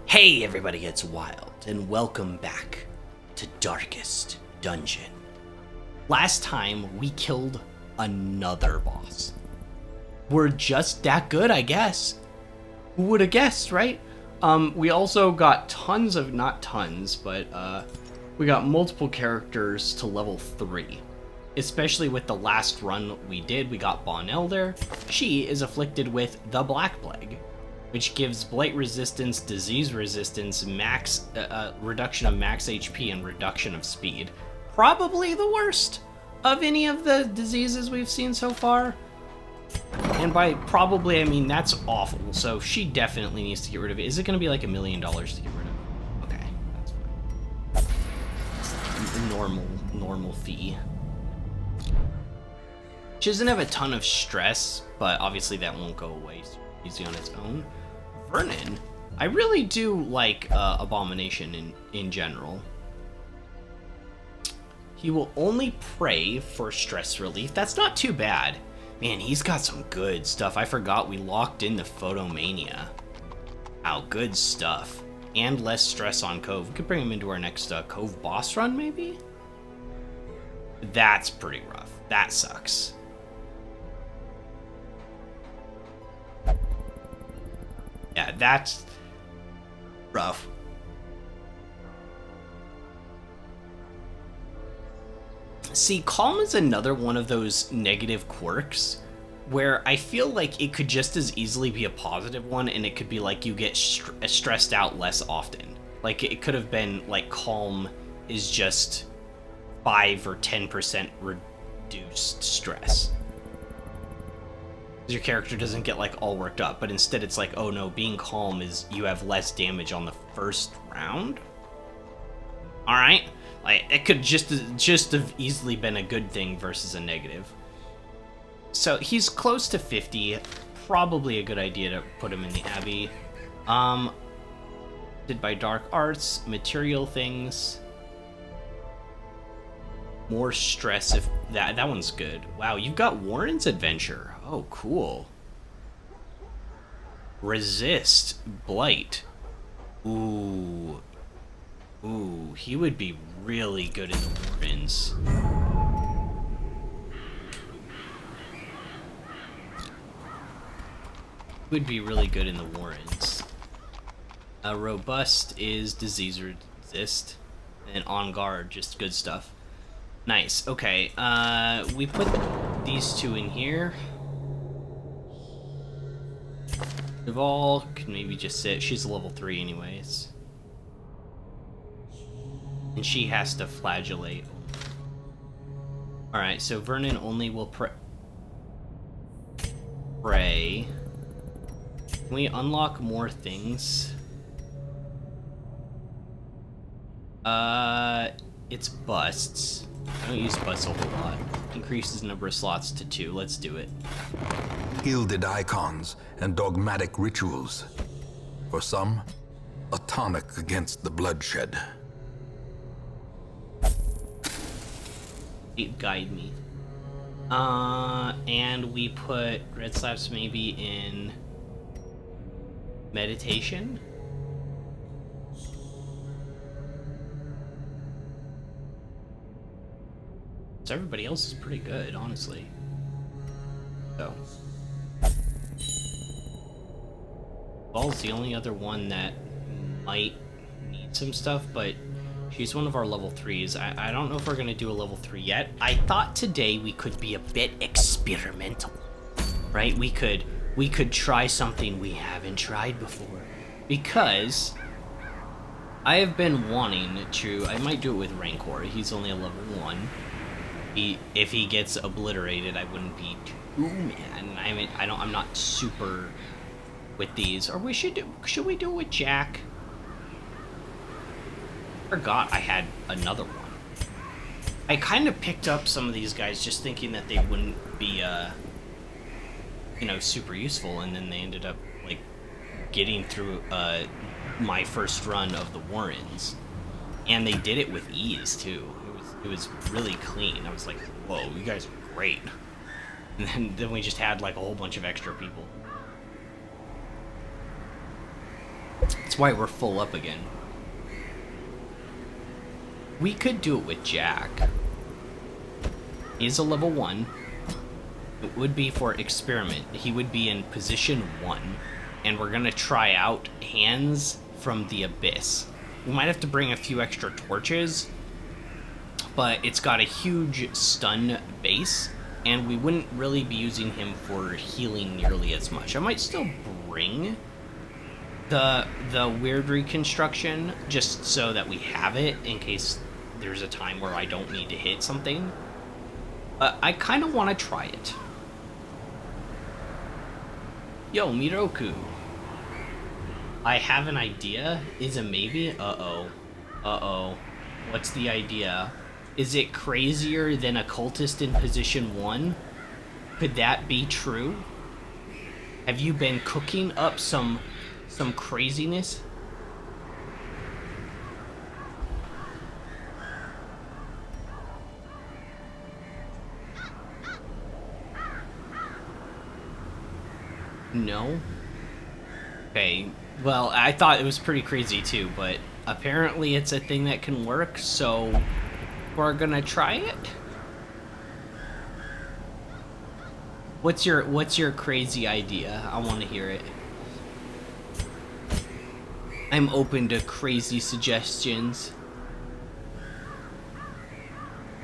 Hey everybody, it's Wild, and welcome back to Darkest Dungeon. Last time, we killed another boss. We're just that good, I guess. Who would have guessed, right? We also got not tons, but we got multiple characters to level 3. Especially with the last run we did, we got Bonnell there. She is afflicted with the Black Plague, which gives blight resistance, disease resistance, max reduction of max HP, and reduction of speed. Probably the worst of any of the diseases we've seen so far. And by probably, I mean that's awful. So she definitely needs to get rid of it. Is it going to be like $1 million to get rid of? Okay, that's fine. Normal fee. She doesn't have a ton of stress, but obviously that won't go away easy on its own. Vernon, I really do like Abomination in general. He will only pray for stress relief. That's not too bad. Man, he's got some good stuff. I forgot we locked in the Photomania. Wow, good stuff. And less stress on Cove. We could bring him into our next Cove boss run, maybe? That's pretty rough. That sucks. Yeah, that's rough. See, Calm is another one of those negative quirks where I feel like it could just as easily be a positive one, and it could be like you get stressed out less often. Like it could have been like Calm is just 5 or 10% reduced stress. Your character doesn't get like all worked up, but instead it's like, oh no, being calm is you have less damage on the first round. All right, like it could just have easily been a good thing versus a negative. So he's close to 50. Probably a good idea to put him in the Abbey. Did by dark arts, material things, more stress. If that one's good. Wow, you've got Warren's Adventure. Oh, cool. Resist. Blight. Ooh. Ooh, he would be really good in the Warrens. Would be really good in the Warrens. Robust is disease resist. And on guard, just good stuff. Nice. Okay, we put these two in here. Duval can maybe just sit. She's a level 3 anyways. And she has to flagellate. Alright, so Vernon only will pray. Can we unlock more things? It's busts. I don't use busts a whole lot. Increases the number of slots to 2. Let's do it. Gilded icons and dogmatic rituals. For some, a tonic against the bloodshed. Guide me. And we put red slaps maybe in meditation. So everybody else is pretty good, honestly. So Ball's the only other one that might need some stuff, but she's one of our level 3s. I don't know if we're gonna do a level 3 yet. I thought today we could be a bit experimental, right? We could try something we haven't tried before, because I have been wanting to. I might do it with Rancor. He's only a level 1. If he gets obliterated, I wouldn't be too mad. I mean, I'm not super with these. Or should we do it with Jack? I forgot I had another one. I kind of picked up some of these guys just thinking that they wouldn't be, you know, super useful, and then they ended up like getting through my first run of the Warrens, and they did it with ease too. It was really clean. I was like, whoa, you guys are great. And then we just had like a whole bunch of extra people. That's why we're full up again. We could do it with Jack. He's a level 1. It would be for experiment. He would be in position 1. And we're gonna try out hands from the abyss. We might have to bring a few extra torches, but it's got a huge stun base, and we wouldn't really be using him for healing nearly as much. I might still bring the weird reconstruction just so that we have it in case there's a time where I don't need to hit something. But I kind of want to try it. Yo, Miroku. I have an idea. Is a maybe? Uh-oh. Uh-oh. What's the idea? Is it crazier than a cultist in position 1? Could that be true? Have you been cooking up some craziness? No? Okay, well, I thought it was pretty crazy too, but apparently it's a thing that can work, so we're gonna try it. What's your crazy idea? I want to hear it. I'm open to crazy suggestions.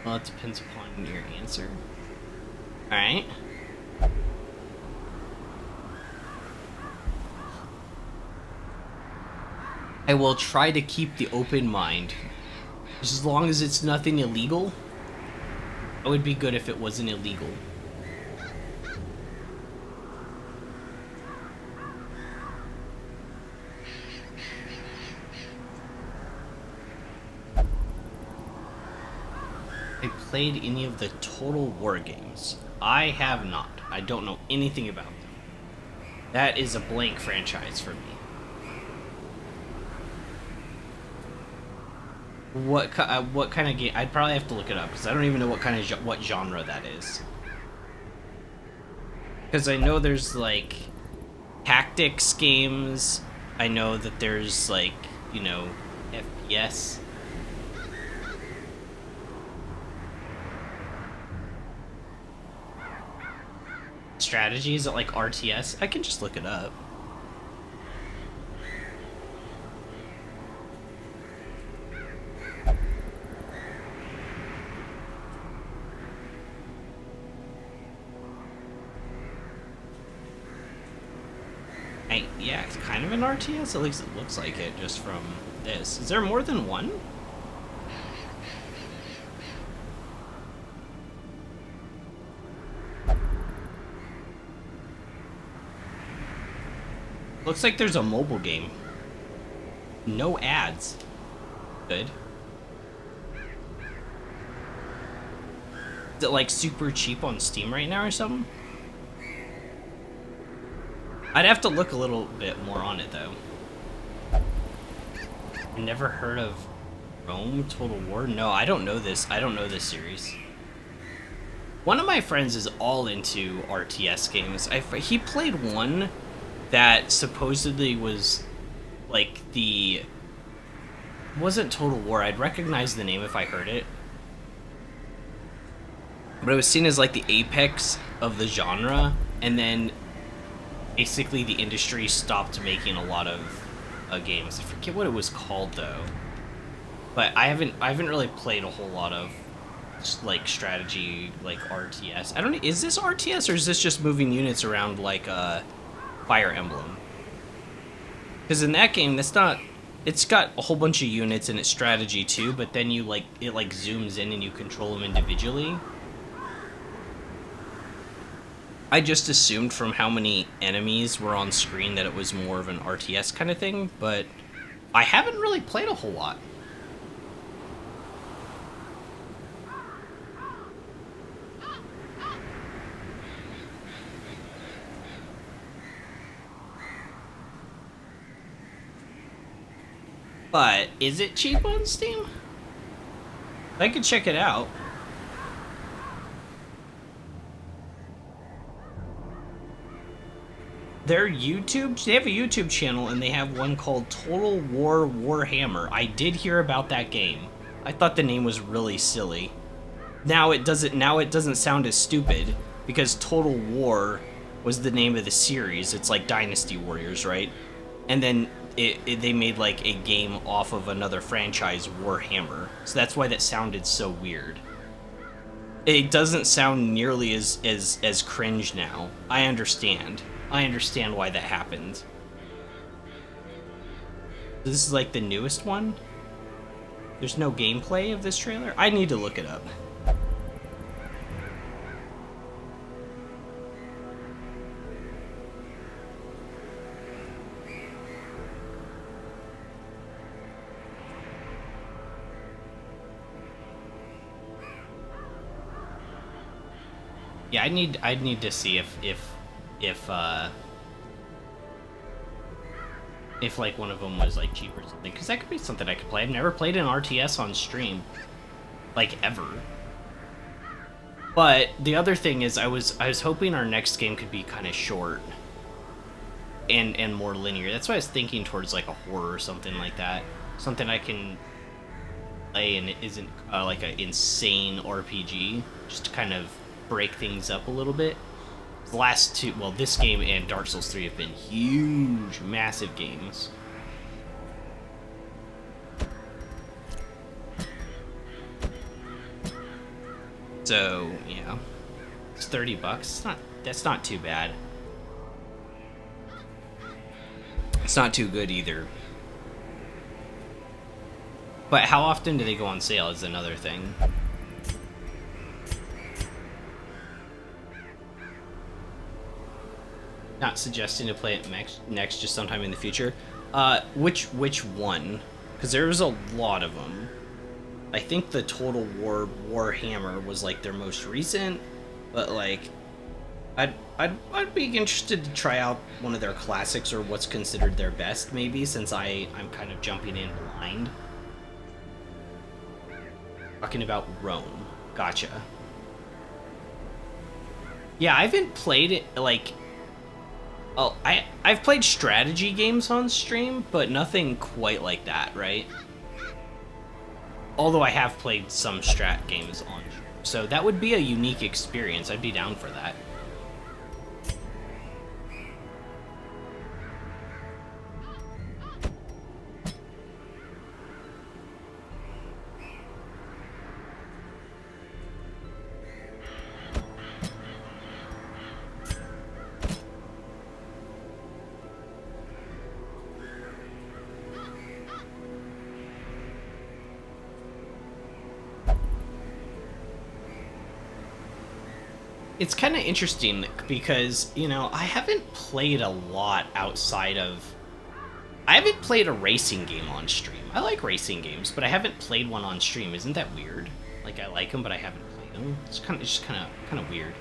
Well, it depends upon your answer. All right. I will try to keep the open mind. As long as it's nothing illegal. It would be good if it wasn't illegal. I played any of the Total War games. I have not. I don't know anything about them. That is a blank franchise for me. What kind of game? I'd probably have to look it up because I don't even know what genre that is. Because I know there's like tactics games. I know that there's like, you know, FPS. Strategy, is it like RTS? I can just look it up. Yeah, it's kind of an RTS, at least it looks like it just from this. Is there more than one? Looks like there's a mobile game. No ads. Good. Is it like super cheap on Steam right now or something? I'd have to look a little bit more on it though. Never heard of Rome Total War? No, I don't know this. I don't know this series. One of my friends is all into RTS games. He played one that supposedly was like the... wasn't Total War. I'd recognize the name if I heard it. But it was seen as like the apex of the genre, and then basically the industry stopped making a lot of games. I forget what it was called though. But I haven't really played a whole lot of like strategy, like RTS. I don't know, is this RTS or is this just moving units around like Fire Emblem? Because in that game, that's not. It's got a whole bunch of units and it's strategy too, but then you like it like zooms in and you control them individually. I just assumed from how many enemies were on screen that it was more of an RTS kind of thing, but I haven't really played a whole lot. But is it cheap on Steam? I could check it out. Their YouTube, they have a YouTube channel and they have one called Total War Warhammer. I did hear about that game. I thought the name was really silly. Now it doesn't sound as stupid because Total War was the name of the series. It's like Dynasty Warriors, right? And then they made like a game off of another franchise, Warhammer. So that's why that sounded so weird. It doesn't sound nearly as cringe now. I understand why that happened. This is like the newest one? There's no gameplay of this trailer? I need to look it up. Yeah, I'd need to see if like one of them was like cheap or something, because that could be something I could play. I've never played an RTS on stream, like ever. But the other thing is, I was hoping our next game could be kind of short and more linear. That's why I was thinking towards like a horror or something like that, something I can play and it isn't like an insane RPG, just to kind of break things up a little bit. The last two, well, this game and Dark Souls 3 have been huge, massive games. So, yeah, it's $30. That's not too bad. It's not too good either. But how often do they go on sale is another thing. Not suggesting to play it next, just sometime in the future. Which one? Because there was a lot of them. I think the Total War Warhammer was like their most recent, but like, I'd be interested to try out one of their classics or what's considered their best, maybe, since I'm kind of jumping in blind. Talking about Rome. Gotcha. Yeah, I haven't played it like. Oh, I've played strategy games on stream, but nothing quite like that, right? Although I have played some strat games on stream, so that would be a unique experience. I'd be down for that. It's kind of interesting because, you know, I haven't played a lot outside of... I haven't played a racing game on stream. I like racing games, but I haven't played one on stream. Isn't that weird? Like, I like them, but I haven't played them. It's just kind of weird.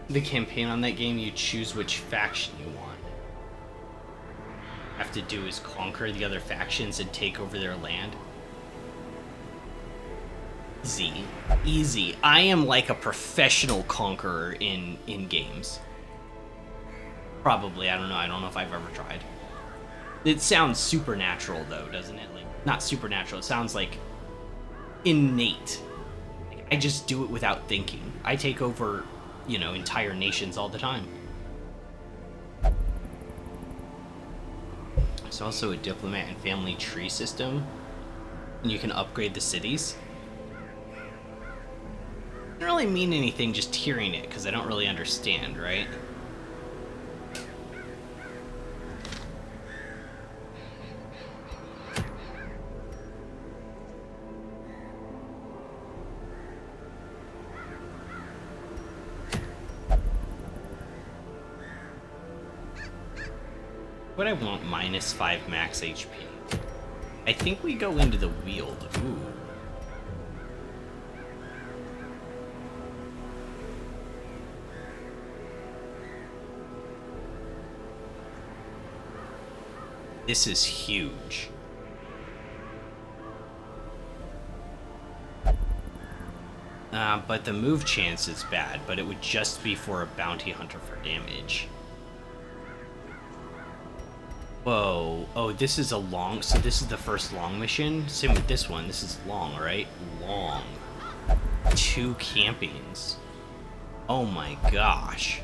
The campaign on that game, you choose which faction you want. Have to do is conquer the other factions and take over their land. Easy. I am like a professional conqueror in games. Probably, I don't know. I don't know if I've ever tried. It sounds supernatural though, doesn't it? Like, not supernatural. It sounds like innate. Like, I just do it without thinking. I take over, you know, entire nations all the time. There's also a diplomat and family tree system, and you can upgrade the cities. Doesn't really mean anything just hearing it, because I don't really understand, right? What I want, -5 max HP. I think we go into the Weald. Ooh. This is huge. But the move chance is bad, but it would just be for a bounty hunter for damage. Whoa. Oh, this is a long... So this is the first long mission? Same with this one. This is long, right? Long. 2 campings. Oh my gosh.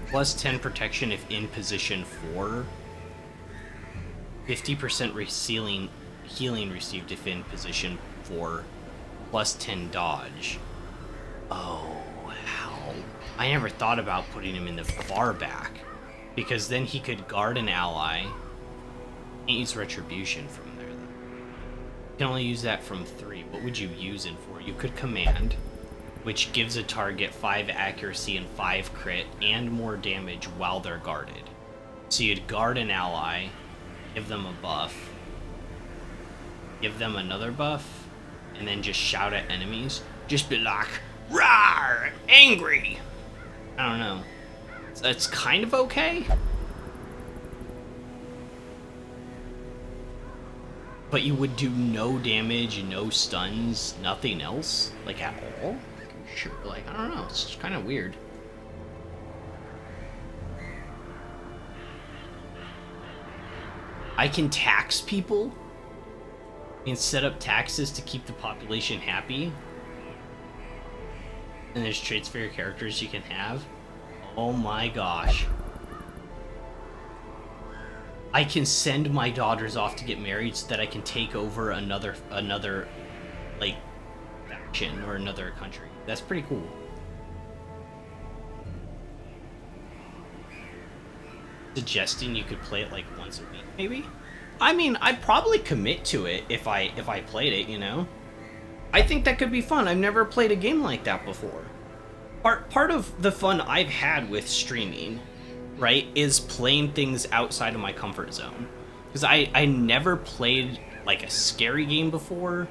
Plus 10 protection if in position 4. 50% healing received if in position 4. Plus 10 dodge. Oh, hell. I never thought about putting him in the far back. Because then he could guard an ally. Can't use retribution from there, though. You can only use that from 3. What would you use in 4? You could command, which gives a target 5 accuracy and 5 crit and more damage while they're guarded. So you'd guard an ally, give them a buff, give them another buff, and then just shout at enemies. Just be like, "Rawr! Angry!" I don't know. It's kind of okay. But you would do no damage, no stuns, nothing else? Like, at all? Sure, like, I don't know, it's just kind of weird. I can tax people and set up taxes to keep the population happy. And there's traits for your characters you can have. Oh my gosh. I can send my daughters off to get married so that I can take over another like faction or another country. That's pretty cool. Suggesting you could play it like once a week, maybe? I mean, I'd probably commit to it if I played it, you know? I think that could be fun. I've never played a game like that before. Part of the fun I've had with streaming, right, is playing things outside of my comfort zone. Because I never played like a scary game before,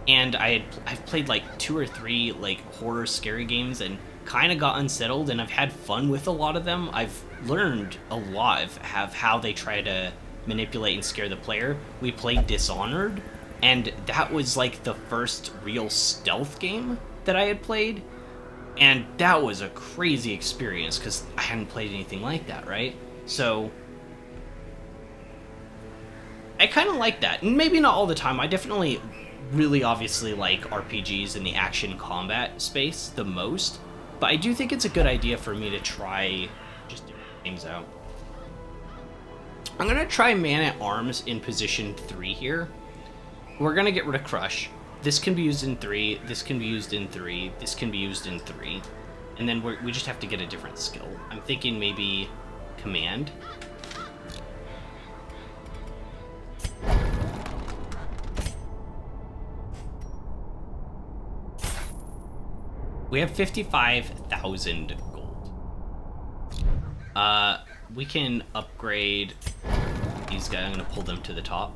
and I've played like 2 or 3 like horror scary games and kind of got unsettled, and I've had fun with a lot of them. I've learned a lot of how they try to manipulate and scare the player. We played Dishonored, and that was like the first real stealth game that I had played. And that was a crazy experience because I hadn't played anything like that, right? So I kind of like that. And maybe not all the time. I definitely really obviously like RPGs in the action combat space the most. But I do think it's a good idea for me to try just different games out. I'm going to try Man-at-Arms in position 3 here. We're going to get rid of Crush. This can be used in 3, this can be used in 3, this can be used in 3. And then we just have to get a different skill. I'm thinking maybe Command. We have 55,000 gold. We can upgrade these guys. I'm gonna pull them to the top.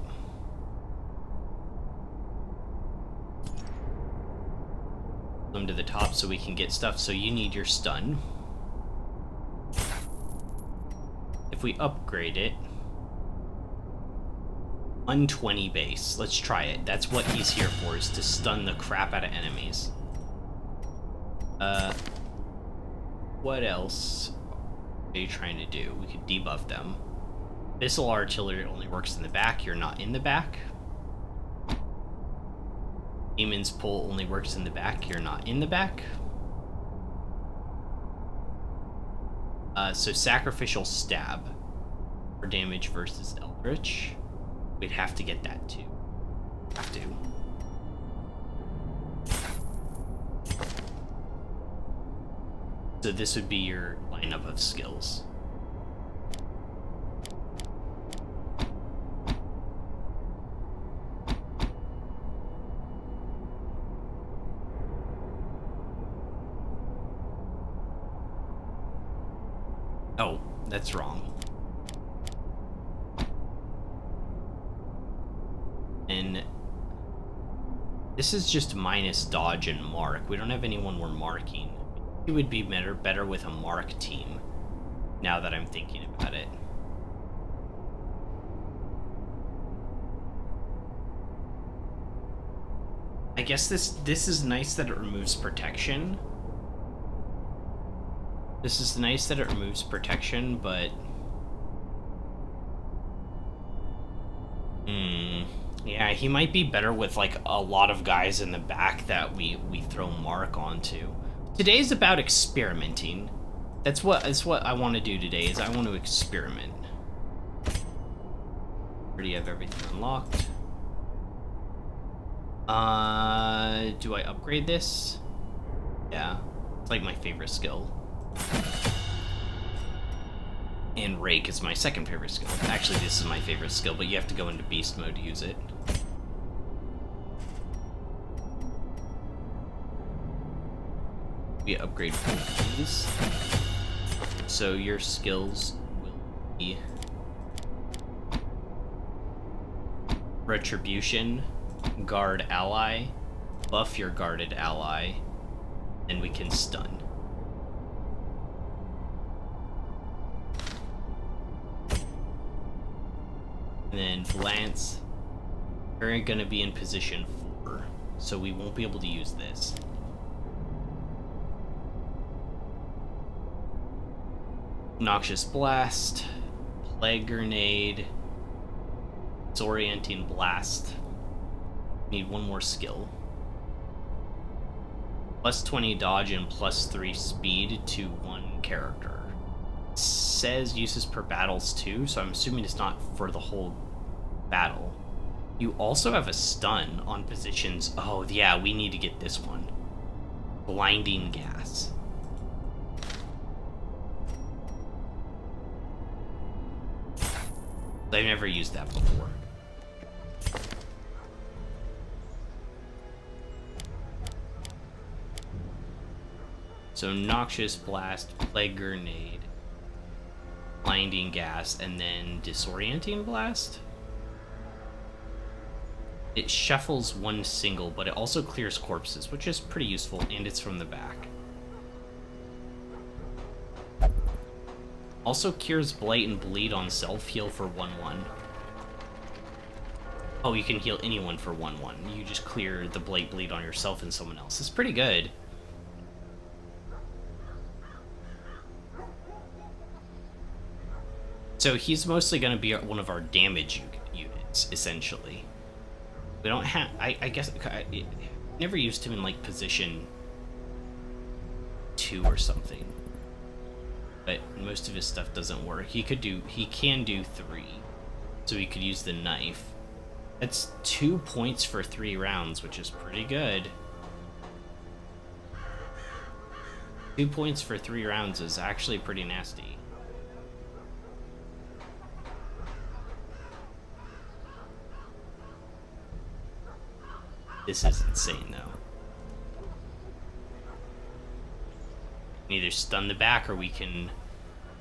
Them to the top so we can get stuff. So you need your stun. If we upgrade it, 120 base. Let's try it. That's what he's here for, is to stun the crap out of enemies. What else are you trying to do? We could debuff them. Missile artillery only works in the back. You're not in the back. Demon's Pull only works in the back. You're not in the back. So Sacrificial Stab for damage versus Eldritch. We'd have to get that too. Have to. So this would be your lineup of skills. Oh, that's wrong. And this is just minus dodge and mark. We don't have anyone we're marking. It would be better with a mark team. now that I'm thinking about it. I guess this is nice that it removes protection. This is nice that it removes protection, but... yeah, he might be better with, like, a lot of guys in the back that we throw Mark onto. Today's about experimenting. That's what I want to do today, is I want to experiment. Already have everything unlocked. Do I upgrade this? Yeah, it's like my favorite skill. And Rake is my second favorite skill. Actually, this is my favorite skill, but you have to go into beast mode to use it. We upgrade both these. So your skills will be Retribution, Guard Ally, buff your guarded ally, and we can stun. And then Lance, we're gonna be in position 4, so we won't be able to use this. Noxious Blast, Plague Grenade, Disorienting Blast. Need one more skill. Plus 20 dodge and plus 3 speed to one character. It says uses per battles too, so I'm assuming it's not for the whole battle. You also have a stun on positions. Oh yeah, we need to get this one. Blinding Gas. I've never used that before. So Noxious Blast, Plague Grenade, Blinding Gas, and then Disorienting Blast? It shuffles one single, but it also clears corpses, which is pretty useful, and it's from the back. Also cures Blight and Bleed on self-heal for 1/1. Oh, you can heal anyone for 1/1. You just clear the Blight Bleed on yourself and someone else. It's pretty good. So he's mostly going to be one of our damage units, essentially. We don't have... I guess... I never used him in, like, position 2 or something. But most of his stuff doesn't work. He can do 3. So he could use the knife. That's 2 points for 3 rounds, which is pretty good. 2 points for 3 rounds is actually pretty nasty. This is insane, though. We can either stun the back or we can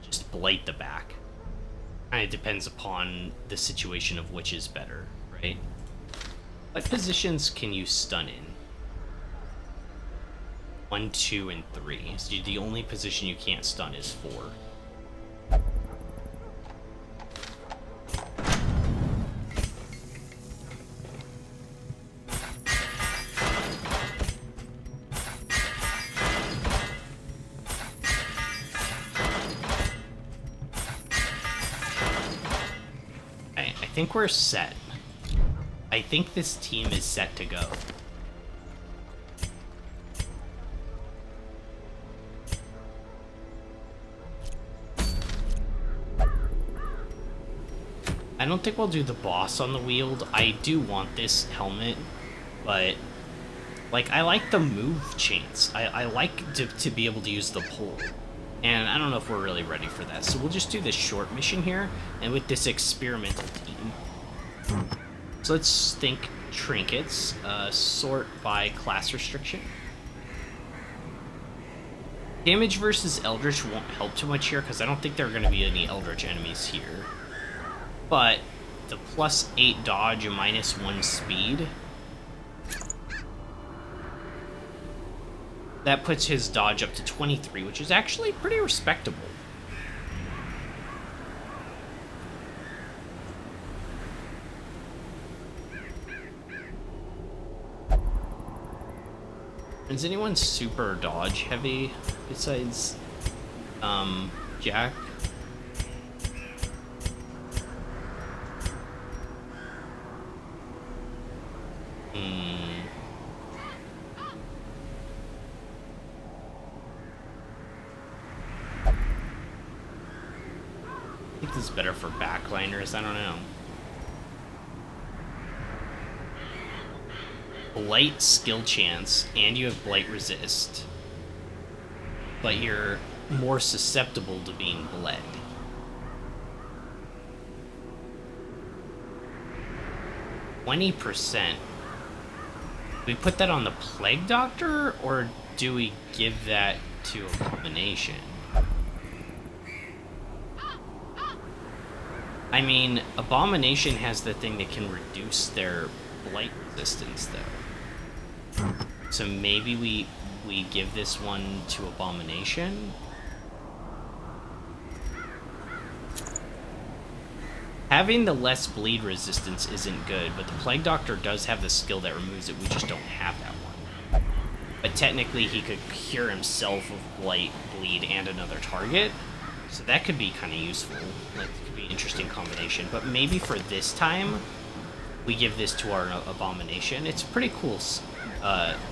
just blight the back. Kind of depends upon the situation of which is better, right? What positions can you stun in? 1, 2, and 3. So the only position you can't stun is 4. I think we're set. I think this team is set to go. I don't think we'll do the boss on the Weald. I do want this helmet, but like I like the move chance. I like to be able to use the pull. And I don't know if we're really ready for that. So we'll just do this short mission here, and with this experimental team. So let's think trinkets. Sort by class restriction. Damage versus Eldritch won't help too much here, because I don't think there are going to be any Eldritch enemies here. But the plus 8 dodge and minus 1 speed... that puts his dodge up to 23, which is actually pretty respectable. Is anyone super dodge heavy besides Jack? I think this is better for backliners, I don't know. Blight skill chance, and you have blight resist. But you're more susceptible to being bled. %. Do we put that on the Plague Doctor, or do we give that to Abomination? I mean, Abomination has the thing that can reduce their blight resistance, though. So maybe we give this one to Abomination? Having the less bleed resistance isn't good, but the Plague Doctor does have the skill that removes it. We just don't have that one. But technically, he could cure himself of blight, bleed, and another target. So that could be kind of useful. Like, it could be an interesting combination. But maybe for this time, we give this to our Abomination. It's a pretty cool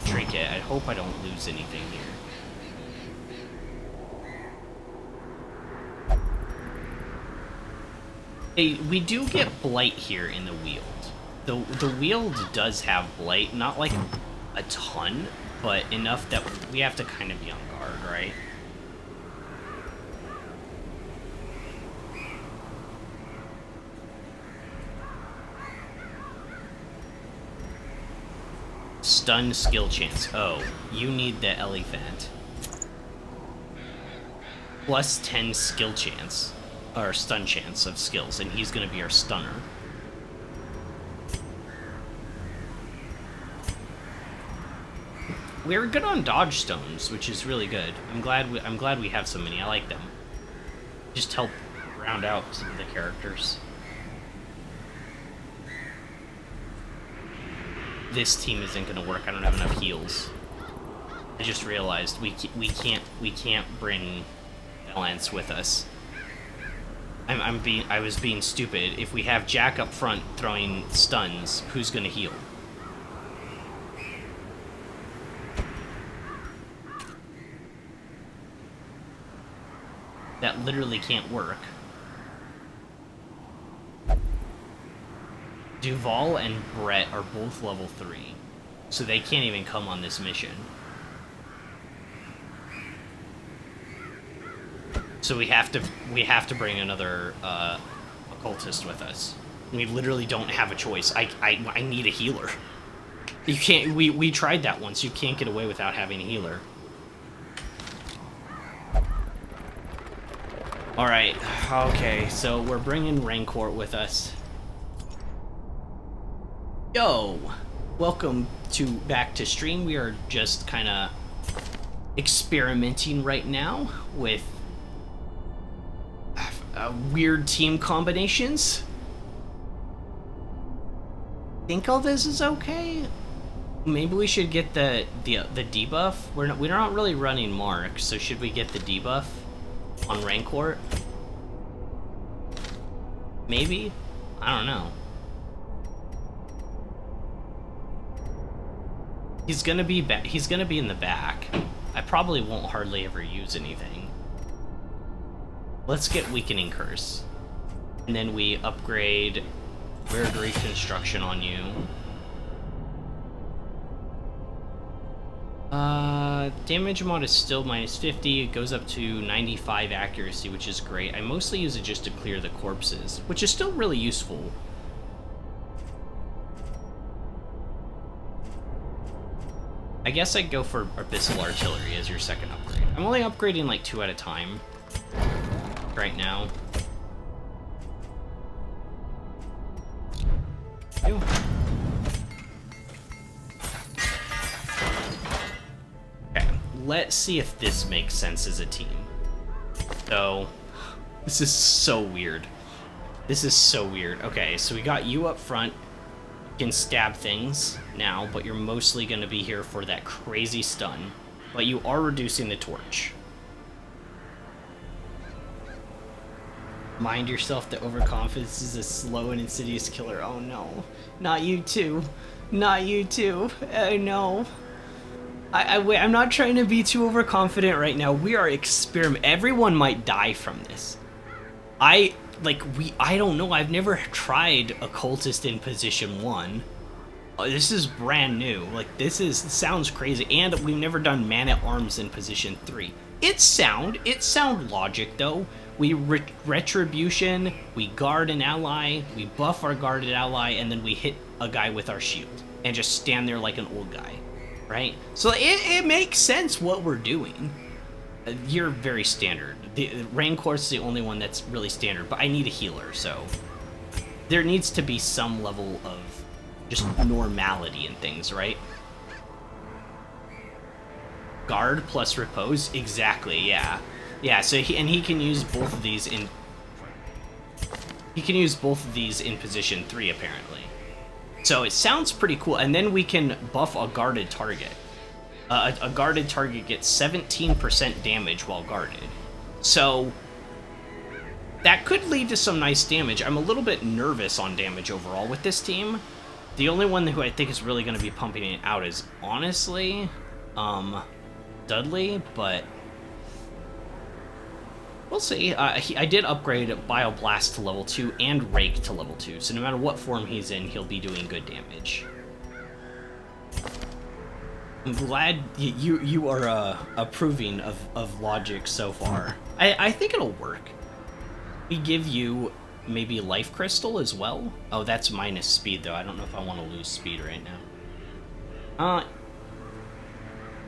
trinket. I hope I don't lose anything here. We do get Blight here in the Weald. The Weald does have Blight, not like a ton, but enough that we have to kind of be on guard, right? Stun skill chance. Oh, you need the elephant. Plus 10 skill chance. Or stun chance of skills, and he's going to be our stunner. We're good on dodge stones, which is really good. I'm glad we have so many. I like them. Just help round out some of the characters. This team isn't going to work. I don't have enough heals. I just realized we can't bring Valance with us. I was being stupid. If we have Jack up front throwing stuns, who's gonna heal? That literally can't work. Duval and Brett are both level 3, so they can't even come on this mission. So we have to bring another occultist with us. We literally don't have a choice. I need a healer. You can't. We tried that once. You can't get away without having a healer. All right. Okay. So we're bringing Rancor with us. Yo, welcome back to stream. We are just kind of experimenting right now with weird team combinations. Think all this is okay. Maybe we should get the debuff. We're not really running Mark, so should we get the debuff on Rancor? Maybe. I don't know. He's gonna be in the back. I probably won't hardly ever use anything. Let's get Weakening Curse. And then we upgrade Weird Reconstruction on you. Damage mod is still minus 50. It goes up to 95 accuracy, which is great. I mostly use it just to clear the corpses, which is still really useful. I guess I'd go for Abyssal Artillery as your second upgrade. I'm only upgrading like 2 at a time right now. Ew. Okay, let's see if this makes sense as a team. So, this is so weird. This is so weird. Okay, so we got you up front. can stab things now, but you're mostly going to be here for that crazy stun. But you are reducing the torch. Mind yourself that overconfidence is a slow and insidious killer. Oh no. Not you too. Not you too. Oh no. I'm not trying to be too overconfident right now. We are everyone might die from this. I don't know. I've never tried occultist in position 1. This is brand new. Like, this sounds crazy. And we've never done man-at-arms in position 3. It's sound logic, though. We retribution, we guard an ally, we buff our guarded ally, and then we hit a guy with our shield. And just stand there like an old guy, right? So it makes sense what we're doing. You're very standard. The Raincourt's the only one that's really standard, but I need a healer, so... There needs to be some level of just normality in things, right? Guard plus repose? Exactly, yeah. Yeah, so he can use both of these in... He can use both of these in position 3, apparently. So it sounds pretty cool, and then we can buff a guarded target. A guarded target gets 17% damage while guarded. So that could lead to some nice damage. I'm a little bit nervous on damage overall with this team. The only one who I think is really going to be pumping it out is, honestly, Dudley, but we'll see. I did upgrade Bioblast to level 2 and Rake to level 2, so no matter what form he's in, he'll be doing good damage. I'm glad you are approving of logic so far. I think it'll work. We give you maybe Life Crystal as well. Oh, that's minus speed, though. I don't know if I want to lose speed right now.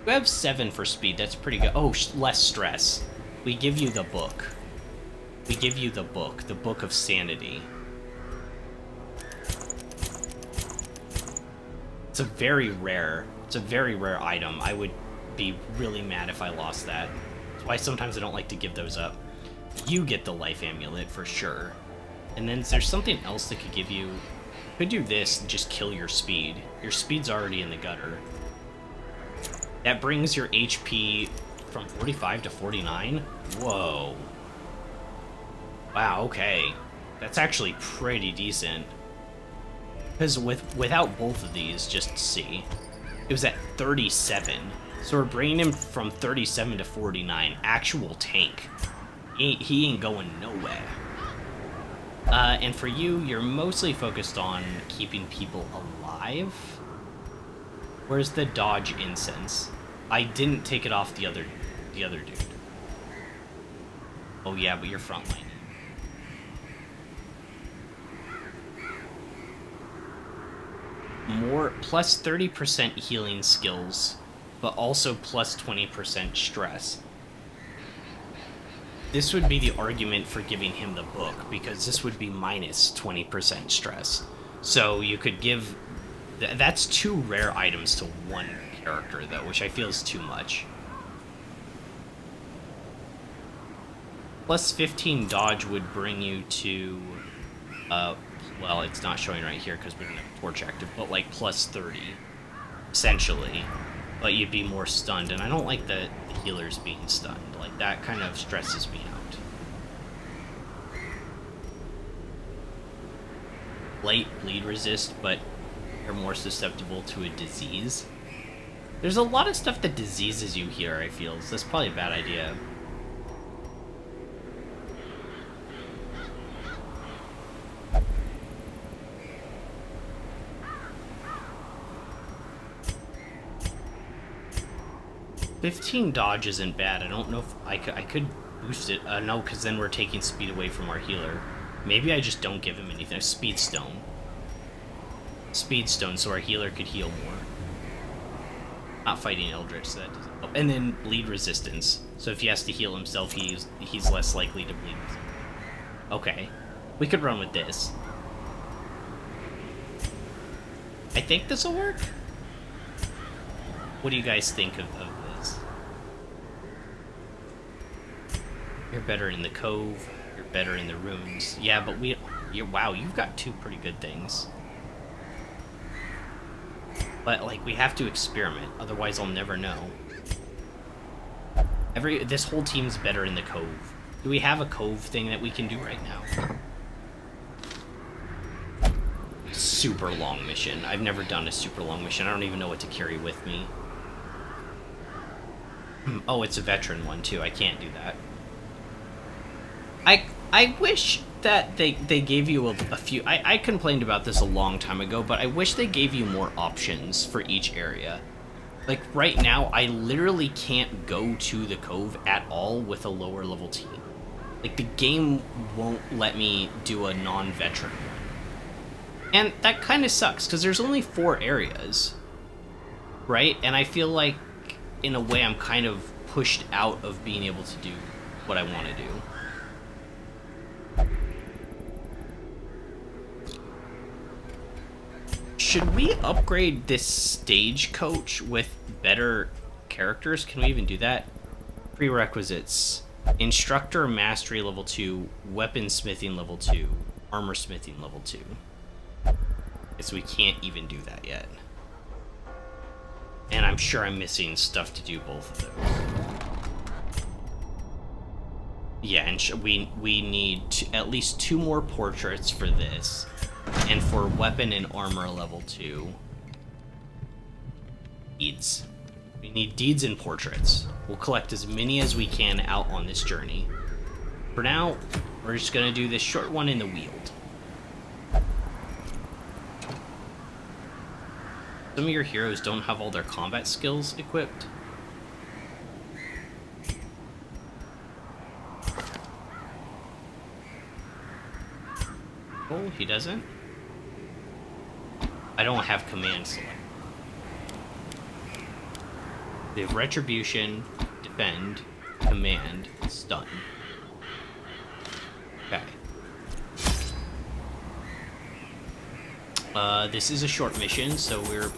We have 7 for speed. That's pretty good. Oh, less stress. We give you the book. We give you the Book of Sanity. It's a very rare item. I would be really mad if I lost that. That's why sometimes I don't like to give those up. You get the life amulet for sure. And then there's something else that could give you... Could do this and just kill your speed. Your speed's already in the gutter. That brings your HP from 45 to 49? Whoa. Wow, okay. That's actually pretty decent. Because without both of these, just see, it was at 37. So we're bringing him from 37 to 49. Actual tank. He ain't going nowhere. And for you, you're mostly focused on keeping people alive. Where's the dodge incense? I didn't take it off the other dude. Oh yeah, but you're frontline. More plus 30% healing skills, but also plus 20% stress. This would be the argument for giving him the book, because this would be minus 20% stress. So you could give... That's 2 rare items to 1 character, though, which I feel is too much. Plus 15 dodge would bring you to... well, it's not showing right here because we don't have torch active, but like plus 30, essentially. But you'd be more stunned, and I don't like the healers being stunned. Like, that kind of stresses me out. Light bleed resist, but you're more susceptible to a disease. There's a lot of stuff that diseases you here, I feel, so that's probably a bad idea. $15 dodge isn't bad. I don't know if I could boost it. No, because then we're taking speed away from our healer. Maybe I just don't give him anything. Speed stone. Speed stone, so our healer could heal more. Not fighting Eldritch, so that doesn't help. And then bleed resistance. So if he has to heal himself, he's less likely to bleed. Okay. We could run with this. I think this will work. What do you guys think of this? You're better in the cove. You're better in the ruins. Yeah, but wow, you've got 2 pretty good things. But, like, we have to experiment, otherwise I'll never know. This whole team's better in the cove. Do we have a cove thing that we can do right now? Super long mission. I've never done a super long mission. I don't even know what to carry with me. Oh, it's a veteran one, too. I can't do that. I wish that they gave you a few... I complained about this a long time ago, but I wish they gave you more options for each area. Like, right now, I literally can't go to the cove at all with a lower level team. Like, the game won't let me do a non-veteran one. And that kind of sucks, because there's only 4 areas. Right? And I feel like, in a way, I'm kind of pushed out of being able to do what I want to do. Should we upgrade this stagecoach with better characters? Can we even do that? Prerequisites. Instructor Mastery level 2, Weaponsmithing level 2, Armor Smithing level 2. So we can't even do that yet. And I'm sure I'm missing stuff to do both of those. Yeah, and we need at least 2 more portraits for this. And for weapon and armor level 2, deeds. We need deeds and portraits. We'll collect as many as we can out on this journey. For now, we're just gonna do this short one in the Weald. Some of your heroes don't have all their combat skills equipped. Oh, he doesn't? I don't have command select. They have Retribution, Defend, Command, Stun. Okay. This is a short mission, so we're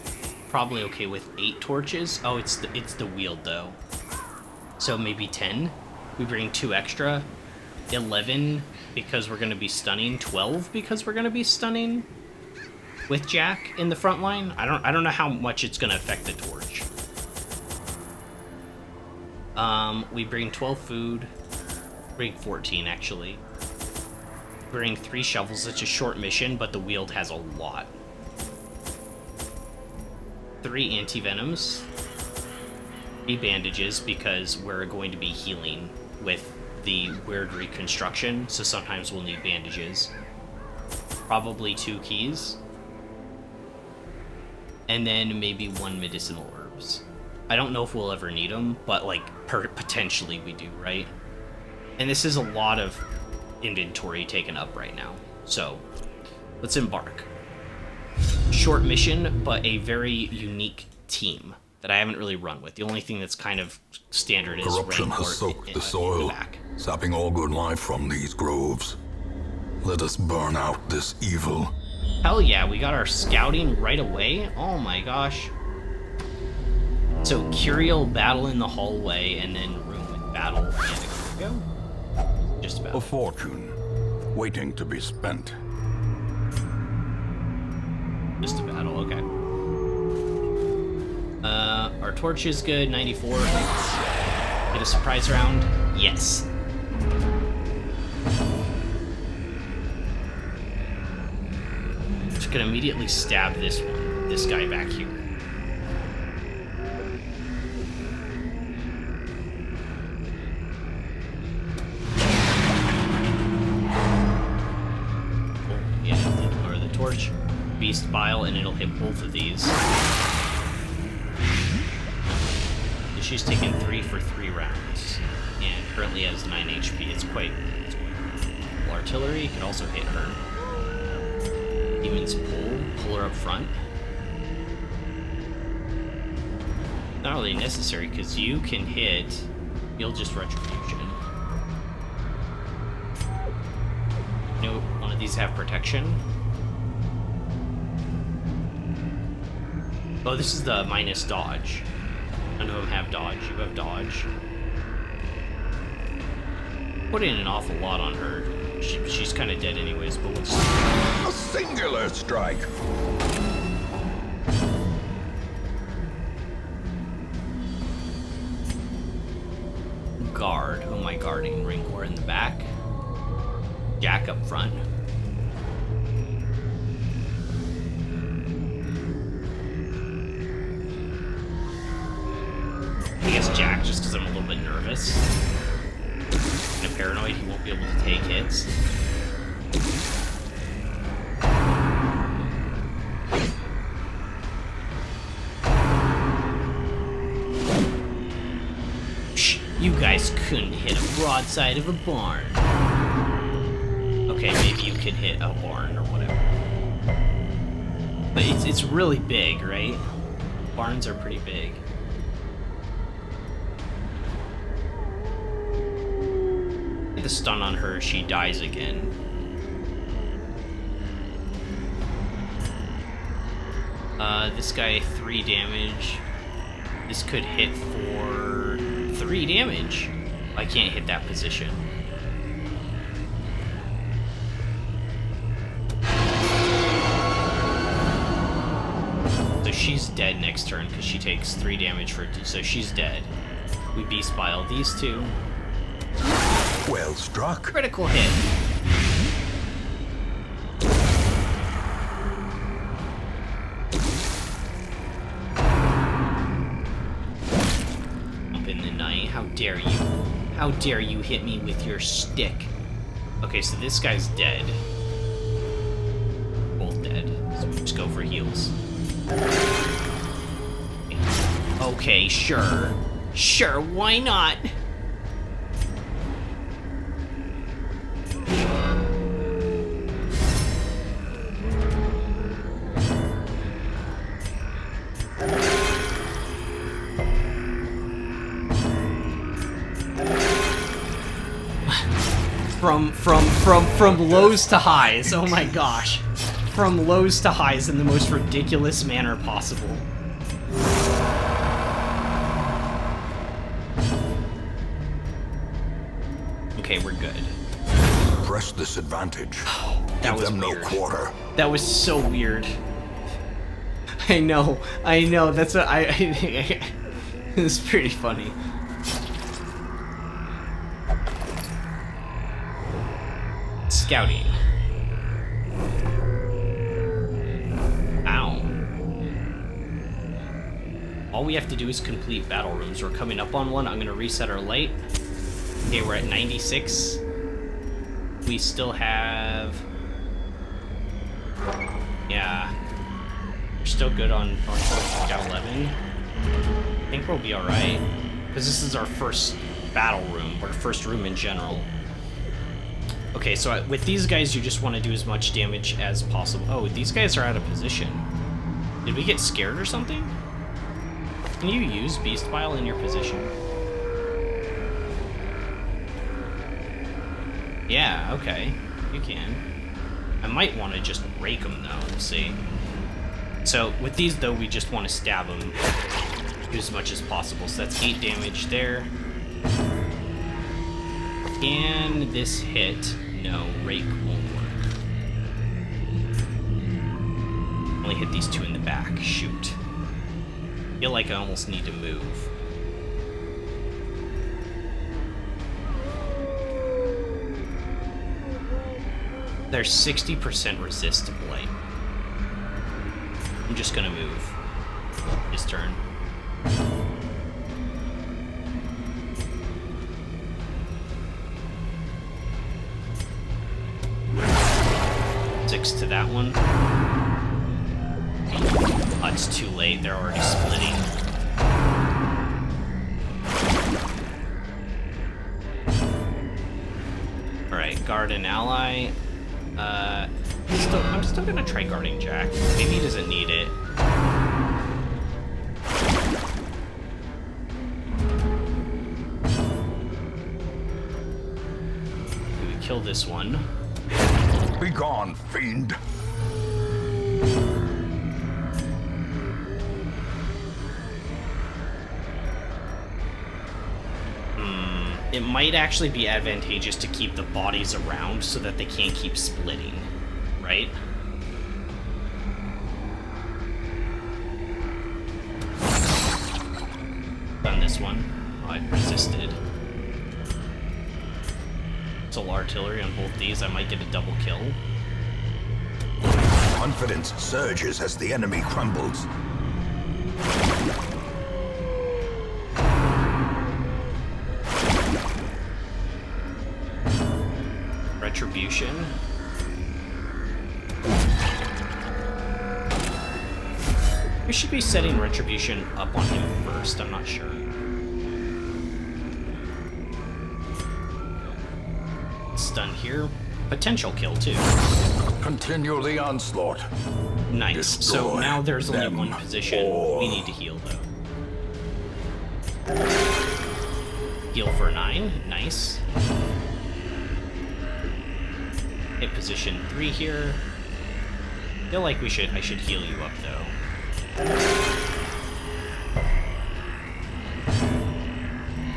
probably okay with 8 torches. Oh, it's the Weald though. So maybe 10. We bring 2 extra. 11 because we're gonna be stunning. 12 because we're gonna be stunning. With Jack in the front line. I don't know how much it's gonna affect the torch. We bring 12 food. Bring 14 actually. Bring 3 shovels. It's a short mission, but the Weald has a lot. 3 anti-venoms. 3 bandages because we're going to be healing with the weird reconstruction, so sometimes we'll need bandages. Probably 2 keys. And then maybe 1 medicinal herbs. I don't know if we'll ever need them, but like potentially we do, right? And this is a lot of inventory taken up right now. So let's embark. Short mission, but a very unique team that I haven't really run with. The only thing that's kind of standard is corruption has soaked the soil, sapping all good life from these groves. Let us burn out this evil. Hell yeah, we got our scouting right away. Oh my gosh. So Curiel battle in the hallway, and then room with battle and a go. Just about. A fortune, waiting to be spent. Just a battle, okay. Our torch is good, 94. Get a surprise round? Yes. Just gonna immediately stab this one, this guy back here. Oh, yeah, lower the torch. Beast Bile, and it'll hit both of these. She's taken 3 for 3 rounds, and currently has 9 HP. It's quite artillery could also hit her. Demon's pull her up front. Not really necessary because you can hit. You'll just retribution. You know, one of these have protection. Oh, this is the minus dodge. None of them have dodge. You have dodge. Putting an awful lot on her. She's kind of dead anyways, but we'll just... A singular strike! guard. Oh, my guarding ring. We're in the back. Jack up front. I guess Jack, just because I'm a little bit nervous. Kind of paranoid he won't be able to take hits. Shh, you guys couldn't hit a broadside of a barn. Okay, maybe you could hit a barn or whatever. But it's really big, right? Barns are pretty big. The stun on her, she dies again. This guy 3 damage. This could hit for 3 damage. I can't hit that position. So she's dead next turn because she takes 3 damage for it. So she's dead. We beast bile these two. Well struck. Critical hit. Up in the night. How dare you? How dare you hit me with your stick? Okay, so this guy's dead. Both dead. So we just go for heals. Okay, sure. Sure, why not? From lows to highs. Oh my gosh. From lows to highs in the most ridiculous manner possible. Okay, we're good. Press this advantage. That Give was them weird. no quarter. That was so weird. I know. That's what it's pretty funny. Scouting. Ow. All we have to do is complete battle rooms. We're coming up on one. I'm gonna reset our light. Okay, we're at 96. We still have... Yeah. We're still good on got 11. I think we'll be alright. Because this is our first battle room, or first room in general. Okay, so with these guys, you just want to do as much damage as possible. Oh, these guys are out of position. Did we get scared or something? Can you use Beast Bile in your position? Yeah, okay. You can. I might want to just rake them, though. We'll see. So, with these, though, we just want to stab them. Do as much as possible. So that's 8 damage there. Can this hit? No, rake won't work. Only hit these two in the back. Shoot. I feel like I almost need to move. They're 60% resist to blight. I'm just gonna move. His turn. To that one. Oh, it's too late. They're already splitting. Alright, guard an ally. I'm still gonna try guarding Jack. Maybe he doesn't need it. We kill this one. Be gone, fiend. It might actually be advantageous to keep the bodies around so that they can't keep splitting, right? Done this one. Oh, I resisted. pistol artillery on both these, I might get a double kill. Confidence surges as the enemy crumbles. Retribution. We should be setting Retribution up on him first, I'm not sure. Stun here. Potential kill, too. Continue the onslaught. Nice. So Destroy now there's only them one position. all. We need to heal, though. Heal for 9. Nice. Hit position 3 here. Feel like I should heal you up, though.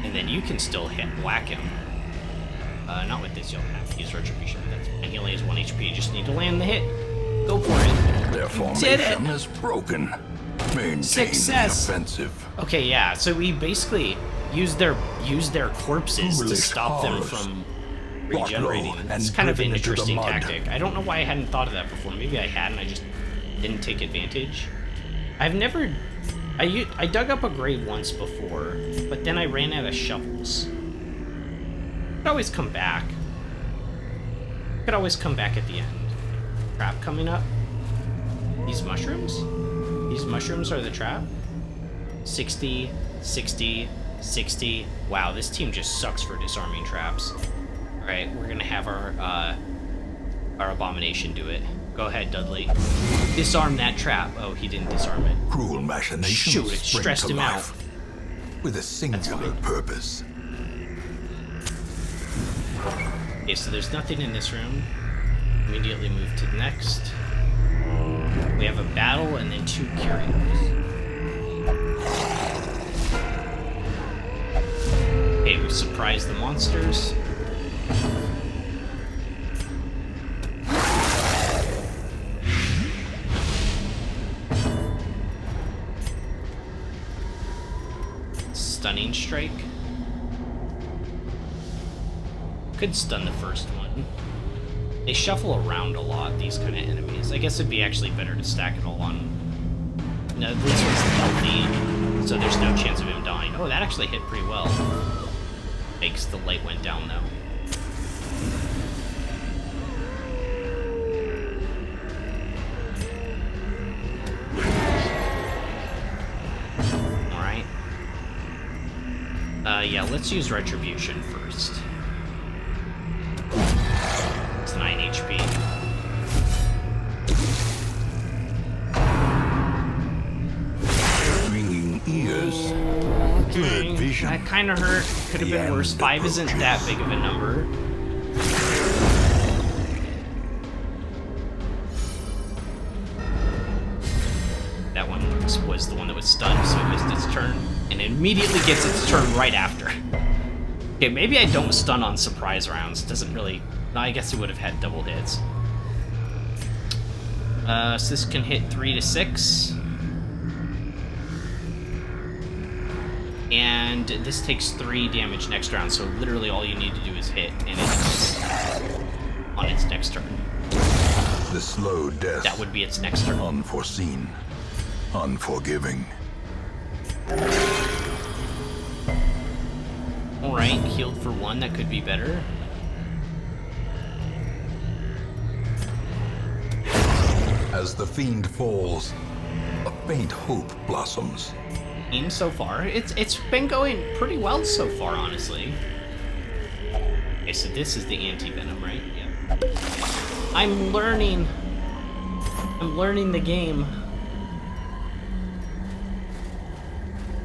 And then you can still whack him. Not with this, you'll have to use Retribution, but that's fine. He only has 1 HP, you just need to land the hit. Go for it. Their formation is broken. Maintain Success. the offensive. Okay, yeah, so we basically use their corpses to Foolish stop them horrors. from Brought regenerating. low It's and kind of an driven into the interesting mud. tactic. I don't know why I hadn't thought of that before. Maybe I had and I just didn't take advantage. I've never... I dug up a grave once before, but then I ran out of shovels. Could always come back. Could always come back at the end. Trap coming up. These mushrooms? These mushrooms are the trap? 60, 60, 60. Wow, this team just sucks for disarming traps. Alright, we're gonna have our abomination do it. Go ahead, Dudley. Disarm that trap. Oh, he didn't disarm it. Cruel machinations Shoot, it spring stressed to him life out. with a singular purpose. Okay, so there's nothing in this room. Immediately move to the next. We have a battle and then 2 curios. Okay, we surprised the monsters. Stunning strike. Could stun the first one. They shuffle around a lot, these kind of enemies. I guess it'd be actually better to stack it all on... No, this one's healthy, so there's no chance of him dying. Oh, that actually hit pretty well. Thanks, the light went down, though. Alright. Yeah, let's use Retribution first. It's 9 HP. Ringing ears. Blurred vision. That kind of hurt. Could have The been worse. end 5 isn't that approaches. big of a number. That one was the one that was stunned, so it missed its turn. And it immediately gets its turn right after. Okay, maybe I don't stun on surprise rounds. Doesn't really... No, I guess it would have had double hits. So this can hit 3 to 6. And this takes 3 damage next round, so literally all you need to do is hit, and it's on its next turn. The slow death. That would be its next turn. Unforeseen. Unforgiving. Alright, healed for 1, that could be better. As the fiend falls, a faint hope blossoms. So far, it's been going pretty well so far, honestly. Okay, so this is the anti-venom, right? Yeah. I'm learning the game.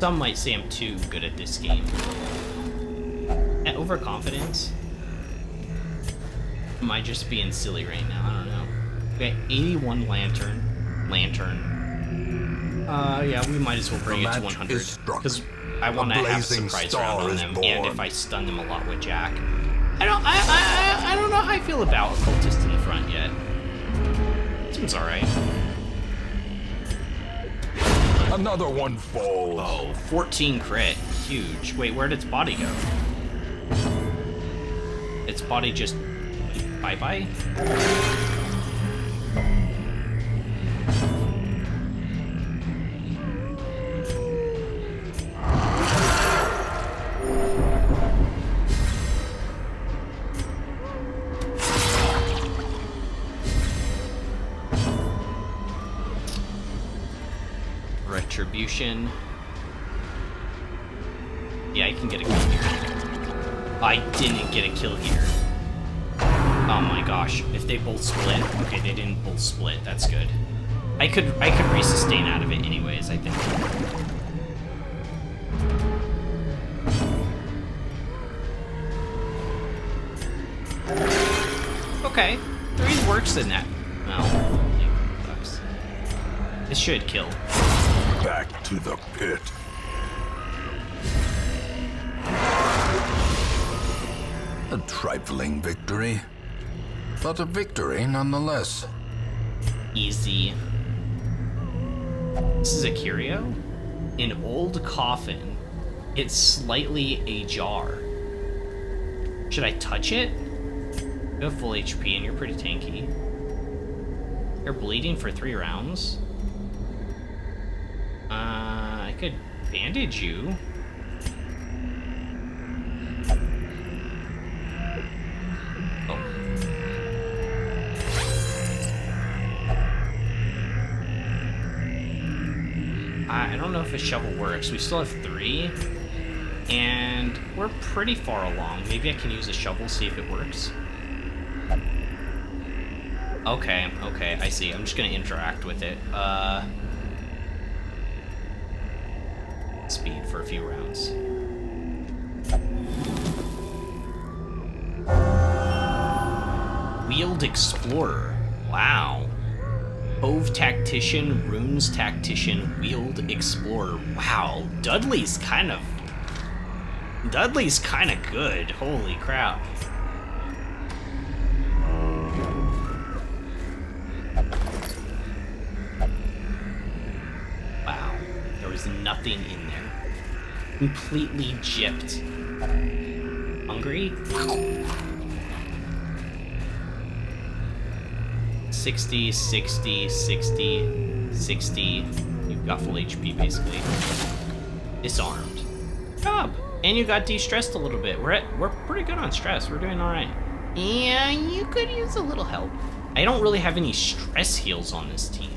Some might say I'm too good at this game. At overconfidence? Am I just being silly right now? I don't know. Okay, 81 lantern. Yeah, we might as well bring The it to match 100 is struck. because I want to A have a blazing surprise star round on is them, born. and if I stun them a lot with Jack, I don't know how I feel about Occultist in the front yet. Seems all right. Another one falls. Oh, 14 crit, huge. Wait, where did its body go? Its body just bye-bye? Retribution. Yeah, I can get a kill here. I didn't get a kill here. Oh my gosh. If they both split. Okay, they didn't both split. That's good. I could resustain out of it anyways, I think. Okay. 3 works in that. Well, sucks. This should kill. Back to the pit. A trifling victory, but a victory nonetheless. Easy. This is a curio? An old coffin. It's slightly ajar. Should I touch it? You have full HP and you're pretty tanky. You're bleeding for 3 rounds. I could bandage you. Oh. I don't know if a shovel works. We still have 3. And we're pretty far along. Maybe I can use a shovel, see if it works. Okay, I see. I'm just gonna interact with it. Speed for a few rounds. Weald Explorer. Wow. Hove Tactician, Runes Tactician, Weald Explorer. Wow. Dudley's kind of good. Holy crap. Wow. There was nothing in there. Completely gypped. Hungry? 60, 60, 60, 60. You've got full HP, basically. Disarmed. Job! And you got de-stressed a little bit. We're pretty good on stress. We're doing alright. Yeah, you could use a little help. I don't really have any stress heals on this team.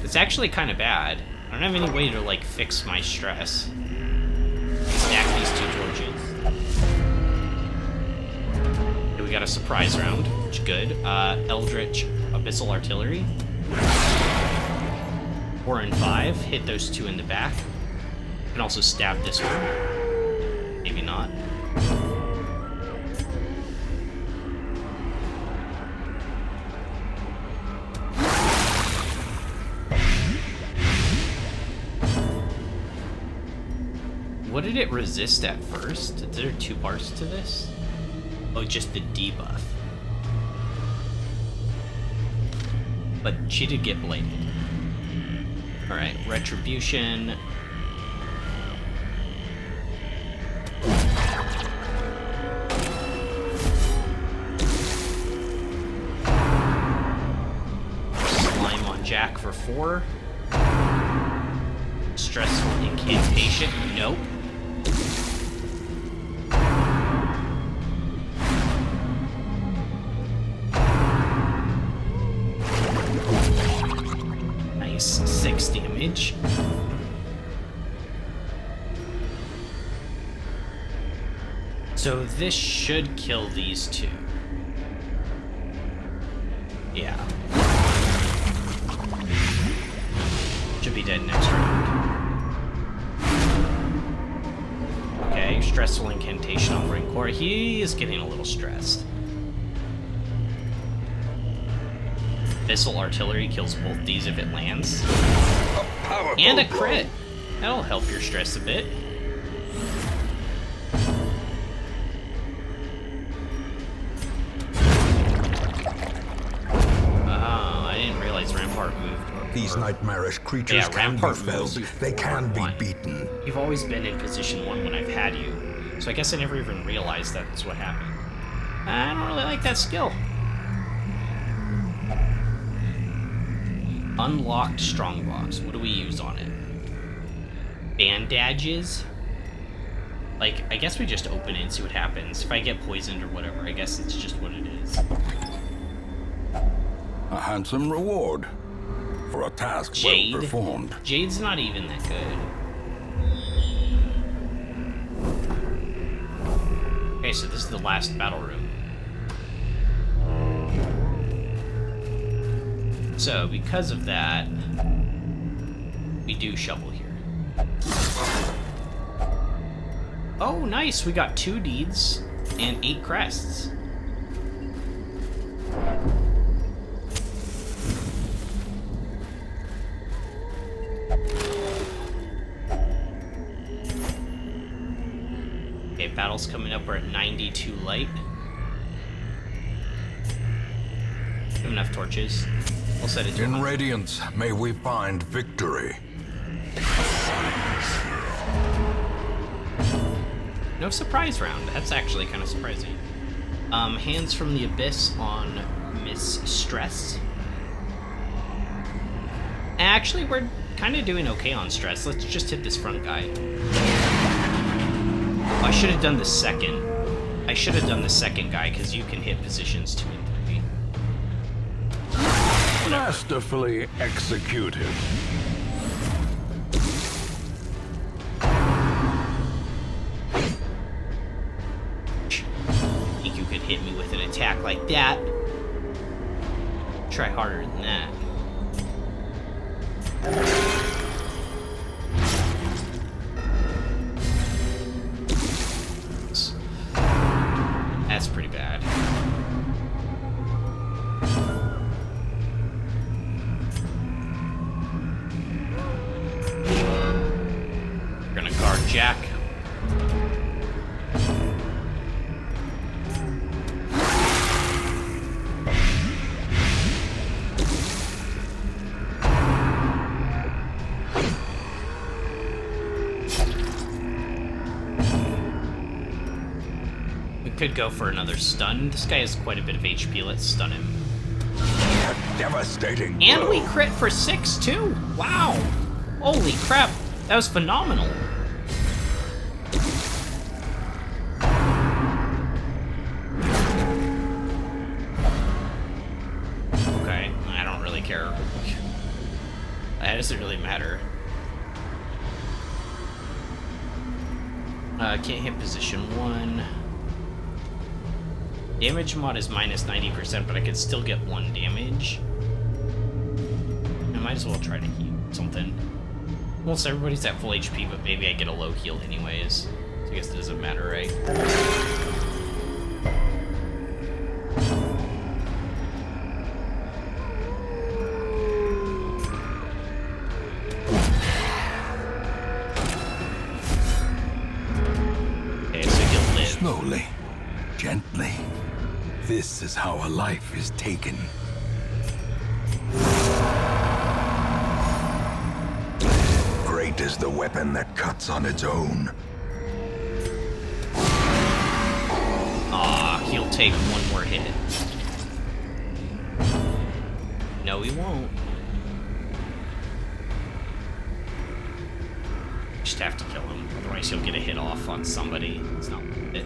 It's actually kind of bad. I don't have any way to, like, fix my stress. Stack these 2 torches. Okay, we got a surprise round, which is good. Eldritch Abyssal Artillery. 4 and 5. Hit those 2 in the back. You can also stab this one. Maybe not. What did it resist at first? Is there 2 parts to this? Oh, just the debuff. But she did get bladed. Alright, Retribution. Slime on Jack for 4. Stressful Incantation. Nope. Nice. 6 damage. So this should kill these 2. Yeah. Should be dead next round. Okay, stressful incantation on Rancor. He is getting a little stressed. Abyssal Artillery kills both these if it lands. And a crit! That'll help your stress a bit. I didn't realize Rampart moved. These nightmarish creatures can be felled. They can be beaten. You've always been in position 1 when I've had you. So I guess I never even realized that's what happened. I don't really like that skill. Unlocked strongbox. What do we use on it? Bandages? Like, I guess we just open it and see what happens. If I get poisoned or whatever, I guess it's just what it is. A handsome reward for a task Jade? well performed. Jade's not even that good. Okay, so this is the last battle room. So, because of that, we do shovel here. Oh, nice! We got 2 deeds and 8 crests. Okay, battle's coming up. We're at 92 light. We have enough torches. We'll set it to In 100. Radiance, may we find victory. No surprise round. That's actually kind of surprising. Hands from the Abyss on Miss Stress. Actually, we're kind of doing okay on Stress. Let's just hit this front guy. Oh, I should have done the second. I should have done the second guy, because you can hit positions 2 and 3. Masterfully executed. Think you could hit me with an attack like that? Try harder than that. That's pretty bad. We're gonna guard Jack. Could go for another stun. This guy has quite a bit of HP. Let's stun him. A devastating And blow. we crit for 6 too. Wow. Holy crap. That was phenomenal. Okay. I don't really care. That doesn't really matter. Can't hit position 1. Damage mod is minus 90%, but I could still get 1 damage. I might as well try to heal something. Almost everybody's at full HP, but maybe I get a low heal anyways. So I guess it doesn't matter, right? Okay, so you'll live. Slowly, gently. This is how a life is taken. Great is the weapon that cuts on its own. Aw, he'll take 1 more hit. No, he won't. Just have to kill him, otherwise he'll get a hit off on somebody. It's not worth it.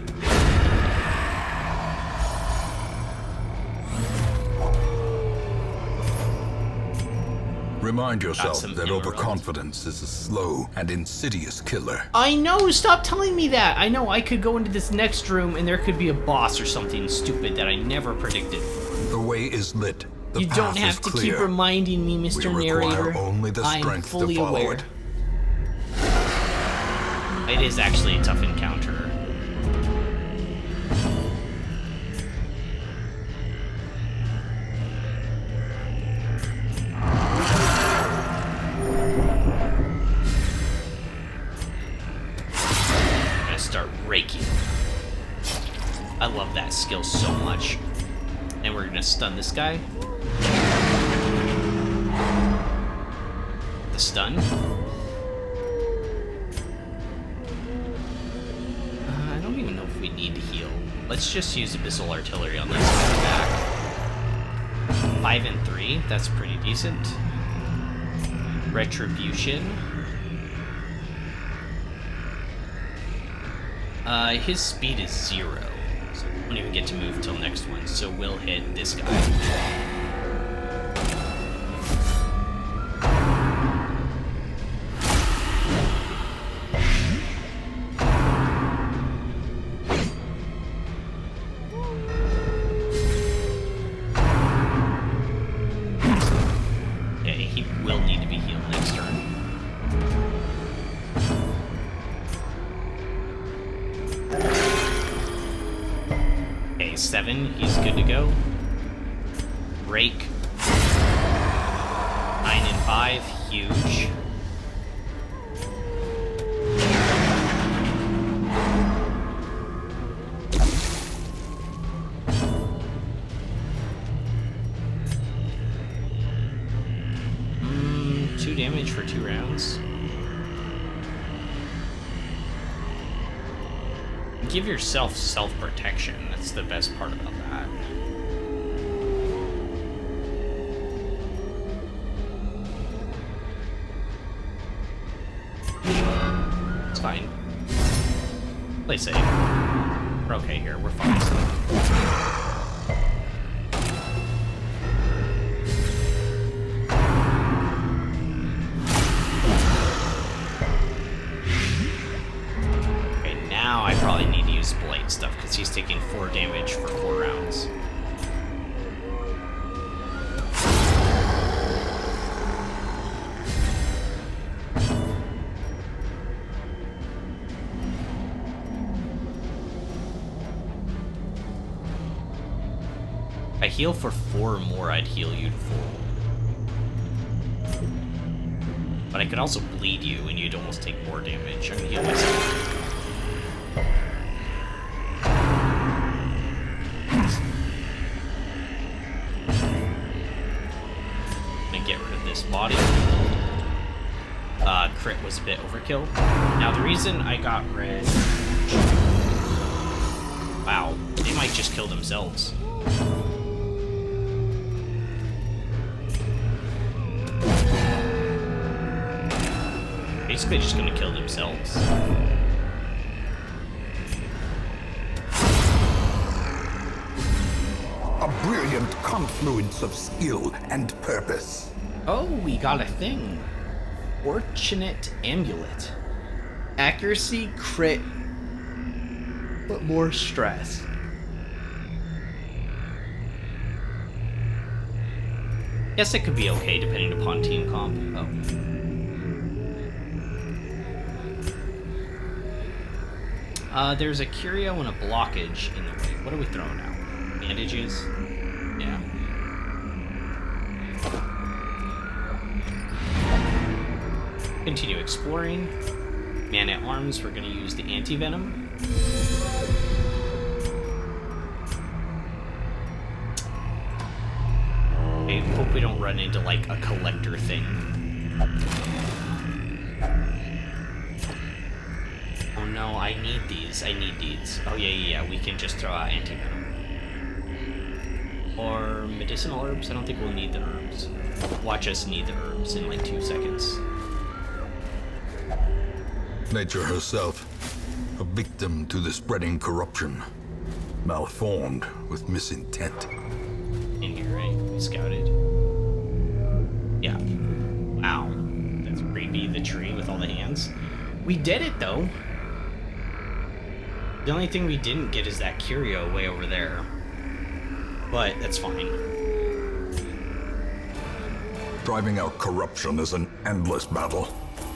Remind yourself some that emerald. overconfidence is a slow and insidious killer. I know, stop telling me that! I know I could go into this next room and there could be a boss or something stupid that I never predicted. The way is lit. The You path don't have is to clear. keep reminding me, Mr. We require Narrator. only the I'm strength to fully follow aware. it. It is actually a tough encounter. I'm gonna start raking. I love that skill so much. And we're gonna stun this guy. The stun. I don't Let's just use Abyssal Artillery on this guy back. 5 and 3, that's pretty decent. Retribution. His speed is 0, so we won't even get to move till next one, so we'll hit this guy. Okay, 7, he's good to go. Rake. 9 and 5, huge. Two damage for 2 rounds. Give yourself self-protection. That's the best part about that. It's fine. Play safe. We're okay here. We're fine. I probably need to use Blade stuff because he's taking 4 damage for 4 rounds. If I heal for 4 more, I'd heal you to full. But I could also bleed you and you'd almost take more damage. I'm gonna heal myself. Get rid of this body. Crit was a bit overkill. Now the reason I got rid... Wow, they might just kill themselves. Basically just gonna kill themselves. A brilliant confluence of skill and purpose. Oh, we got a thing. Fortunate Amulet. Accuracy, crit, but more stress. Guess it could be okay depending upon team comp. Oh. There's a curio and a blockage in the way. What are we throwing out? Bandages? Yeah. Continue exploring. Man-at-Arms, we're going to use the anti-venom. I hope we don't run into, like, a collector thing. Oh no, I need these. I need these. Oh yeah, we can just throw out anti-venom. Or medicinal herbs? I don't think we'll need the herbs. Watch us need the herbs in like 2 seconds. Nature herself, a victim to the spreading corruption, malformed with misintent. In here, right? We scouted. Yeah. Wow. That's creepy, the tree with all the hands. We did it, though. The only thing we didn't get is that curio way over there. But that's fine. Driving out corruption is an endless battle.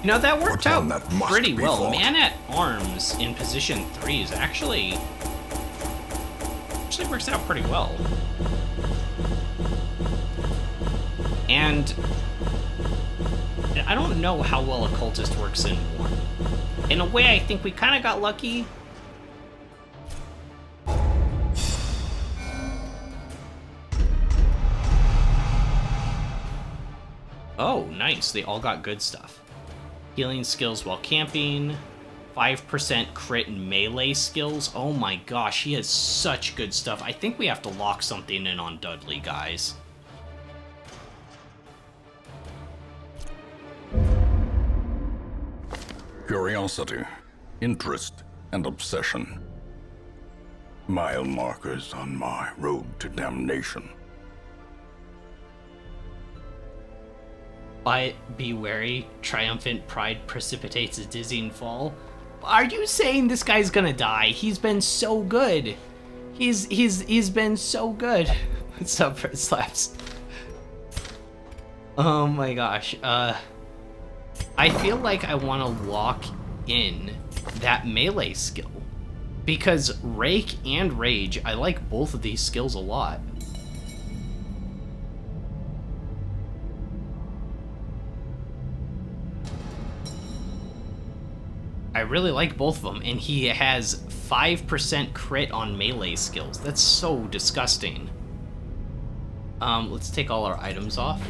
You know, that worked out that must pretty be well. fought. Man-at-Arms in position 3 is actually works out pretty well. And I don't know how well Occultist works in 1. In a way, I think we kind of got lucky. Oh, nice. They all got good stuff. Healing skills while camping. 5% crit and melee skills. Oh my gosh, he has such good stuff. I think we have to lock something in on Dudley, guys. Curiosity, interest, and obsession. Mile markers on my road to damnation. Be wary, triumphant pride precipitates a dizzying fall. Are you saying this guy's gonna die? He's been so good. He's been so good. What's up, Fred Slaps? Oh my gosh. I feel like I want to lock in that melee skill because Rake and Rage, I like both of these skills a lot. I really like both of them, and he has 5% crit on melee skills. That's so disgusting. Let's take all our items off.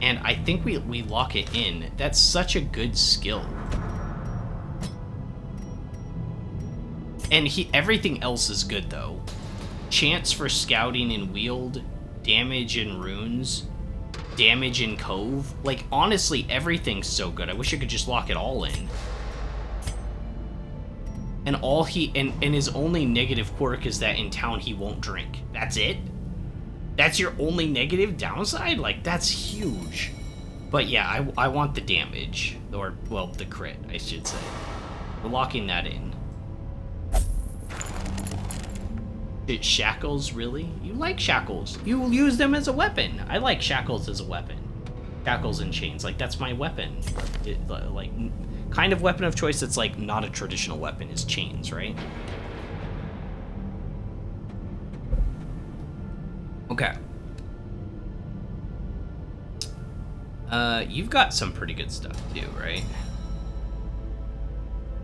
And I think we lock it in. That's such a good skill. And everything else is good, though. Chance for scouting in Weald, damage in runes, damage in Cove. Like, honestly, everything's so good. I wish I could just lock it all in. And and his only negative quirk is that in town he won't drink. That's it? That's your only negative downside? Like, that's huge. But yeah, I want the damage. Or, well, the crit, I should say. We're locking that in. Shackles, really? You like shackles. You use them as a weapon. I like shackles as a weapon. Shackles and chains. Like, that's my weapon. Like, kind of weapon of choice that's, like, not a traditional weapon is chains, right? Okay. You've got some pretty good stuff, too, right?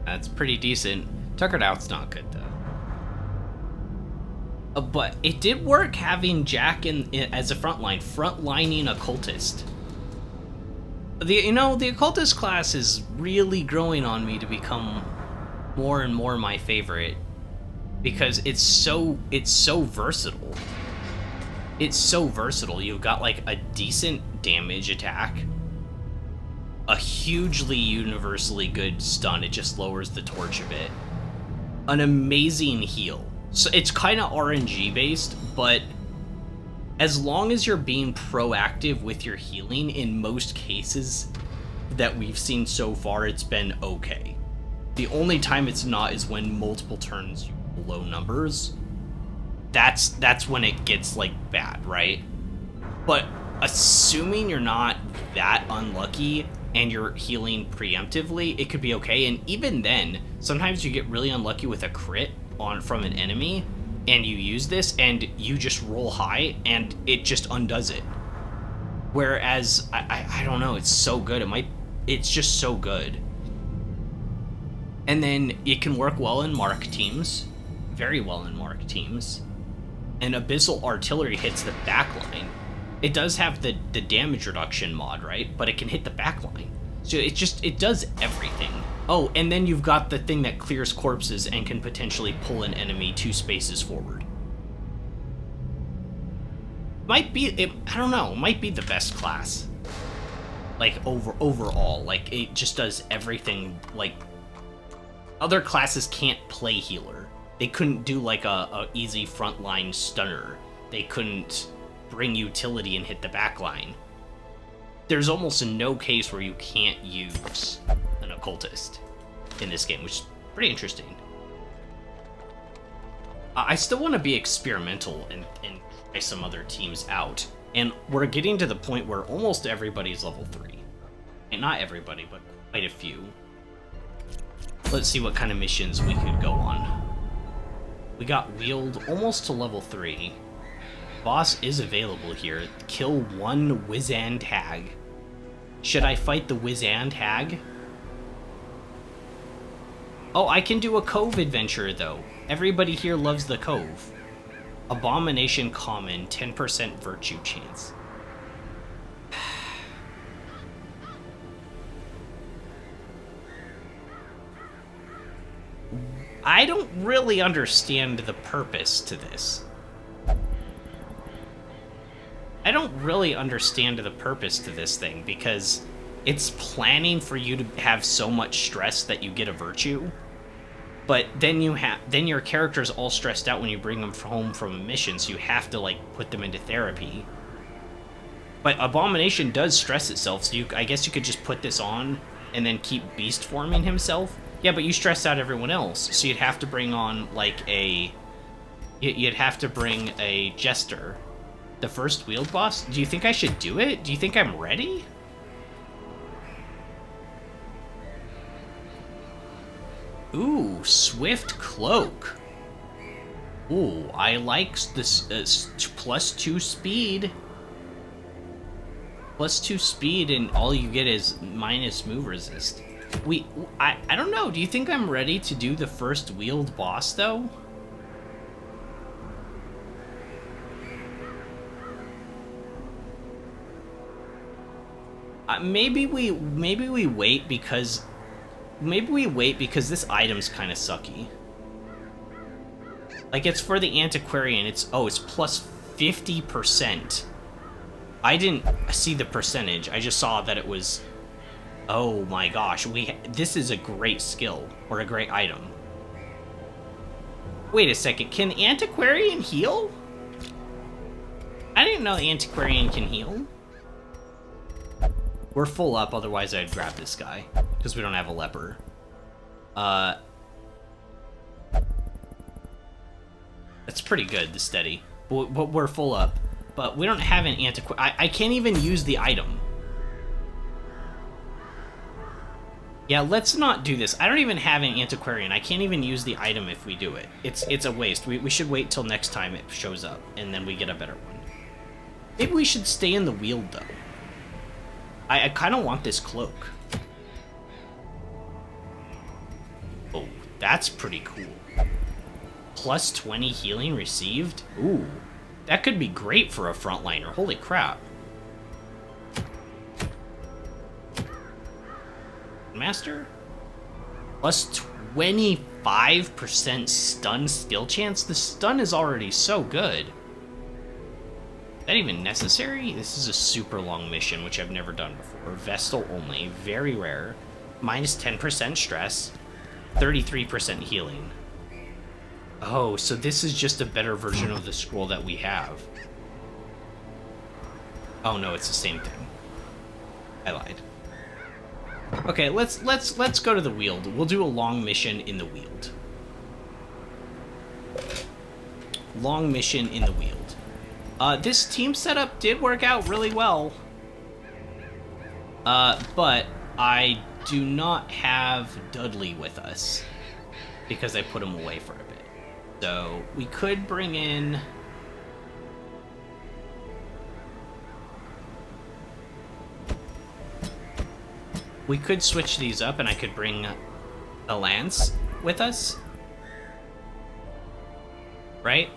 That's pretty decent. Tuckered Out's not good, though. But it did work having Jack as a frontlining occultist. The occultist class is really growing on me to become more and more my favorite because it's so versatile. It's so versatile. You've got like a decent damage attack, a hugely universally good stun. It just lowers the torch a bit. An amazing heal. So it's kind of RNG based, but as long as you're being proactive with your healing, in most cases that we've seen so far, it's been okay. The only time it's not is when multiple turns you roll low numbers. That's when it gets like bad, right? But assuming you're not that unlucky and you're healing preemptively, it could be okay. And even then, sometimes you get really unlucky with a crit from an enemy, and you use this, and you just roll high, and it just undoes it. Whereas, I don't know, it's so good. It's just so good. And then it can work well in Mark teams, very well in Mark teams. And Abyssal Artillery hits the backline. It does have the damage reduction mod, right? But it can hit the backline. So it does everything. Oh, and then you've got the thing that clears corpses and can potentially pull an enemy 2 spaces forward. I don't know, it might be the best class. Like, overall, like, it just does everything. Like, other classes can't play healer. They couldn't do, like, a easy frontline stunner. They couldn't bring utility and hit the backline. There's almost no case where you can't use an occultist in this game, which is pretty interesting. I still want to be experimental and try some other teams out, and we're getting to the point where almost everybody's level 3. And not everybody, but quite a few. Let's see what kind of missions we could go on. We got Weald almost to level 3. Boss is available here. Kill 1 Wizand Hag. Should I fight the Wizand Hag? Oh, I can do a Cove adventure, though. Everybody here loves the Cove. Abomination Common, 10% Virtue Chance. I don't really understand the purpose to this. I don't really understand the purpose to this thing, because it's planning for you to have so much stress that you get a virtue, but then your character's all stressed out when you bring them home from a mission, so you have to like put them into therapy. But Abomination does stress itself, so I guess you could just put this on and then keep beast forming himself. Yeah, but you stress out everyone else, so you'd have to bring on like you'd have to bring a jester. The first Weald boss? Do you think I should do it? Do you think I'm ready? Ooh, Swift Cloak. Ooh, I like this +2 speed. +2 speed, and all you get is minus move resist. I don't know. Do you think I'm ready to do the first Weald boss, though? Maybe we wait because this item's kind of sucky. Like, it's for the antiquarian. It's plus 50%. I didn't see the percentage. I just saw that it was. Oh my gosh, this is a great skill or a great item. Wait a second. Can the antiquarian heal? I didn't know the antiquarian can heal. We're full up, otherwise I'd grab this guy, because we don't have a leper. That's pretty good, the steady. But we're full up. But we don't have an antiquarian. I can't even use the item. Yeah, let's not do this. I don't even have an antiquarian. I can't even use the item if we do it. It's a waste. We should wait till next time it shows up, and then we get a better one. Maybe we should stay in the Weald, though. I kind of want this cloak. Oh, that's pretty cool. +20 healing received? Ooh, that could be great for a frontliner. Holy crap. Master? +25% stun skill chance? The stun is already so good. Is that even necessary? This is a super long mission, which I've never done before. Vestal only, very rare. -10% stress, 33% healing. Oh, so this is just a better version of the scroll that we have. Oh no, it's the same thing. I lied. Okay, let's go to the Weald. We'll do a long mission in the Weald. Long mission in the Weald. This team setup did work out really well. But I do not have Dudley with us because I put him away for a bit. So we could bring in. We could switch these up, and I could bring a lance with us, right?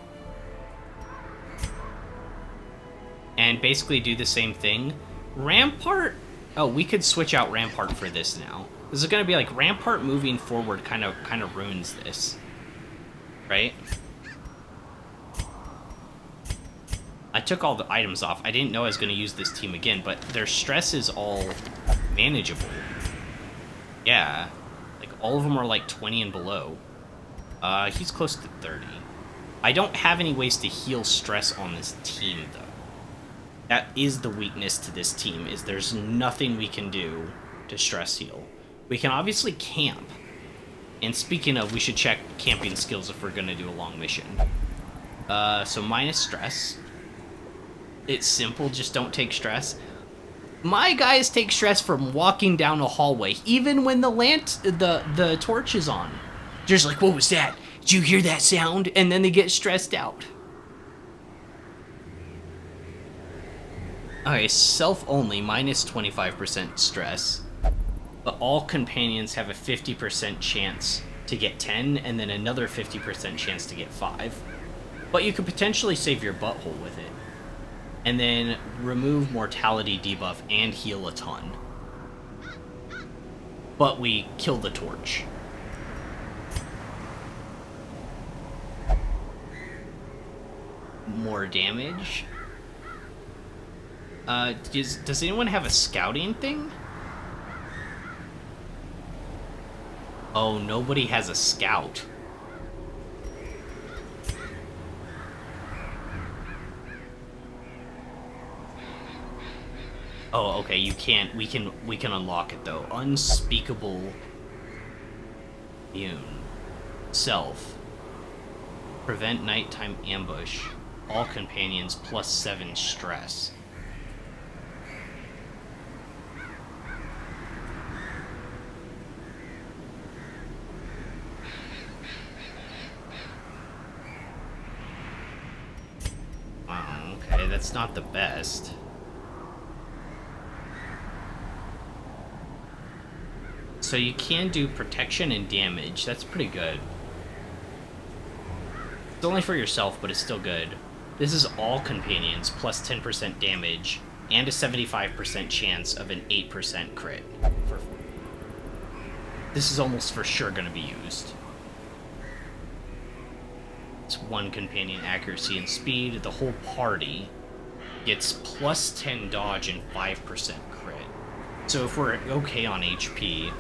And basically do the same thing. Rampart. Oh, we could switch out Rampart for this now. This is gonna be like Rampart moving forward. Kind of ruins this, right? I took all the items off. I didn't know I was gonna use this team again, but their stress is all manageable. Yeah, like all of them are like 20 and below. He's close to 30. I don't have any ways to heal stress on this team, though. That is the weakness to this team, is there's nothing we can do to stress heal. We can obviously camp. And speaking of, we should check camping skills if we're gonna do a long mission. So minus stress. It's simple, just don't take stress. My guys take stress from walking down a hallway, even when the torch is on. Just like, what was that? Did you hear that sound? And then they get stressed out. Okay, self only, minus 25% stress. But all companions have a 50% chance to get 10, and then another 50% chance to get 5. But you could potentially save your butthole with it. And then remove mortality debuff and heal a ton. But we kill the torch. more damage. Does anyone have a scouting thing? Oh, nobody has a scout. Oh, okay, you can't. We can unlock it though. Unspeakable immune. Self. Prevent nighttime ambush. All companions +7 stress. Wow, okay, that's not the best. So you can do protection and damage. That's pretty good. It's only for yourself, but it's still good. This is all companions, plus 10% damage, and a 75% chance of an 8% crit. This is almost for sure going to be used. It's 1 companion accuracy and speed. The whole party gets plus 10 dodge and 5% crit. So if we're okay on HP,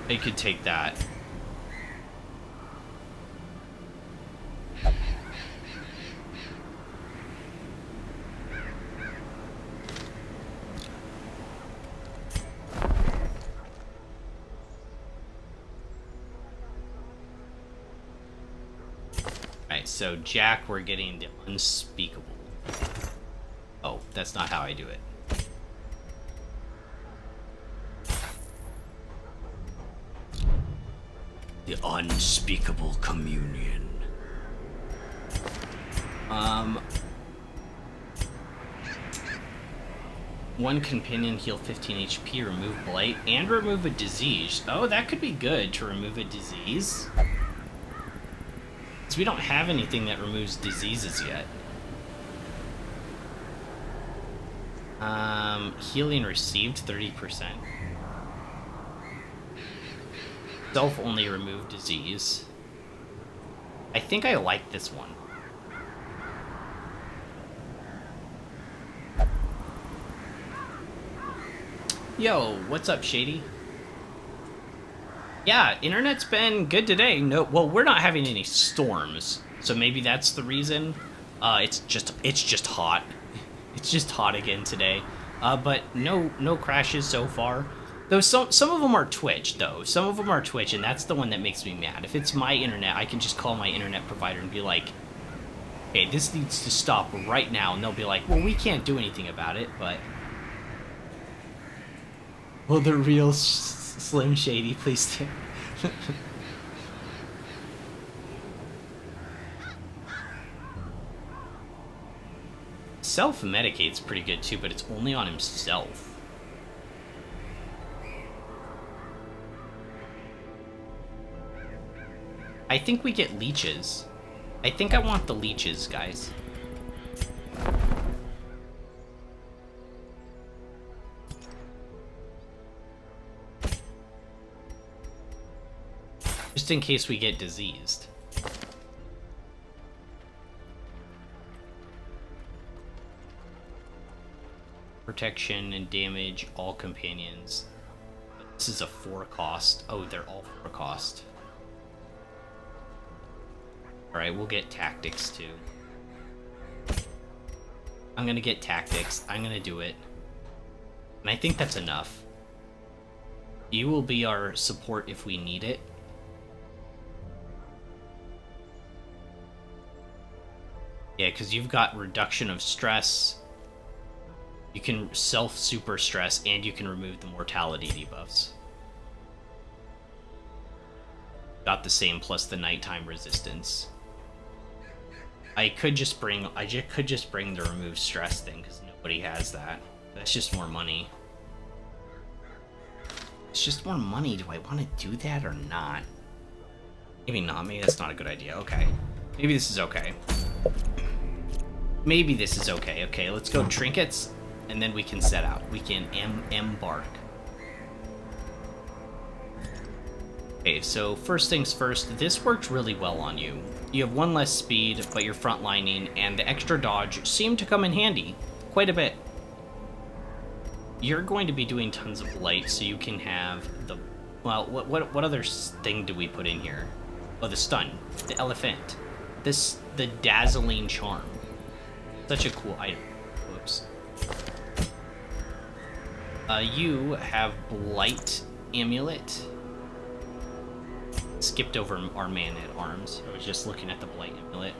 they could take that. Alright, so Jack, we're getting the unspeakable. Oh, that's not how I do it. The unspeakable communion. One companion heal 15 HP, remove blight, and remove a disease. Oh, that could be good to remove a disease. Because we don't have anything that removes diseases yet. Healing received 30%. Self only remove disease. I think I like this one. Yo, what's up, Shady? Yeah, internet's been good today. No, well, we're not having any storms, so maybe that's the reason. It's just hot. It's just hot again today. But no crashes so far. Though some of them are Twitch, though. Some of them are Twitch, and that's the one that makes me mad. If it's my internet, I can just call my internet provider and be like, hey, this needs to stop right now. And they'll be like, well, we can't do anything about it, but... Well, the real Slim Shady, please stay. Self-medicate's pretty good, too, but it's only on himself. I think we get leeches. I think I want the leeches, guys. Just in case we get diseased. Protection and damage, all companions. This is a 4 cost. Oh, they're all 4 cost. Alright, we'll get tactics too. I'm gonna get tactics. I'm gonna do it. And I think that's enough. You will be our support if we need it. Yeah, because you've got reduction of stress. You can self-super stress, and you can remove the mortality debuffs. Got the same plus the nighttime resistance. I could just bring the remove stress thing because nobody has that. That's just more money. It's just more money. Do I want to do that or not? Maybe not. Maybe that's not a good idea. Okay. Maybe this is okay. Maybe this is okay. Okay, let's go trinkets, and then we can set out. We can embark. Okay, so first things first, this worked really well on you. You have 1 less speed, but you're frontlining, and the extra dodge seemed to come in handy quite a bit. You're going to be doing tons of light, so you can have the... Well, what other thing do we put in here? Oh, the stun, the elephant, the dazzling charm. Such a cool item. Whoops. You have blight amulet. Skipped over our man at arms. I was just looking at the blight amulet.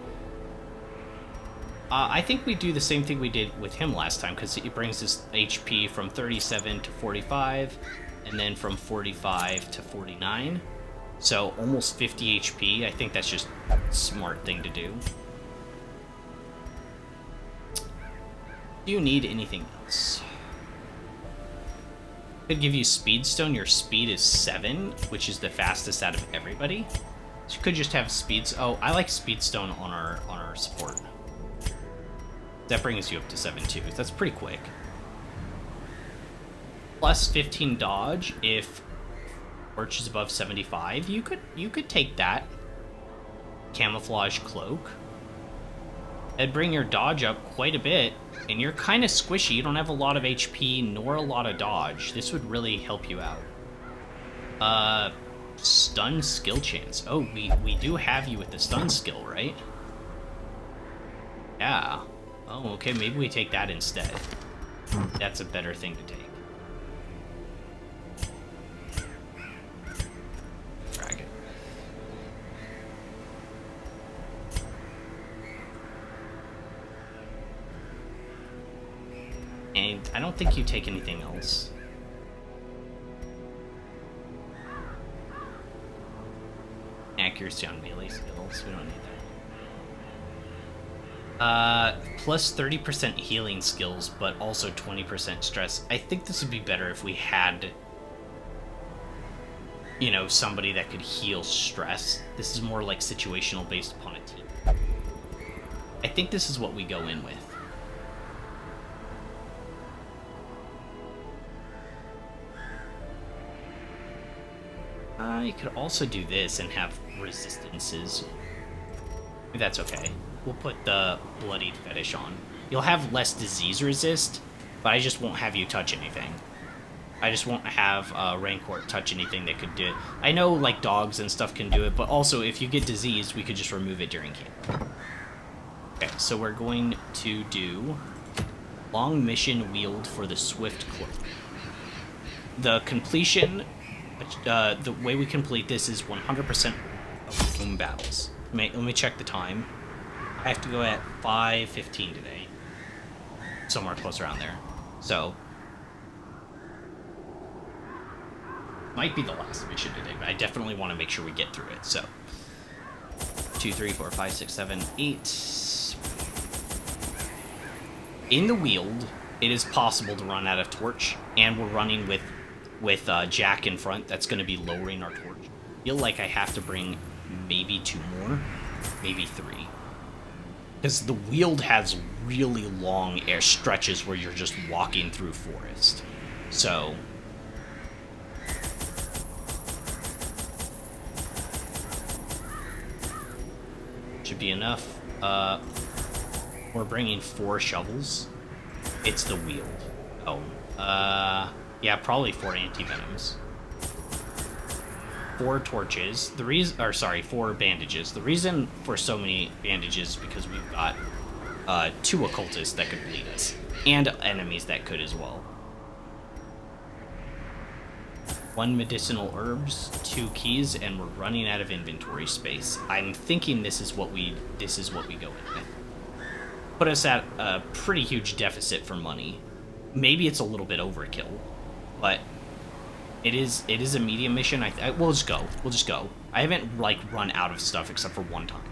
I think we do the same thing we did with him last time, because it brings his HP from 37 to 45, and then from 45 to 49. So almost 50 HP. I think that's just a smart thing to do. Do you need anything else? Could give you Speedstone. Your speed is 7, which is the fastest out of everybody. So you could just have speeds. Oh, I like Speedstone on our support. That brings you up to 7 too. That's pretty quick. Plus 15 dodge if Torch is above 75. You could take that. Camouflage cloak. It'd bring your dodge up quite a bit, and you're kind of squishy. You don't have a lot of HP nor a lot of dodge. This would really help you out. Stun skill chance. Oh, we do have you with the stun skill, right? Yeah. Oh, okay, maybe we take that instead. That's a better thing to take. Drag it. And I don't think you take anything else. Accuracy on melee skills, we don't need that. Plus 30% healing skills, but also 20% stress. I think this would be better if we had, you know, somebody that could heal stress. This is more like situational based upon a team. I think this is what we go in with. I could also do this and have resistances. That's okay. We'll put the Bloodied Fetish on. You'll have less disease resist, but I just won't have you touch anything. I just won't have Rancor touch anything that could do it. I know, like, dogs and stuff can do it, but also, if you get diseased, we could just remove it during camp. Okay, so we're going to do Long Mission Weald for the Swift Cloak. The completion, the way we complete this is 100% of boom battles. Let me check the time. I have to go at 5:15 today. Somewhere close around there. So, might be the last mission today, but I definitely want to make sure we get through it. So, 2, 3, 4, 5, 6, 7, 8. In the Weald, it is possible to run out of torch, and we're running with Jack in front. That's going to be lowering our torch. I feel like I have to bring maybe 2 more, maybe 3. Because the Weald has really long air stretches where you're just walking through forest. So, should be enough. We're bringing 4 shovels. It's the Weald. Oh, yeah, probably 4 anti-venoms. 4 torches. The reason, or sorry, 4 bandages. The reason for so many bandages is because we've got 2 occultists that could bleed us, and enemies that could as well. 1 medicinal herbs, 2 keys, and we're running out of inventory space. I'm thinking this is what we go in with. Put us at a pretty huge deficit for money. Maybe it's a little bit overkill, but it is a medium mission. We'll just go. We'll just go. I haven't, like, run out of stuff except for 1 time.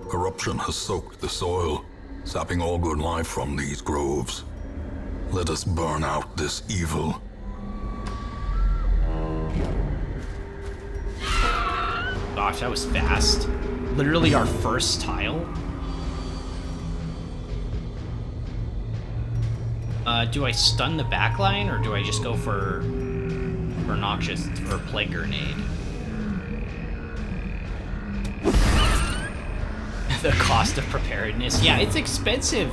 Corruption has soaked the soil, sapping all good life from these groves. Let us burn out this evil. Gosh, that was fast. Literally our first tile. Do I stun the backline, or do I just go for Noxious or Plague Grenade? The cost of preparedness. Yeah, it's expensive.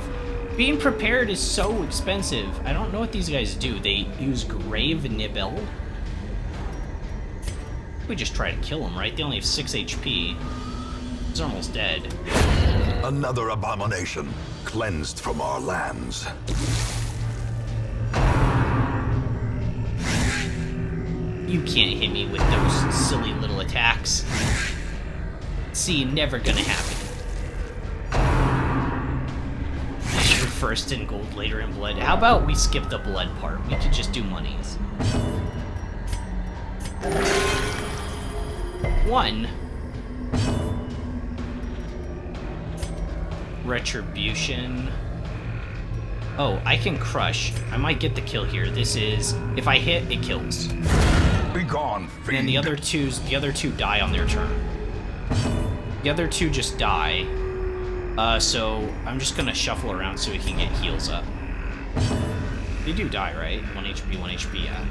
Being prepared is so expensive. I don't know what these guys do. They use Grave Nibel. We just try to kill them, right? They only have 6 HP. He's almost dead. Another abomination cleansed from our lands. You can't hit me with those silly little attacks. See, never gonna happen. You're first in gold, later in blood. How about we skip the blood part? We could just do monies. 1. Retribution. Oh, I can crush. I might get the kill here. This is, if I hit, it kills. Be gone, fiend. And the other two die on their turn. The other 2 just die. So I'm just gonna shuffle around so we can get heals up. They do die, right? 1 HP, 1 HP, yeah.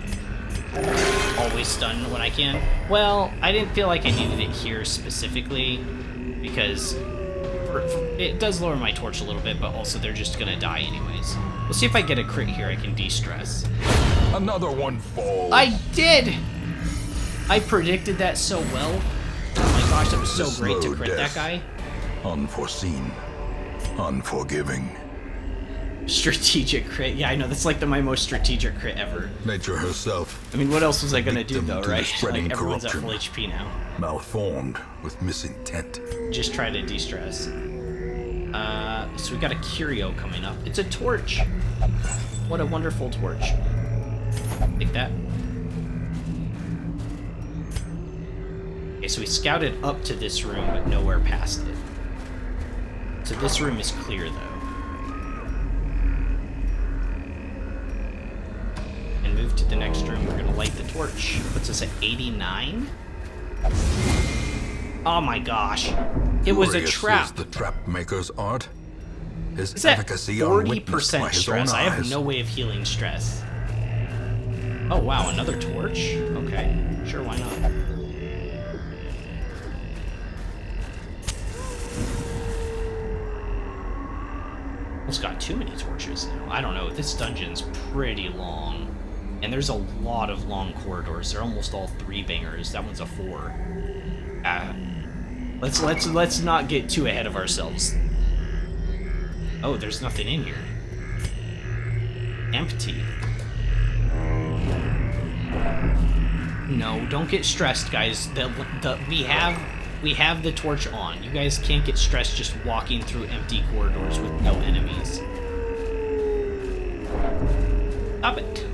Always stun when I can. Well, I didn't feel like I needed it here specifically, because it does lower my torch a little bit, but also they're just gonna die anyways. We'll see if I get a crit here I can de-stress. Another one falls. I did! I predicted that so well. Oh my gosh, that was so great to crit that guy. Unforeseen. Unforgiving. Strategic crit. Yeah, I know, that's like my most strategic crit ever. Nature herself. I mean, what else was I gonna do though, Victim to the right? spreading Like, everyone's at corruption. full HP now. Malformed with misintent. Just try to de-stress. So we got a Curio coming up. It's a torch. What a wonderful torch. Take that. Okay, so we scouted up to this room, but nowhere past it. So this room is clear, though. And move to the next room. We're gonna light the torch. Puts us at 89. Oh my gosh. It was a Furious trap. is the trap maker's art. His Is that efficacy unwitnessed by 40% his stress? own I have eyes. no way of healing stress. Oh wow, another torch? Okay, sure, why not? Almost got too many torches now. I don't know, this dungeon's pretty long. And there's a lot of long corridors. They're almost all 3 bangers. That one's a 4. Let's not get too ahead of ourselves. Oh, there's nothing in here. Empty. No, don't get stressed, guys. We have the torch on. You guys can't get stressed just walking through empty corridors with no enemies. Stop it.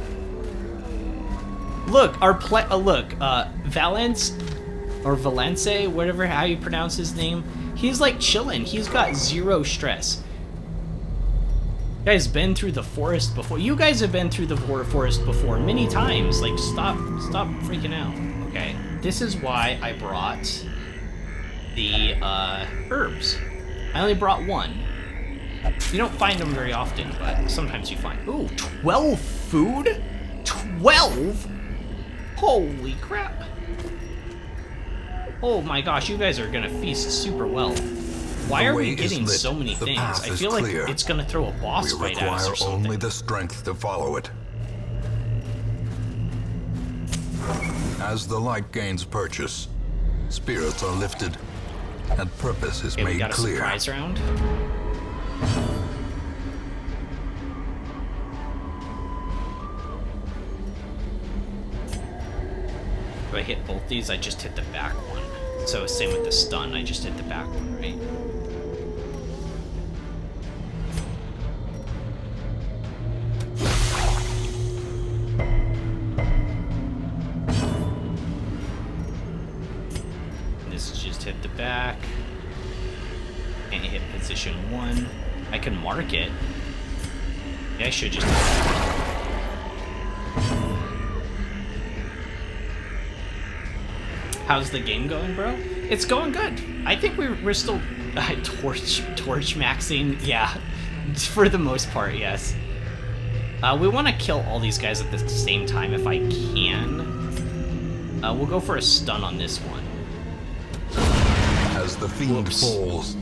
Look, Valence or Valence, whatever how you pronounce his name, he's like chilling. He's got 0 stress. You guys been through the forest before. You guys have been through the forest before many times. Like, stop freaking out. Okay, this is why I brought the herbs. I only brought 1. You don't find them very often, but sometimes you find. Ooh, 12 food? 12? Holy crap! Oh my gosh, you guys are gonna feast super well. Why The are way we is getting lit. so many The things? path I is feel like clear. it's gonna throw a boss We fight at us require or something. only the strength to follow it. As the light gains purchase, spirits are lifted, and purpose is Okay, we made got a clear. surprise round. Do I hit both these? I just hit the back one. So same with the stun, I just hit the back one, right? This just hit the back. And hit position 1. I can mark it. Yeah, I should just. How's the game going, bro? It's going good. I think we're still torch maxing. Yeah, for the most part, yes. We want to kill all these guys at the same time if I can. We'll go for a stun on this one. As the fiend Whoops. falls,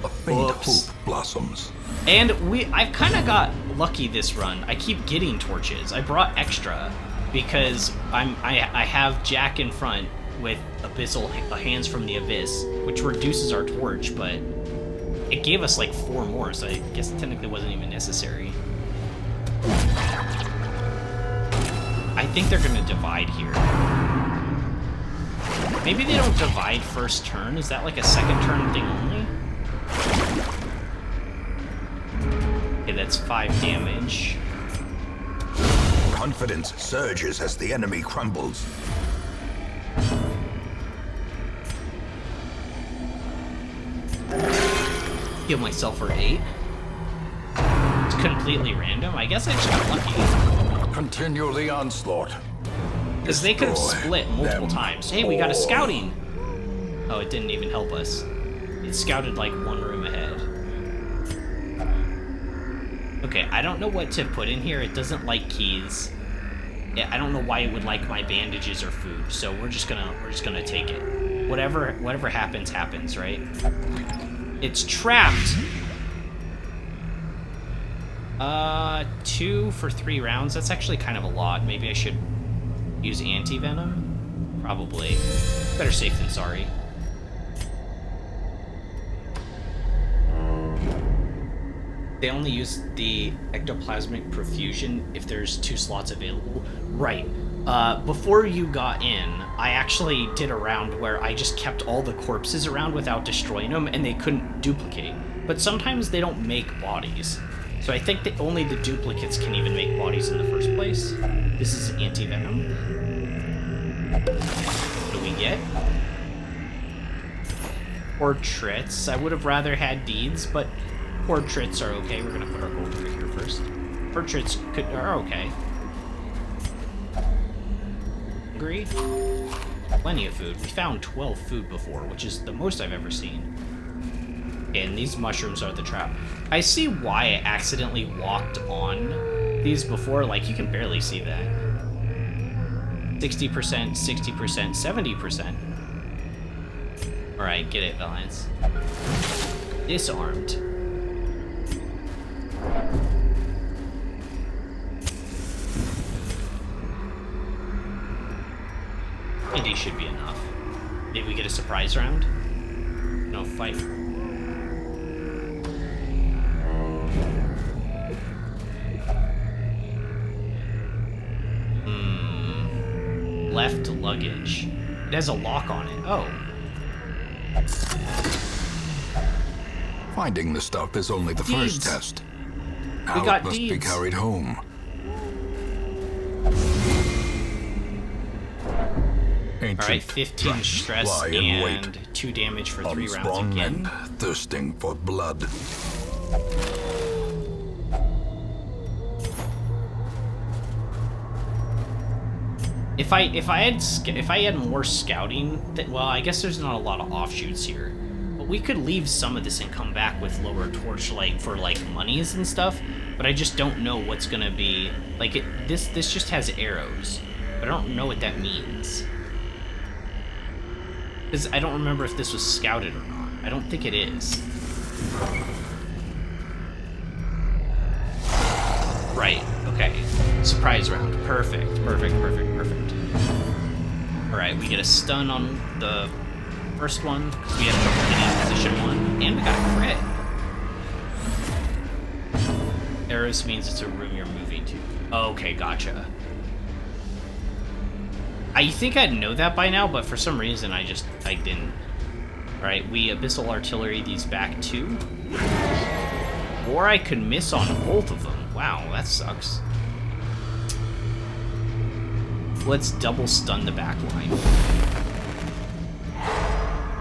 a faint Whoops. hope blossoms. And I've kind of got lucky this run. I keep getting torches. I brought extra because I have Jack in front with Abyssal Hands from the Abyss, which reduces our torch, but it gave us like 4 more, so I guess it technically wasn't even necessary. I think they're gonna divide here. Maybe they don't divide first turn. Is that like a second turn thing only? Okay, that's 5 damage. Confidence surges as the enemy crumbles. Heal myself for 8. It's completely random. I guess I just got lucky. Continue the onslaught. Because they could have Destroy split multiple them times. Hey, we got a all. scouting! Oh, it didn't even help us. It scouted like 1 room ahead. Okay, I don't know what to put in here. It doesn't like keys. Yeah, I don't know why it would like my bandages or food, so we're just gonna take it. Whatever happens, right? It's trapped! 2 for 3 rounds. That's actually kind of a lot. Maybe I should use anti-venom? Probably. Better safe than sorry. They only use the ectoplasmic perfusion if there's 2 slots available. Right. Before you got in, I actually did a round where I just kept all the corpses around without destroying them, and they couldn't duplicate. But sometimes they don't make bodies. So I think that only the duplicates can even make bodies in the first place. This is anti-venom. What do we get? Portraits. I would have rather had deeds, but portraits are okay. We're gonna put our gold over here first. Portraits are okay. Hungry? Plenty of food. We found 12 food before, which is the most I've ever seen. And these mushrooms are the trap. I see why I accidentally walked on these before. Like, you can barely see that. 60%, 60%, 70%. Alright, get it, Valiance. Disarmed. Maybe should be enough. Maybe we get a surprise round? No, fight. Left luggage. It has a lock on it. Oh. Finding the stuff is only the Deeds. first test. We Now got it must be deeds. carried home. Ancient Alright, 15 trusts stress lie in wait, and 2 damage for 3 rounds unsprung again. and thirsting for blood. If I had more scouting, well, I guess there's not a lot of offshoots here. But we could leave some of this and come back with lower torchlight for like monies and stuff. But I just don't know what's gonna be like. This just has arrows, but I don't know what that means. Because I don't remember if this was scouted or not. I don't think it is. Right, okay. Surprise round. Perfect, perfect, perfect, perfect. Alright, we get a stun on the first one, because we have trouble getting position 1, and we got a crit. Arrows means it's a room you're moving to. Okay, gotcha. I think I'd know that by now, but for some reason I didn't. Alright, we Abyssal Artillery these back 2. Or I could miss on both of them. Wow, that sucks. Let's double stun the back line.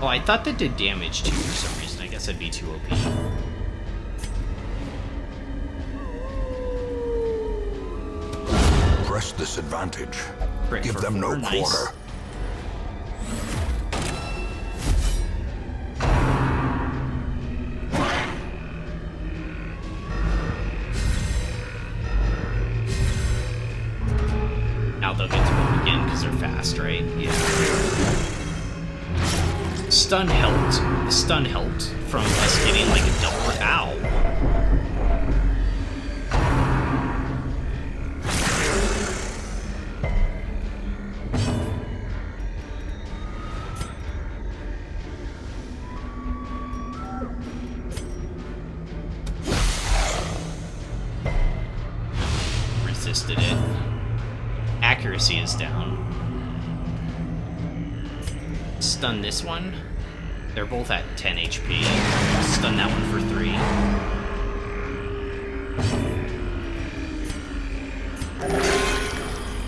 Oh, I thought that did damage too for some reason. I guess I'd be too OP. Press this advantage. Crit Give for them 4, no nice. quarter. they'll get to move again because they're fast, right? Yeah. Stun helped. The stun helped from us getting like a double. Ow. Resisted it. Accuracy is down. Stun this one. They're both at 10 HP. Stun that one for 3.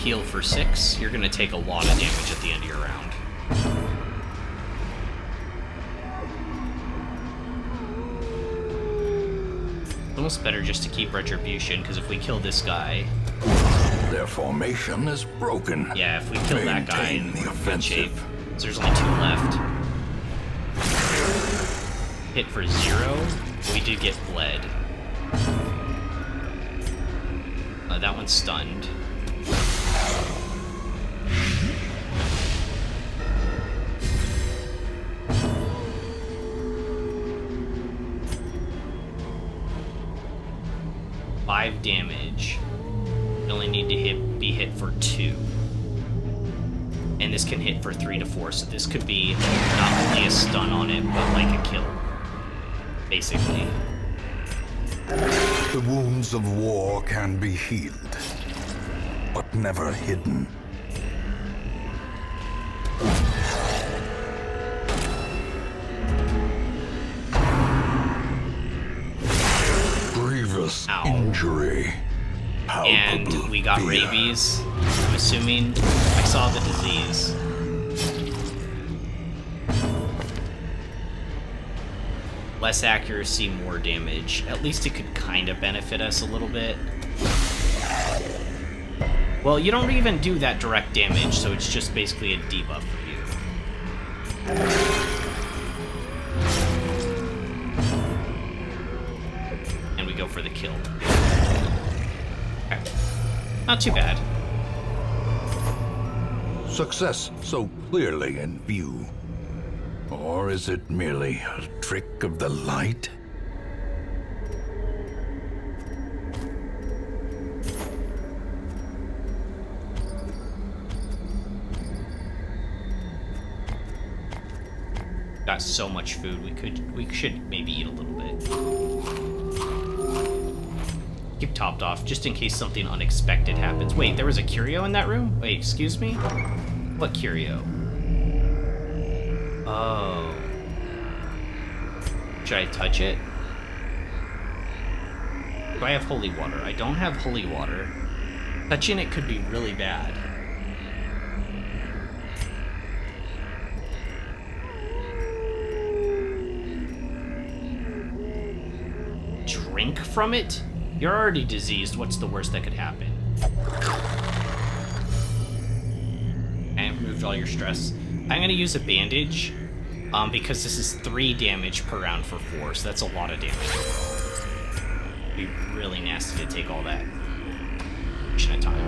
Heal for 6. You're gonna take a lot of damage at the end of your round. It's almost better just to keep Retribution, because if we kill this guy... Their formation is broken. Yeah, if we kill that guy, Maintain the we're in good shape. offensive. So there's only 2 left. Hit for 0. We did get bled. That one's stunned. Five damage. You only need to be hit for 2. And this can hit for 3 to 4, so this could be not only a stun on it, but like a kill. Basically. The wounds of war can be healed, but never hidden. Grievous Ow. injury. And Palpable we got fear. rabies. I'm assuming I saw the disease. Less accuracy, more damage. At least it could kind of benefit us a little bit. Well, you don't even do that direct damage, so it's just basically a debuff for you. And we go for the kill. Okay. Not too bad. Success so clearly in view. Or is it merely a trick of the light? Got so much food, we should maybe eat a little bit. Keep topped off, just in case something unexpected happens. Wait, there was a curio in that room? Wait, excuse me? What curio? Oh. Should I touch it? Do I have holy water? I don't have holy water. Touching it could be really bad. Drink from it? You're already diseased. What's the worst that could happen? I removed all your stress. I'm gonna use a bandage, because this is 3 damage per round for 4, so that's a lot of damage overall. It'd be really nasty to take all that at a time.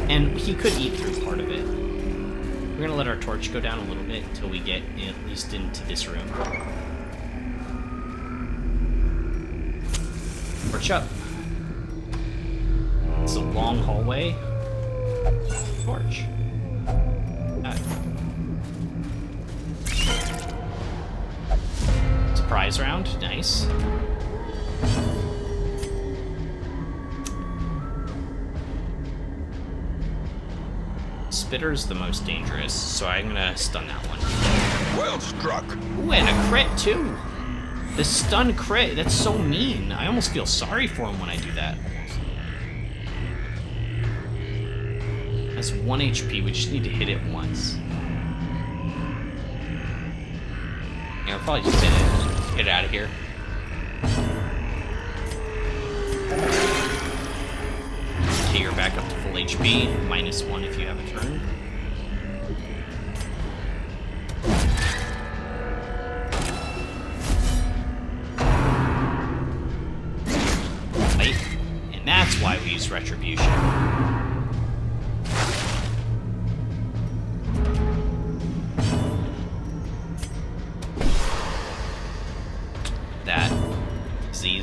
And he could eat through part of it. We're gonna let our torch go down a little bit until we get at least into this room. Torch up. It's a long hallway. Torch. Surprise round, nice. Spitter's the most dangerous, so I'm gonna stun that one. Well struck. Ooh, and a crit too. The stun crit, that's so mean. I almost feel sorry for him when I do that. That's 1 HP, we just need to hit it once. Yeah, I'll probably just hit it. Get out of here. Okay, you're back up to full HP. -1 if you have a turn. Right? And that's why we use Retribution.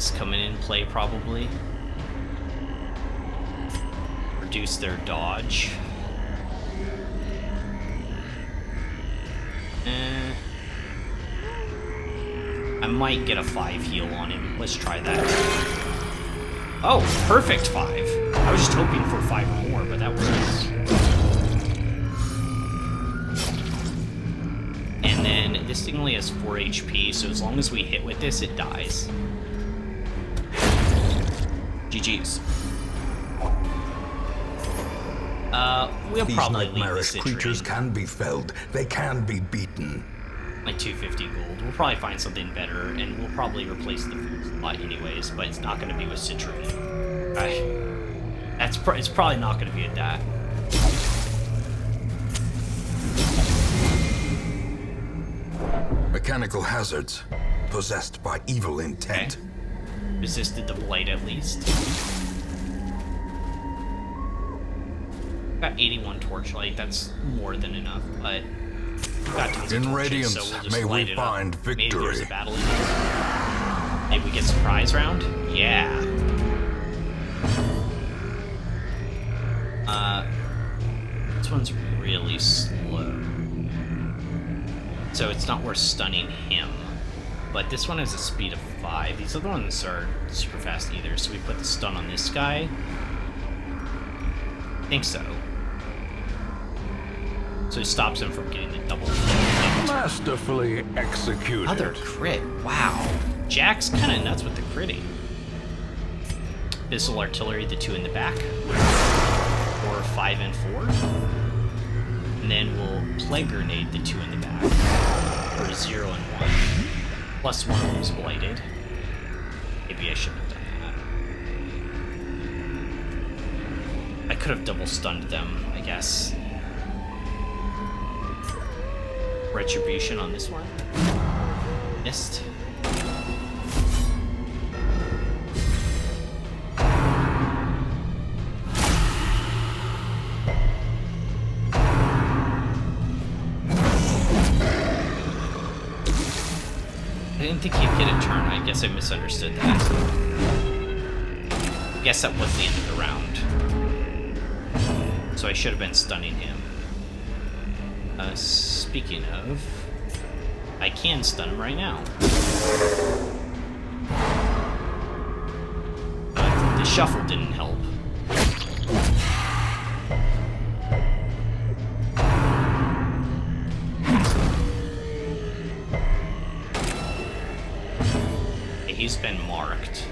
things coming in play, probably. Reduce their dodge. I might get a 5 heal on him. Let's try that. Oh, perfect 5. I was just hoping for 5 or more, but that works. And then this thing only has 4 HP, so as long as we hit with this, it dies. GG's. We'll These probably leave nightmarish this creatures citrine. can be felled. They can be beaten. Like 250 gold. We'll probably find something better, and we'll probably replace the food slot anyways, but it's not going to be with citrine. It's probably not going to be at that. Mechanical hazards, possessed by evil intent. Okay. Resisted the blight at least. Got 81 torchlight, that's more than enough, but got tons of In torches, Radiance, so we'll just may light we it up. find Maybe there's a victory. battle in it. Maybe we get surprise round? Yeah. This one's really slow. So it's not worth stunning him. But this one has a speed of 5. These other ones are super fast either, so we put the stun on this guy. I think so. So it stops him from getting the double. Masterfully executed. Another crit. Wow. Jack's kind of nuts with the critting. Missile artillery, the 2 in the back. 4, 5, and 4. And then we'll plague grenade the 2 in the back. For 0 and 1. Plus 1 of them's blighted. Maybe I shouldn't have done that. I could have double stunned them, I guess. Retribution on this one. Missed. I didn't think he'd get a turn. I guess I misunderstood that. I guess that was the end of the round. So I should have been stunning him. Speaking of, I can stun him right now. The shuffle didn't help. He's been marked.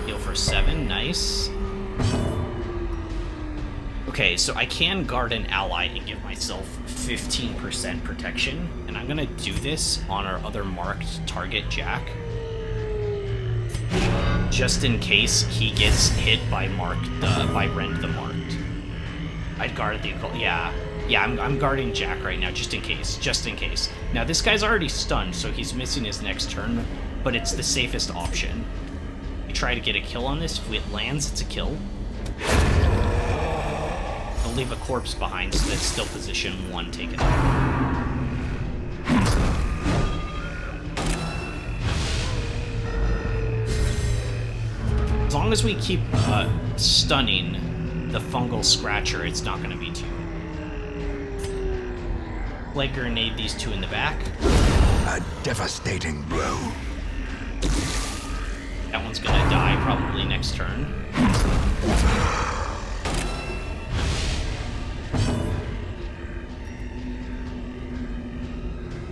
Heal for 7, nice. Okay, so I can guard an ally and give myself 15% protection, and I'm gonna do this on our other marked target, Jack. Just in case he gets hit by Rend the Marked. I'd guard the occult. Yeah, I'm guarding Jack right now, just in case. Just in case. Now, this guy's already stunned, so he's missing his next turn, but it's the safest option. We try to get a kill on this. If it lands, it's a kill. I'll leave a corpse behind, so that's still position 1 taken out. As long as we keep stunning the fungal scratcher, it's not going to be too. Plague grenade these 2 in the back. A devastating blow. That one's going to die probably next turn.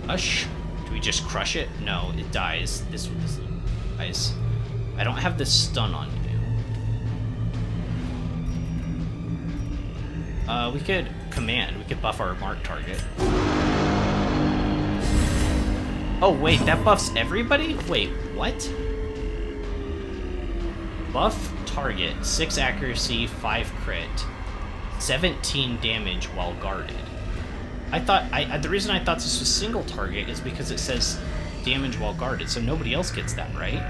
Hush. Do we just crush it? No, it dies. This one dies. I don't have the stun on you. We could command. We could buff our mark target. Oh, wait, that buffs everybody? Wait, what? Buff target, 6 accuracy, 5 crit, 17 damage while guarded. I thought, the reason I thought this was single target is because it says damage while guarded, so nobody else gets that, right?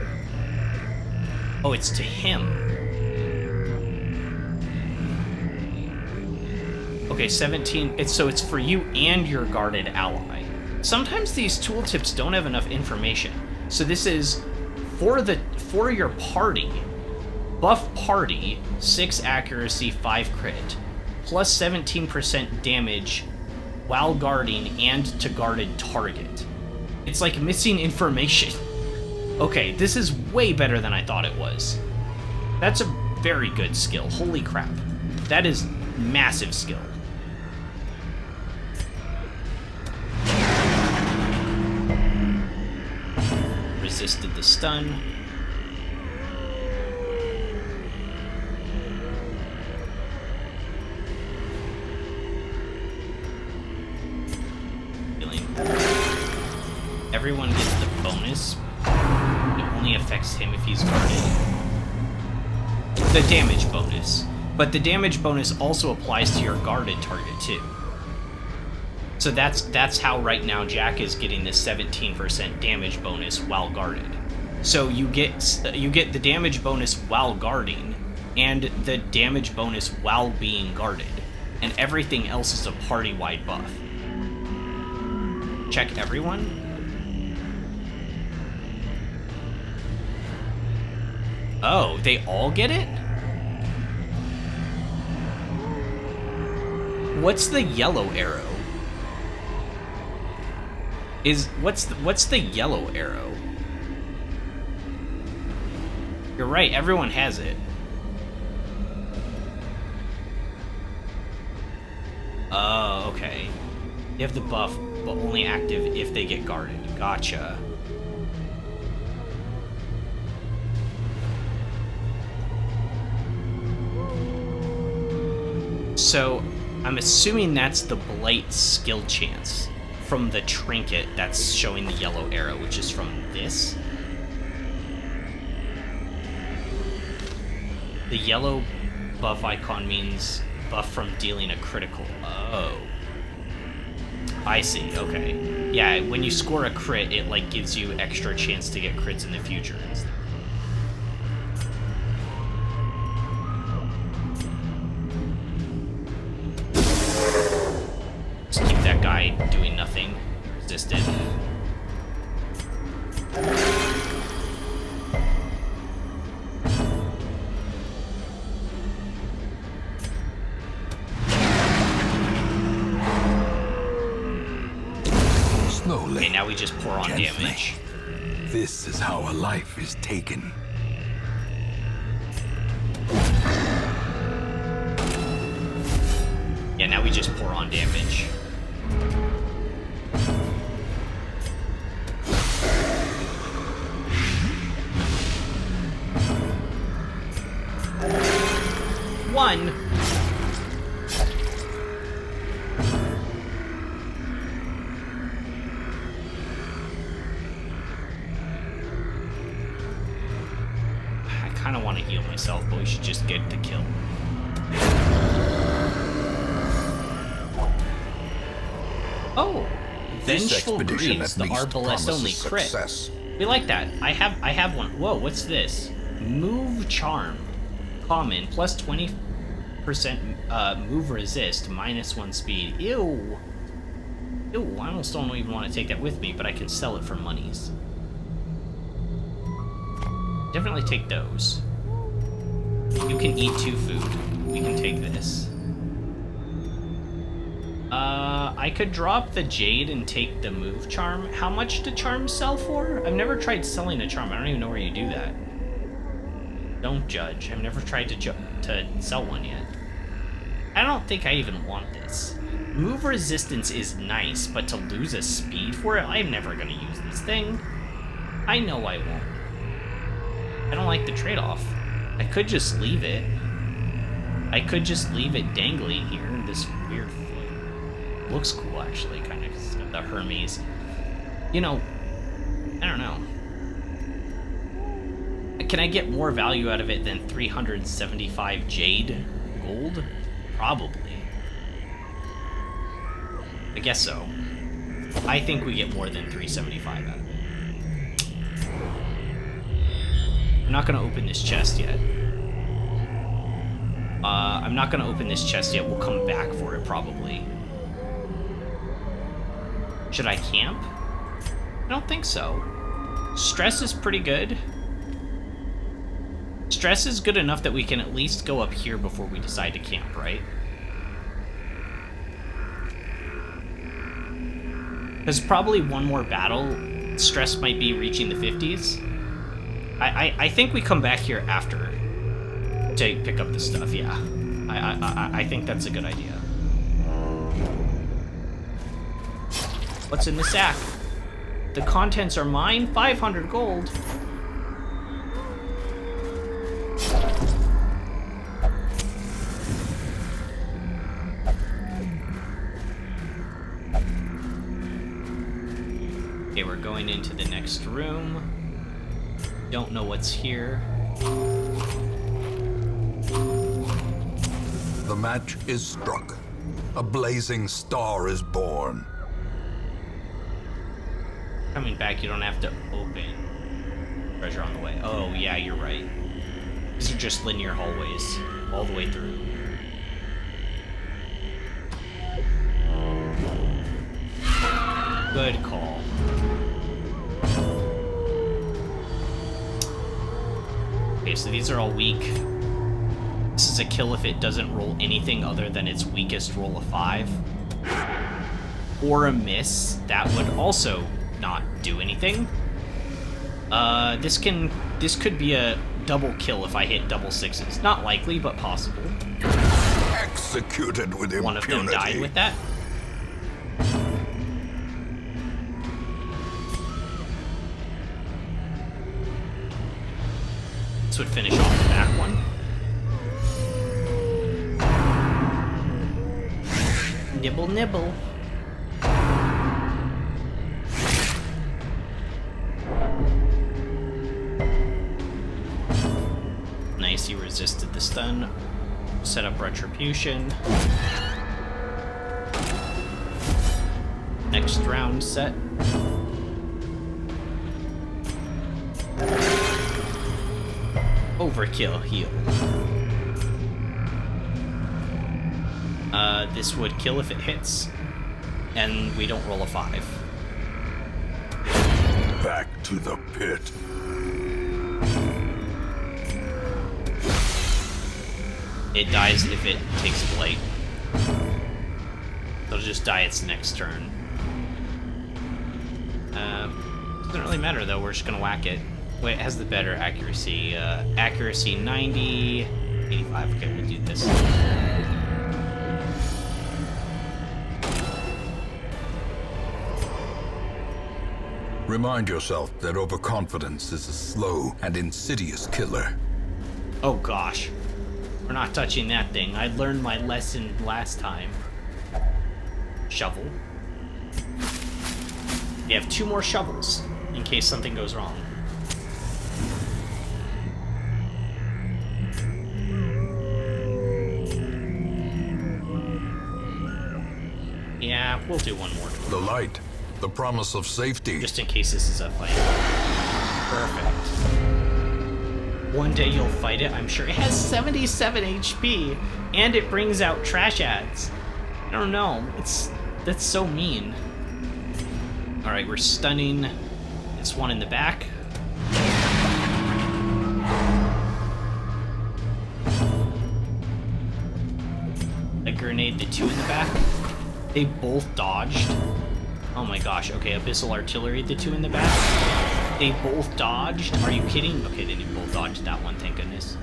Oh, it's to him. Okay, 17, so it's for you and your guarded ally. sometimes these tooltips don't have enough information. So this is for your party, buff party, 6 accuracy, 5 crit, plus 17% damage while guarding and to guarded target. It's like missing information. Okay, this is way better than I thought it was. That's a very good skill. Holy crap. That is massive skill. Resisted the stun. Healing. Everyone gets the bonus. It only affects him if he's guarded. The damage bonus. But the damage bonus also applies to your guarded target too. So that's how right now Jack is getting this 17% damage bonus while guarded. So you get the damage bonus while guarding and the damage bonus while being guarded, and everything else is a party-wide buff. Check everyone. Oh, they all get it? What's the yellow arrow? What's the yellow arrow? You're right, everyone has it. Oh, okay. You have the buff, but only active if they get guarded. Gotcha. So, I'm assuming that's the Blight skill chance from the trinket that's showing the yellow arrow, which is from this. The yellow buff icon means buff from dealing a critical. Oh. I see, okay. Yeah, when you score a crit, it like gives you extra chance to get crits in the future. Just keep that guy doing nothing. Resisted. Slowly. Okay, now we just pour on Gently. damage. This is how a life is taken. Yeah, now we just pour on damage. One. I kind of want to heal myself, but we should just get the kill. Oh, This Vengeful expedition Greaves, at the least Arbalest only promises crit. success. We like that. I have one. Whoa, what's this? Move Charm. Common, plus 20% move resist, -1 speed. Ew. Ew, I almost don't even want to take that with me, but I can sell it for monies. Definitely take those. You can eat 2 food. We can take this. I could drop the Jade and take the Move Charm. How much do charms sell for? I've never tried selling a charm. I don't even know where you do that. Don't judge. I've never tried to sell one yet. I don't think I even want this. Move resistance is nice, but to lose a speed for it, I'm never gonna use this thing. I know I won't. I don't like the trade-off. I could just leave it. I could just leave it dangling here, this weird foot. Looks cool, actually, kind of. It's got the Hermes. You know, I don't know. Can I get more value out of it than 375 Jade gold? Probably. I guess so. I think we get more than 375 out of it. I'm not going to open this chest yet. I'm not going to open this chest yet. We'll come back for it, probably. Should I camp? I don't think so. Stress is pretty good. Stress is good enough that we can at least go up here before we decide to camp, right? There's probably one more battle. Stress might be reaching the 50s. I think we come back here after to pick up the stuff, yeah. I think that's a good idea. What's in the sack? The contents are mine, 500 gold. Okay, we're going into the next room. Don't know what's here. The match is struck. A blazing star is born. Coming back, you don't have to open treasure on the way. Oh, yeah, you're right. These are just linear hallways all the way through. Good call. Okay, so these are all weak. This is a kill if it doesn't roll anything other than its weakest roll of 5. Or a miss. That would also not do anything. This could be a double kill if I hit double 6s. Not likely, but possible. Executed with impunity. One of them died with that. This would finish off the back one. Nibble, nibble. Nice, you resisted the stun. Set up retribution. Next round set. Overkill heal. This would kill if it hits, and we don't roll a 5. Back to the pit. It dies if it takes blight. It'll just die its next turn. Doesn't really matter though, we're just gonna whack it. Wait, it has the better accuracy. Accuracy 90, 85. Okay, we'll do this. Remind yourself that overconfidence is a slow and insidious killer. Oh gosh. We're not touching that thing. I learned my lesson last time. Shovel. You have 2 more shovels in case something goes wrong. Yeah, we'll do one more. The light, the promise of safety. Just in case this is a fight. Perfect. One day you'll fight it, I'm sure. It has 77 HP, and it brings out trash ads. I don't know. That's so mean. Alright, we're stunning this one in the back. I grenade the 2 in the back. They both dodged. Oh my gosh. Okay, Abyssal Artillery, the 2 in the back. They both dodged? Are you kidding? Okay, they didn't both dodge that one, thank goodness.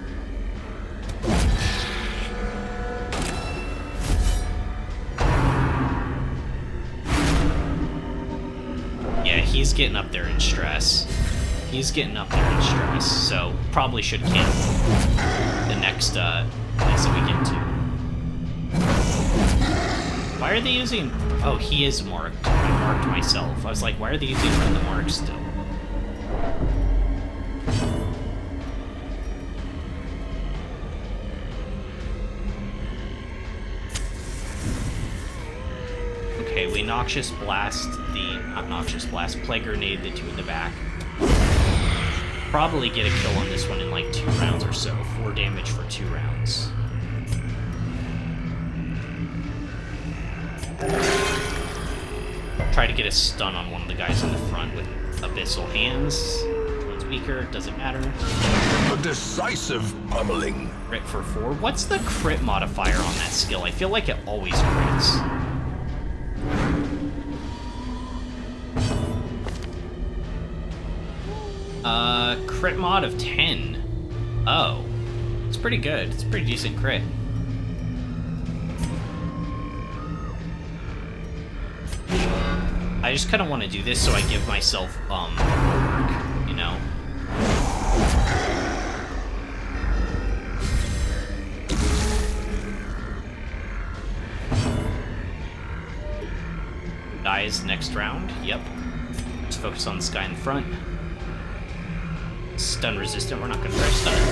Yeah, he's getting up there in stress. He's getting up there in stress, so probably should cancel the next place that we get to. Why are they using... Oh, he is marked. I marked myself. I was like, why are they using the mark still? Okay, we Noxious Blast not Noxious Blast, Plague Grenade the 2 in the back. Probably get a kill on this one in like 2 rounds or so. 4 damage for 2 rounds. try to get a stun on one of the guys in the front with Abyssal Hands. One's weaker, doesn't matter. A decisive pummeling. Crit for 4. What's the crit modifier on that skill? I feel like it always crits. Crit mod of 10. Oh. It's pretty good. It's a pretty decent crit. I just kind of want to do this so I give myself, work, you know? Dies next round. Yep. Let's focus on this guy in the front. Stun resistant. We're not going to try to stun him.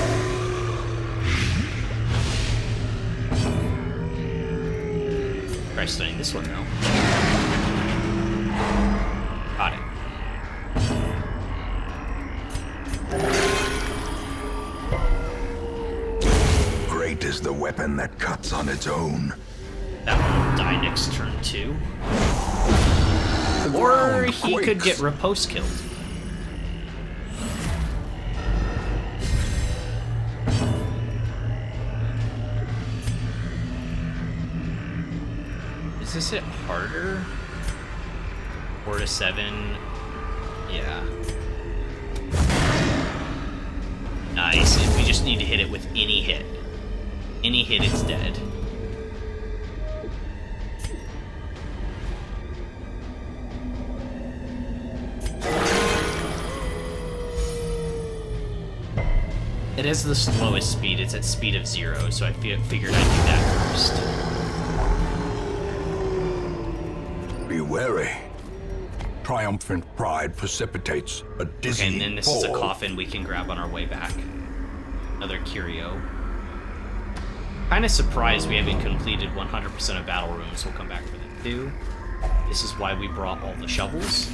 Try stunning this one, though. Got it. Great is the weapon that cuts on its own. That one will die next turn, too. Or he could get riposte killed. Is this it harder? 4 to 7. Yeah. Nice. We just need to hit it with any hit. Any hit, it's dead. It has the slowest speed. It's at speed of 0, so I figured I'd do that first. Be wary. Triumphant pride precipitates a dizzy Okay, and then this is a fall. coffin we can grab on our way back. Another curio. Kind of surprised we haven't completed 100% of battle rooms. We'll come back for that too. This is why we brought all the shovels.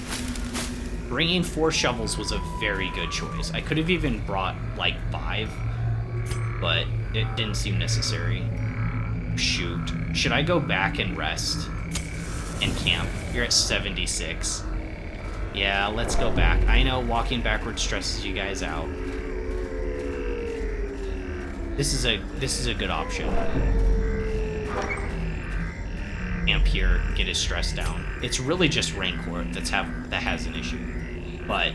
Bringing 4 shovels was a very good choice. I could have even brought like 5, but it didn't seem necessary. Shoot. Should I go back and rest and camp? You're at 76. Yeah, let's go back. I know walking backwards stresses you guys out. This is a good option. Camp here, get his stress down. It's really just Rancor that has an issue. But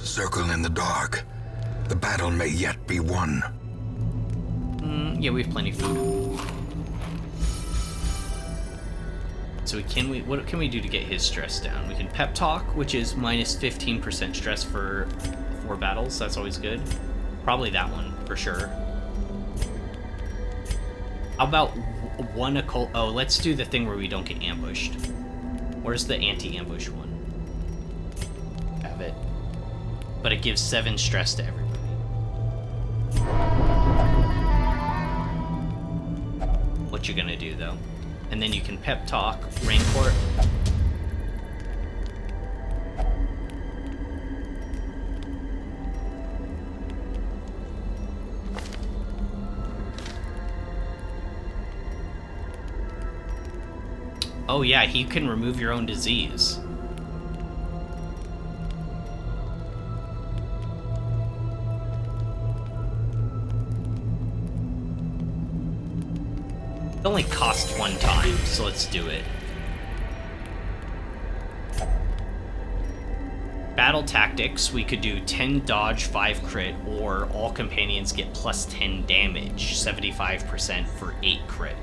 Circle in the dark. The battle may yet be won. yeah, we have plenty of food. So what can we do to get his stress down? We can pep talk, which is minus 15% stress for 4 battles. That's always good. Probably that one for sure. How about one occult? Oh, let's do the thing where we don't get ambushed. Where's the anti-ambush one? Have it. But it gives 7 stress to everybody. What you gonna do though? And then you can pep talk, Rancor. Oh yeah, he can remove your own disease. It only costs 1 time, so let's do it. Battle tactics, we could do 10 dodge, 5 crit, or all companions get plus 10 damage, 75% for 8 crit.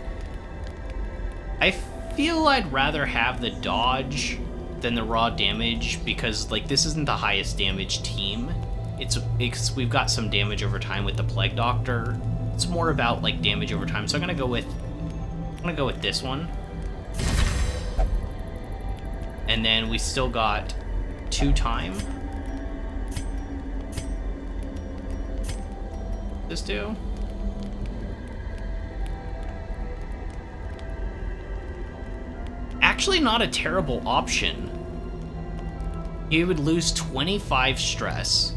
I feel I'd rather have the dodge than the raw damage because like this isn't the highest damage team. It's we've got some damage over time with the Plague Doctor. It's more about like damage over time. So I'm gonna go with this one. And then we still got 2 time. This do? Actually not a terrible option. You would lose 25 stress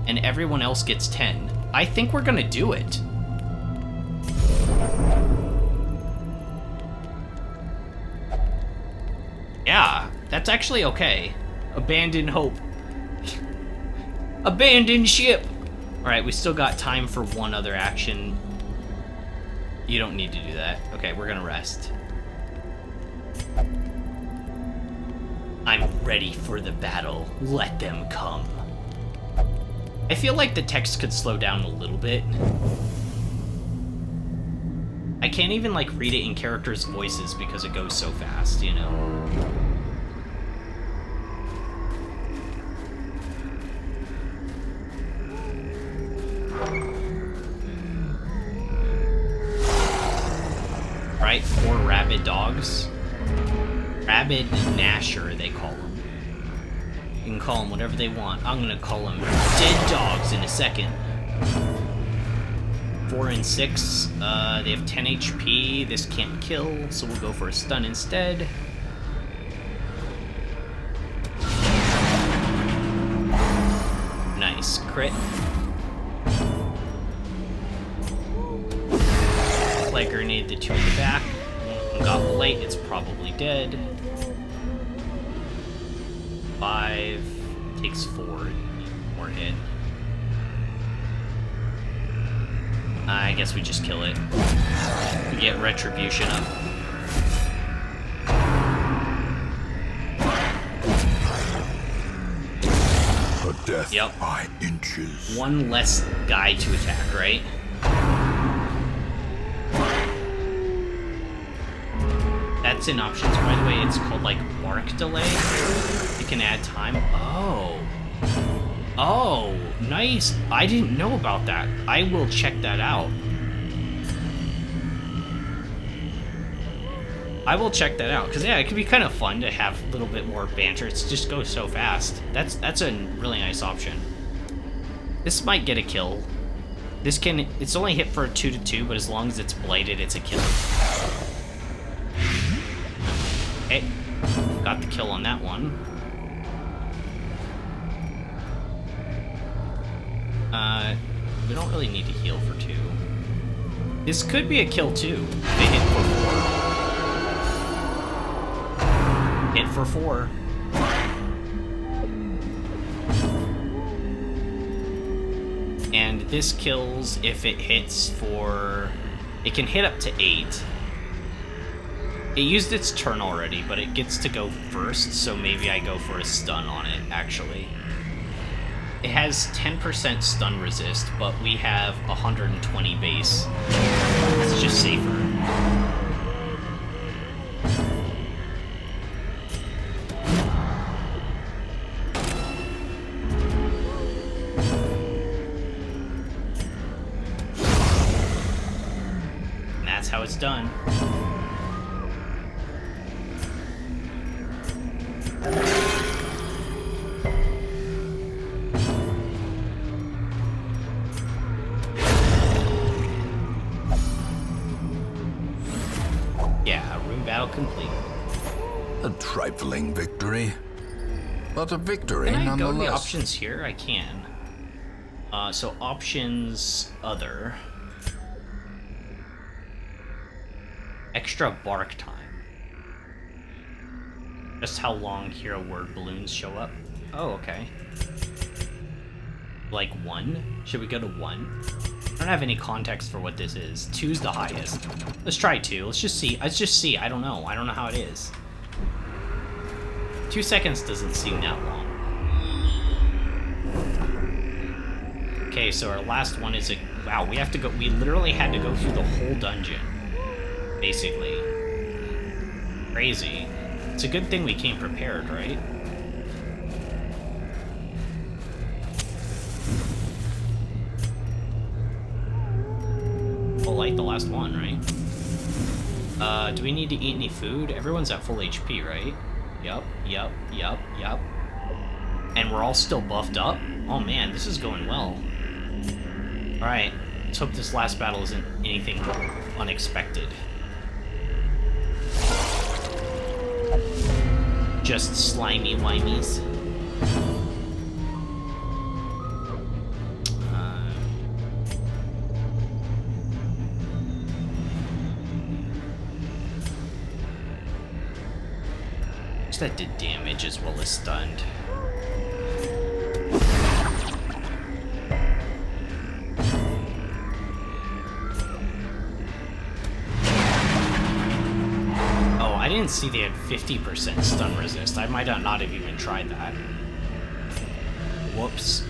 and everyone else gets 10. I think we're gonna do it. That's actually okay. Abandon hope. Abandon ship! Alright, we still got time for one other action. You don't need to do that. Okay, we're gonna rest. I'm ready for the battle. Let them come. I feel like the text could slow down a little bit. I can't even, like, read it in characters' voices because it goes so fast, you know? Right, 4 rabid dogs. Rabid Gnasher, they call them. You can call them whatever they want. I'm gonna call them dead dogs in a second. 4 and 6, they have 10 HP. This can't kill, so we'll go for a stun instead. Nice, crit. Light grenade the 2 in the back. Got light, it's probably dead. 5, takes 4, more hit. I guess we just kill it. We get retribution up. A death Yep. by inches. 1 less guy to attack, right? That's in options, by the way. It's called, like, bark delay. You can add time. Oh, nice. I didn't know about that. I will check that out. I will check that out, because, yeah, it could be kind of fun to have a little bit more banter. It just goes so fast. That's a really nice option. This might get a kill. It's only hit for a 2-2, but as long as it's blighted, it's a kill. Okay, got the kill on that one. We don't really need to heal for 2. This could be a kill too. They hit for 4. Hit for 4. And this kills if it hits for... It can hit up to 8. It used its turn already, but it gets to go first, so maybe I go for a stun on it, actually. It has 10% stun resist, but we have 120 base. It's just safer. And that's how it's done. Complete. A trifling victory, but a victory Can I go to nonetheless. the options here? I can. So options, other. Extra bark time. Just how long hero word balloons show up. Oh, okay. Like 1? Should we go to 1? I don't have any context for what this is. 2's the highest. Let's try 2. Let's just see. I don't know. I don't know how it is. 2 seconds doesn't seem that long. Okay, so our last one is a... Wow, we have to go... We literally had to go through the whole dungeon. Basically. Crazy. It's a good thing we came prepared, right? Light the last one, right? Do we need to eat any food? Everyone's at full HP, right? Yup. And we're all still buffed up? Oh man, this is going well. Alright, let's hope this last battle isn't anything unexpected. Just slimy whimies. That did damage as well as stunned. Oh, I didn't see they had 50% stun resist. I might not have even tried that. Whoops.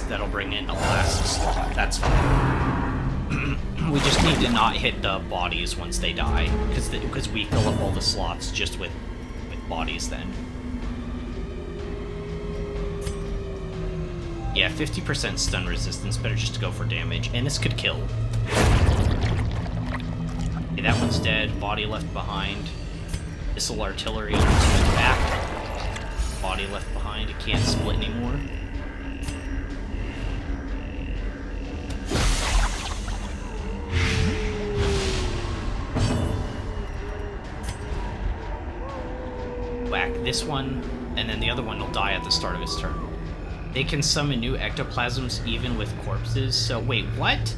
That'll bring in the last. That's fine. We just need to not hit the bodies once they die, because we fill up all the slots just with bodies then. Yeah, 50% stun resistance. Better just to go for damage, and this could kill. Okay, that one's dead. Body left behind. Missile artillery to the back. Body left behind. It can't split anymore. Whack this one, and then the other one will die at the start of his turn. They can summon new ectoplasms even with corpses. So wait, what?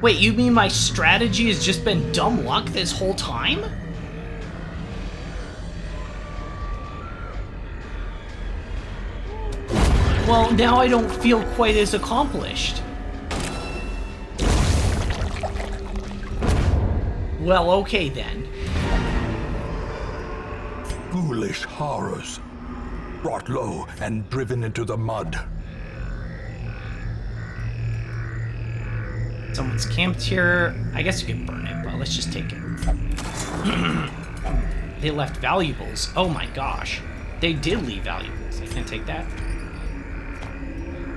Wait, you mean my strategy has just been dumb luck this whole time? Well, now I don't feel quite as accomplished. Well, okay then. Foolish horrors, brought low and driven into the mud. Someone's camped here. I guess you can burn it, but let's just take it. They left valuables. Oh my gosh. They did leave valuables. I can't take that.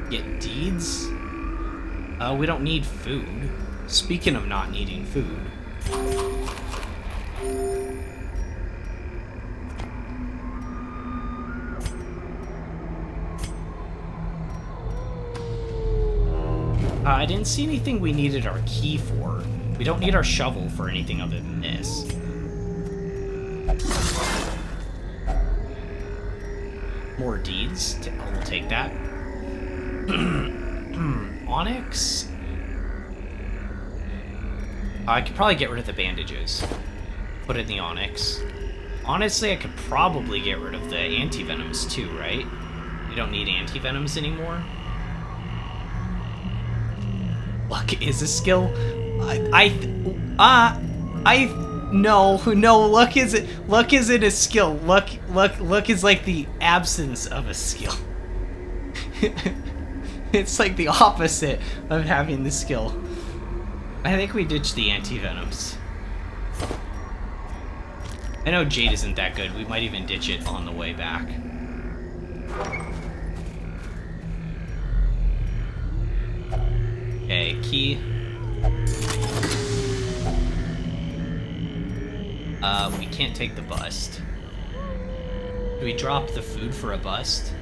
Get deeds? We don't need food. Speaking of not needing food. I didn't see anything we needed our key for. We don't need our shovel for anything other than this. More deeds. We'll take that. Onyx? I could probably get rid of the bandages. Put it in the Onyx. Honestly, I could probably get rid of the anti-venoms too, right? We don't need anti-venoms anymore. Luck is a skill. No, luck isn't a skill. Luck is like the absence of a skill. It's like the opposite of having the skill. I think we ditched the anti-venoms. I know Jade isn't that good. We might even ditch it on the way back. Okay, key. We can't take the bust. Do we drop the food for a bust?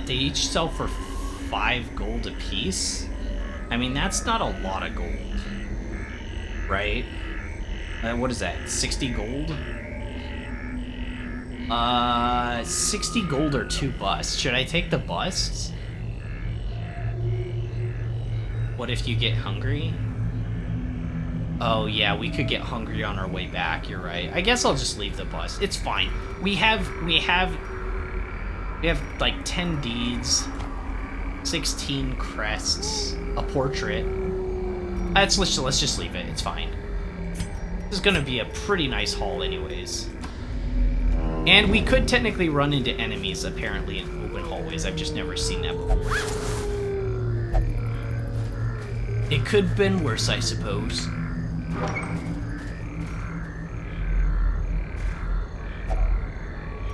They each sell for 5 gold apiece. I mean, that's not a lot of gold, right? What is that, 60 gold? 60 gold or 2 busts. Should I take the busts? What if you get hungry? Oh yeah, we could get hungry on our way back, you're right. I guess I'll just leave the bust. It's fine. We have like 10 deeds, 16 crests, a portrait. Let's just leave it. It's fine. This is gonna be a pretty nice haul anyways. And we could technically run into enemies apparently in open hallways. I've just never seen that before. It could have been worse, I suppose.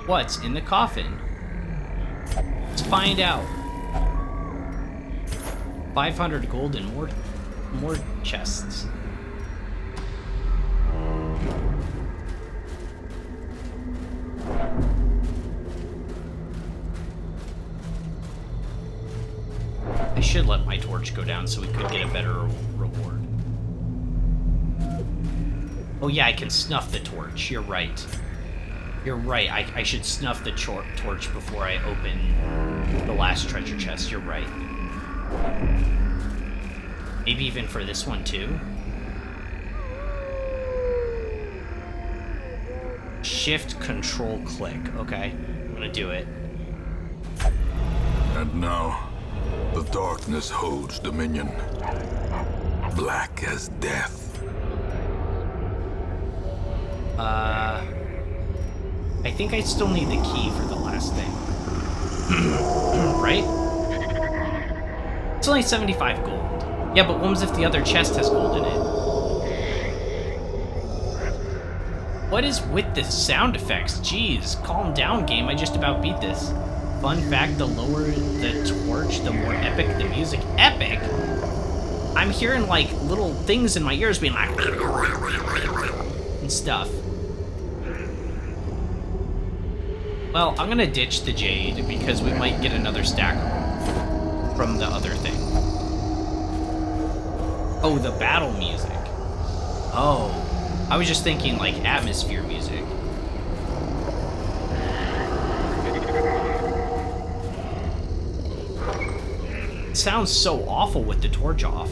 What's in the coffin? Let's find out. 500 gold and more chests. I should let my torch go down so we could get a better reward. Oh yeah, I can snuff the torch. You're right. You're right. I should snuff the torch before I open the last treasure chest. You're right. Maybe even for this one, too? Shift, control, click. Okay, I'm gonna do it. And now, the darkness holds dominion. Black as death. I think I still need the key for the last thing. Right? It's only 75 gold. Yeah, but what was if the other chest has gold in it? What is with the sound effects? Jeez, calm down, game. I just about beat this. Fun fact, the lower the torch, the more epic the music. Epic? I'm hearing, like, little things in my ears being like... and stuff. Well, I'm gonna ditch the jade because we might get another stack from the other thing. Oh, the battle music. Oh. I was just thinking, like, atmosphere music. It sounds so awful with the torch off.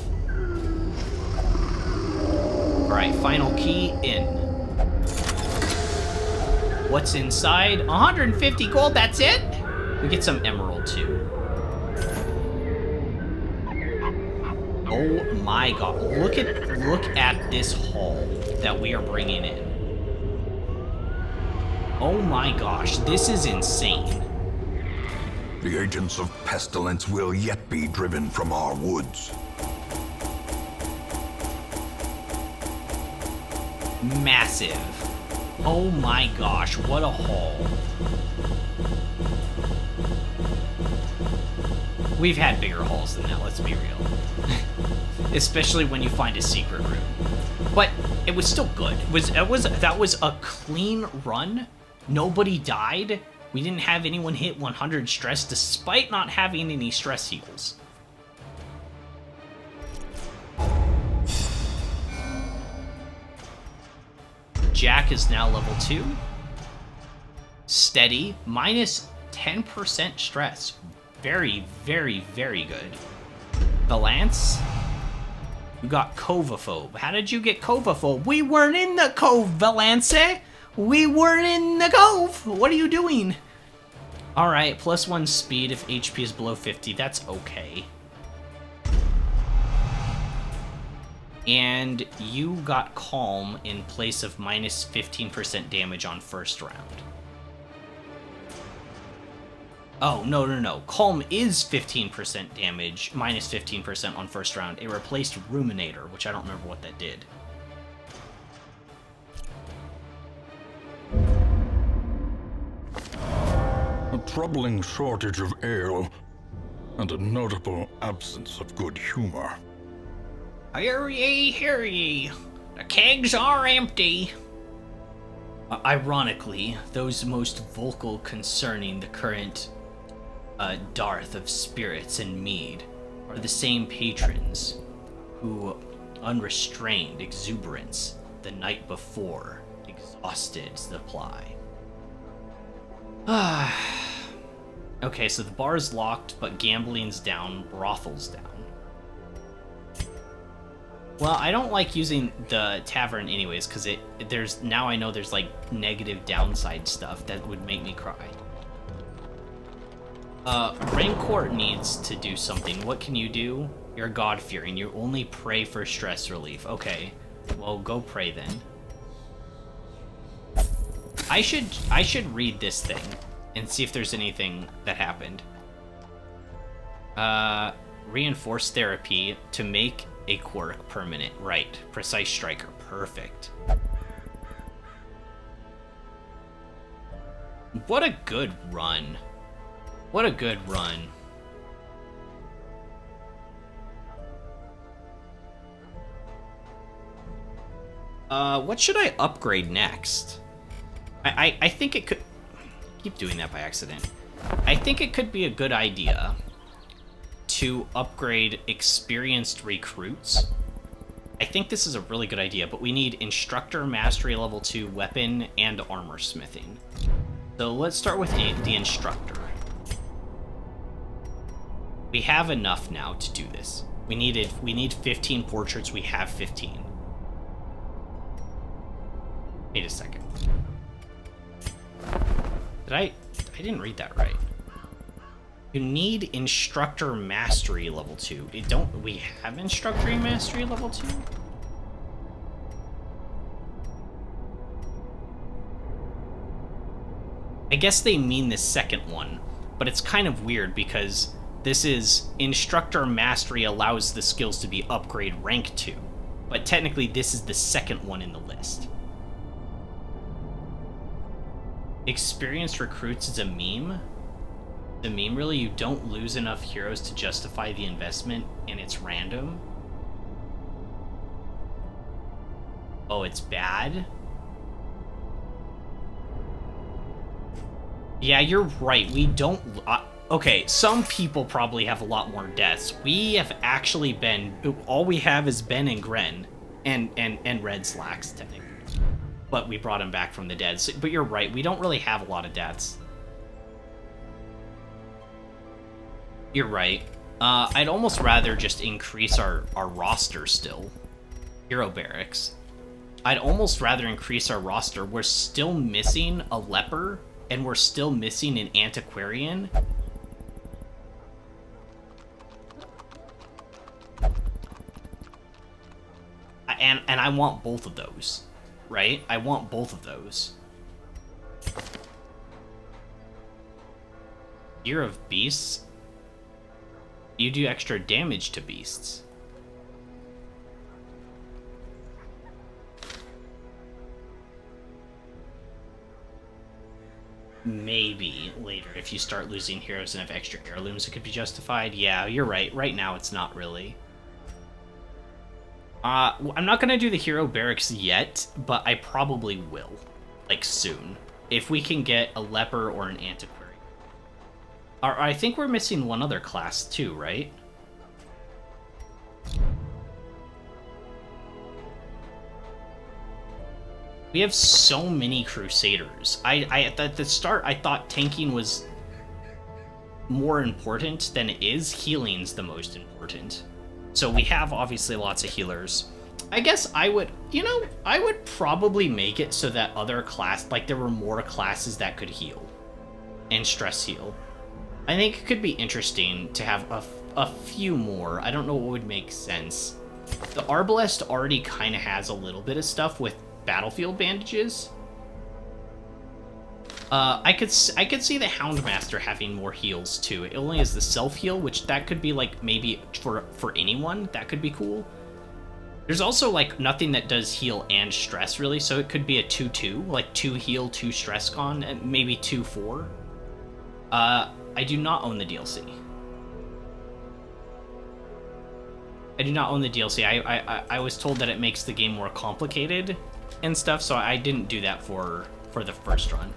Alright, final key in. What's inside? 150 gold, that's it? We get some emerald, too. Oh my god. Look at this haul that we are bringing in. Oh my gosh, this is insane. The agents of pestilence will yet be driven from our woods. Massive. Oh my gosh, what a haul. We've had bigger hauls than that, let's be real. Especially when you find a secret room. But it was still good. That was a clean run. Nobody died. We didn't have anyone hit 100 stress despite not having any stress heals. Jack is now level 2. Steady, minus 10% stress. Very, very, very good. Valance, you got Covaphobe. How did you get Covaphobe? We weren't in the cove, Valance. We weren't in the cove. What are you doing? Alright, +1 speed if HP is below 50. That's okay. And you got Calm in place of minus 15% damage on first round. Oh, no. Calm is 15% damage, minus 15% on first round. It replaced Ruminator, which I don't remember what that did. A troubling shortage of ale, and a notable absence of good humor. Hear ye, the kegs are empty. Ironically, those most vocal concerning the current dearth of spirits and mead are the same patrons who unrestrained exuberance the night before exhausted supply. Okay, so the bar's locked, but gambling's down, brothel's down. Well, I don't like using the tavern anyways, because now I know there's like negative downside stuff that would make me cry. Raincourt needs to do something. What can you do? You're God-fearing. You only pray for stress relief. Okay, well, go pray then. I should read this thing and see if there's anything that happened. Reinforced therapy to make a quirk permanent. Right. Precise striker. Perfect. What a good run. What a good run. What should I upgrade next? I think it could... I keep doing that by accident. I think it could be a good idea to upgrade experienced recruits I think this is a really good idea, but we need Instructor Mastery Level 2 Weapon and Armor Smithing. So let's start with the Instructor. We have enough now to do this. We need 15 portraits, we have 15. Wait a second. I didn't read that right. You need Instructor Mastery Level 2. We have Instructor Mastery Level 2? I guess they mean the second one, but it's kind of weird because this is Instructor Mastery allows the skills to be upgrade rank 2, but technically this is the second one in the list. Experienced recruits is a meme. The meme really, you don't lose enough heroes to justify the investment, and it's random. Oh, it's bad? Yeah, you're right. We don't... okay, some people probably have a lot more deaths. We have actually been... All we have is Ben and Gren. And Red Slacks, technically. But we brought him back from the dead. So, but you're right, we don't really have a lot of deaths. You're right. I'd almost rather just increase our roster still. Hero Barracks. I'd almost rather increase our roster. We're still missing a Leper, and we're still missing an Antiquarian. And I want both of those, right? I want both of those. Year of Beasts. You do extra damage to beasts. Maybe later, if you start losing heroes and have extra heirlooms, it could be justified. Yeah, you're right. Right now, it's not really. I'm not gonna do the hero barracks yet, but I probably will, like soon, if we can get a leper or an antiquary. I think we're missing one other class too, right? We have so many Crusaders. At the start, I thought tanking was more important than it is. Healing's the most important. So we have obviously lots of healers. I guess I would, I would probably make it so that other like there were more classes that could heal and stress heal. I think it could be interesting to have a few more. I don't know what would make sense. The Arbalest already kind of has a little bit of stuff with battlefield bandages. I could see the Houndmaster having more heals too. It only has the self heal, which that could be like maybe for anyone that could be cool. There's also like nothing that does heal and stress really, so it could be a 2-2, like 2 heal, 2 stress con, and maybe 2-4. I do not own the DLC. I do not own the DLC. I was told that it makes the game more complicated and stuff, so I didn't do that for the first run.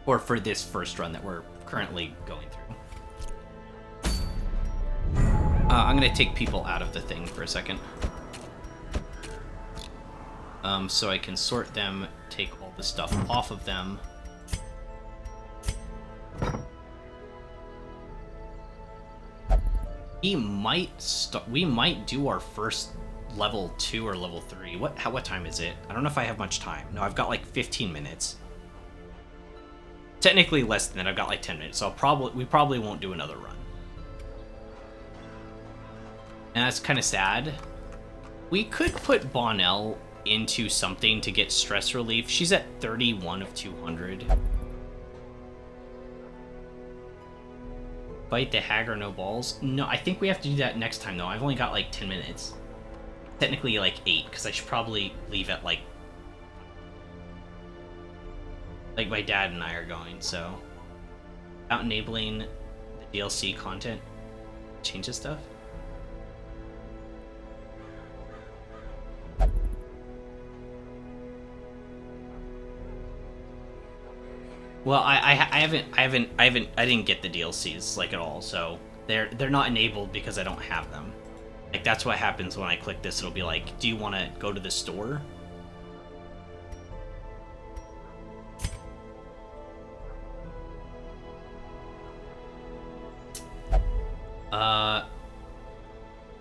Or for this first run that we're currently going through. I'm gonna take people out of the thing for a second. So I can sort them, take all the stuff off of them. We might do our first level 2 or level 3. What time is it? I don't know if I have much time. No, I've got like 15 minutes. Technically less than that. I've got like 10 minutes, so we probably won't do another run. And that's kind of sad. We could put Bonnell into something to get stress relief. She's at 31 of 200. Fight the hag or no balls? No, I think we have to do that next time though. I've only got like 10 minutes. Technically like 8, because I should probably leave at like my dad and I are going, so. Without enabling the DLC content changes stuff. Well, I didn't get the DLCs like at all, so they're not enabled because I don't have them. Like, that's what happens when I click this. It'll be like, do you want to go to the store?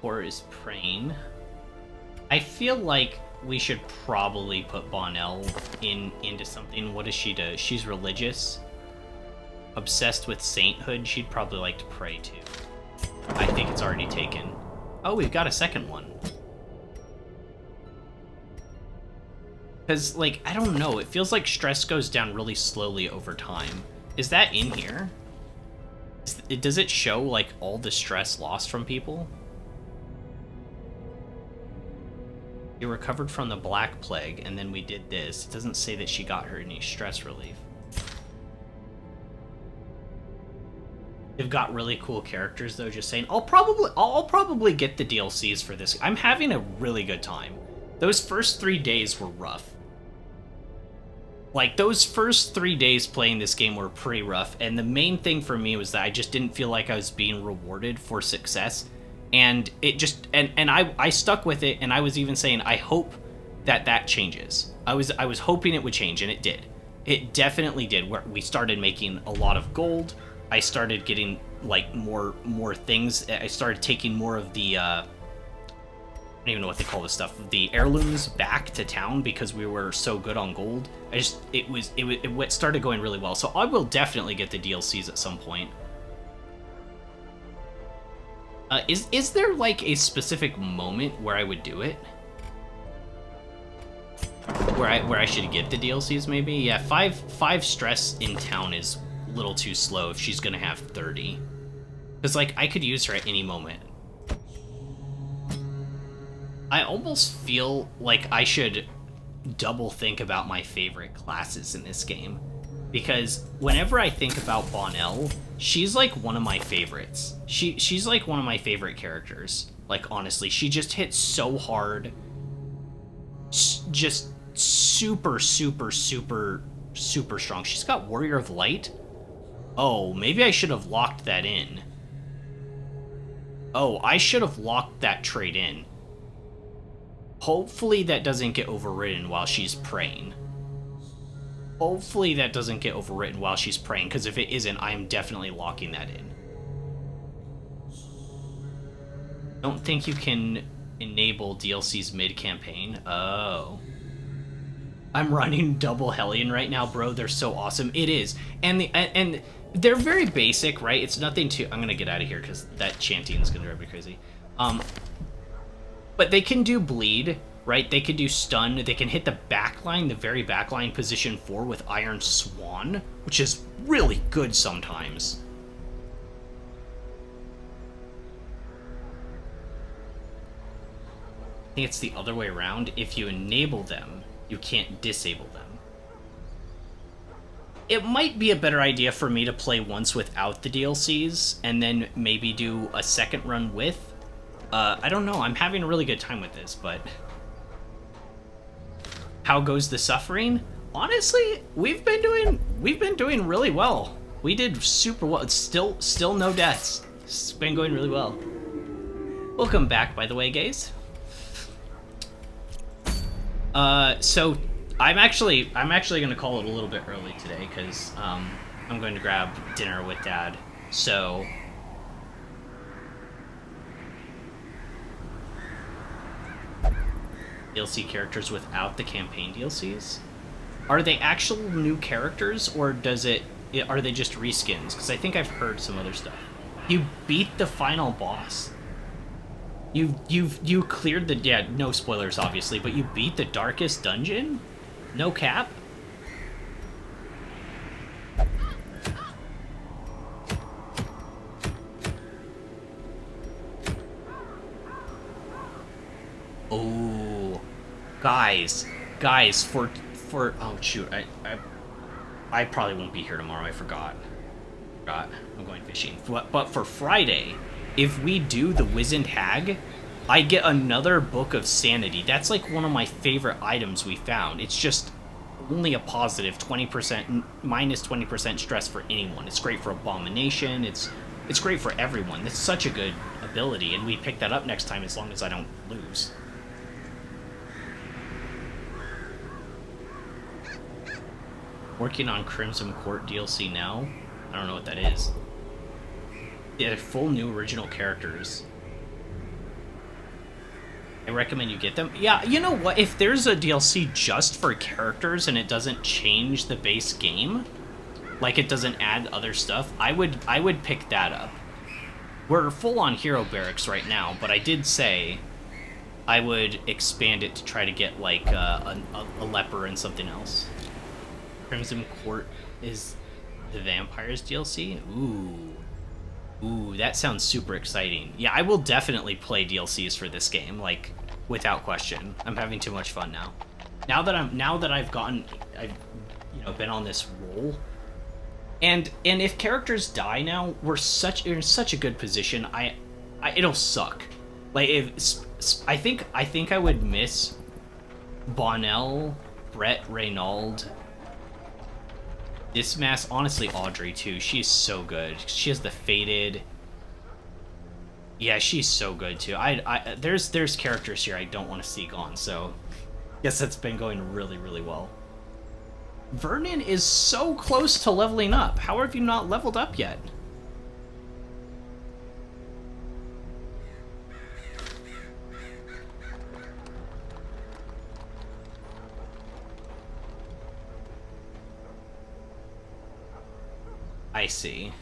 Or is praying. I feel like we should probably put Bonnell into something. What does she do? She's religious. Obsessed with sainthood. She'd probably like to pray too. I think it's already taken. Oh, we've got a second one. Because, like, I don't know. It feels like stress goes down really slowly over time. Is that in here? Does it show, like, all the stress lost from people? You recovered from the Black Plague, and then we did this. It doesn't say that she got her any stress relief. They've got really cool characters, though, just saying. I'll probably get the DLCs for this. I'm having a really good time. Those first 3 days were rough. Like, those first 3 days playing this game were pretty rough, and the main thing for me was that I just didn't feel like I was being rewarded for success. And it just, and I stuck with it, and I was even saying, I hope that changes. I was hoping it would change, and it did. It definitely did. We started making a lot of gold. I started getting, like, more things. I started taking more of the, I don't even know what they call this stuff, the heirlooms back to town because we were so good on gold. It started going really well. So I will definitely get the DLCs at some point. Is there, like, a specific moment where I would do it? Where I should get the DLCs, maybe? Yeah, 5 stress in town is a little too slow if she's gonna have 30. Because, like, I could use her at any moment. I almost feel like I should double think about my favorite classes in this game. Because whenever I think about Bonnell, she's like one of my favorites. She's like one of my favorite characters. Like, honestly, she just hits so hard. Just super, super, super, super strong. She's got Warrior of Light. Oh, maybe I should have locked that in. Oh, I should have locked that trait in. Hopefully that doesn't get overridden while she's praying. Hopefully that doesn't get overwritten while she's praying, because if it isn't, I am definitely locking that in. Don't think you can enable DLCs mid-campaign. Oh. I'm running double Hellion right now, bro. They're so awesome. It is. And they're very basic, right? It's nothing too... I'm going to get out of here, because that chanting is going to drive me crazy. But they can do bleed, right? They can do stun. They can hit the backline, the very backline, position 4 with Iron Swan, which is really good sometimes. I think it's the other way around. If you enable them, you can't disable them. It might be a better idea for me to play once without the DLCs, and then maybe do a second run with. I don't know. I'm having a really good time with this, but... How goes the suffering? Honestly, we've been doing really well. We did super well. It's still no deaths. It's been going really well. Welcome back, by the way, guys. So I'm actually gonna call it a little bit early today because I'm going to grab dinner with Dad. So DLC characters without the campaign DLCs? Are they actual new characters, or are they just reskins? Because I think I've heard some other stuff. You beat the final boss. You cleared the... Yeah, no spoilers, obviously, but you beat the darkest dungeon? No cap? Oh, guys, for oh shoot, I probably won't be here tomorrow. I forgot. I'm going fishing. But for Friday, if we do the Wizened Hag, I get another Book of Sanity. That's like one of my favorite items we found. It's just only a positive 20%, minus 20% stress for anyone. It's great for Abomination. It's It's great for everyone. It's such a good ability, and we pick that up next time as long as I don't lose. Working on Crimson Court DLC now? I don't know what that is. Yeah, they're full new original characters. I recommend you get them. Yeah, you know what? If there's a DLC just for characters and it doesn't change the base game, like it doesn't add other stuff, I would pick that up. We're full on Hero Barracks right now, but I did say I would expand it to try to get like a leper and something else. Crimson Court is the Vampires DLC? Ooh, that sounds super exciting. Yeah, I will definitely play DLCs for this game, like, without question. I'm having too much fun now. Now that I've been on this roll. And if characters die now, we're in such a good position. It'll suck. Like I think I would miss Bonnell, Brett, Reynald, Dismas, honestly Audrey too. She's so good. She has the faded. Yeah, she's so good too. There's characters here I don't want to see gone, so guess that's been going really, really well. Vernon is so close to leveling up. How have you not leveled up yet? I see.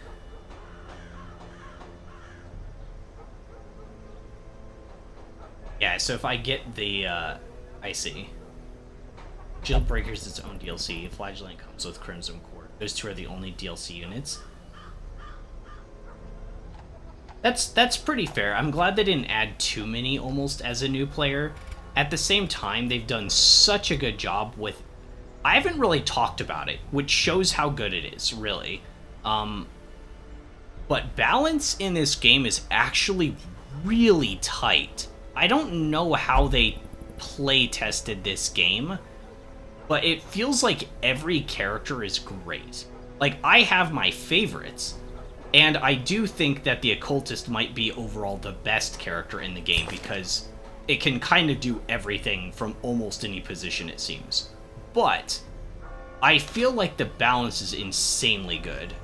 Yeah, so if I get the, I see. Shieldbreaker's its own DLC. Flagellant comes with Crimson Court. Those two are the only DLC units. That's pretty fair. I'm glad they didn't add too many almost as a new player. At the same time, they've done such a good job with... I haven't really talked about it, which shows how good it is, really. But balance in this game is actually really tight. I don't know how they play tested this game, but it feels like every character is great. Like, I have my favorites, and I do think that the Occultist might be overall the best character in the game because it can kind of do everything from almost any position, it seems. But I feel like the balance is insanely good.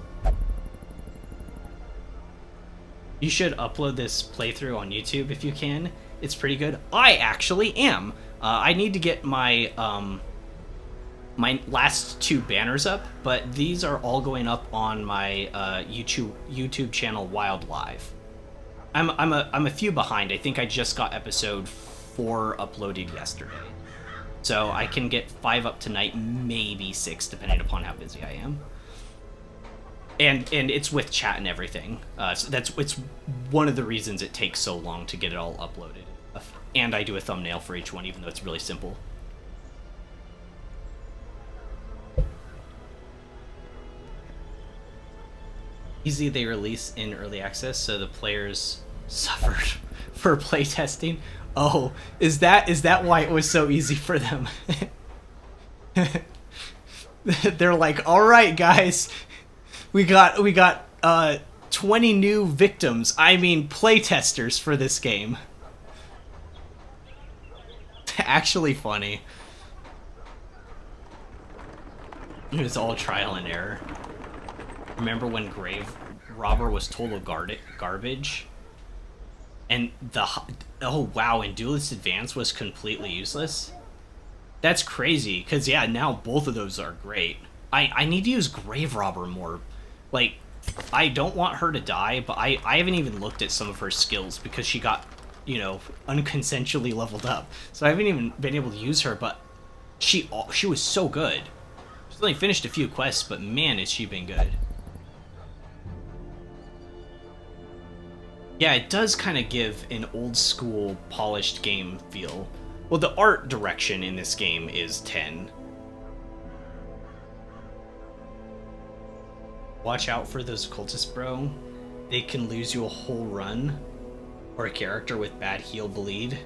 You should upload this playthrough on YouTube if you can. It's pretty good. I actually am. I need to get my my last two banners up, but these are all going up on my YouTube channel, Weald Live. I'm a few behind. I think I just got episode 4 uploaded yesterday, so I can get 5 up tonight, maybe 6, depending upon how busy I am. And it's with chat and everything. So it's one of the reasons it takes so long to get it all uploaded. And I do a thumbnail for each one, even though it's really simple. Easy they release in early access, so the players suffered for playtesting. Oh, is that why it was so easy for them? They're like, all right, guys. We got 20 new victims. I mean, playtesters for this game. Actually funny. It was all trial and error. Remember when Grave Robber was total garbage? And oh wow, and Duelist Advance was completely useless? That's crazy, because yeah, now both of those are great. I need to use Grave Robber more. Like, I don't want her to die, but I haven't even looked at some of her skills because she got, you know, unconsensually leveled up. So I haven't even been able to use her, but she was so good. She's only finished a few quests, but man, has she been good. Yeah, it does kind of give an old school, polished game feel. Well, the art direction in this game is 10. Watch out for those cultists, bro. They can lose you a whole run. Or a character with bad heal bleed.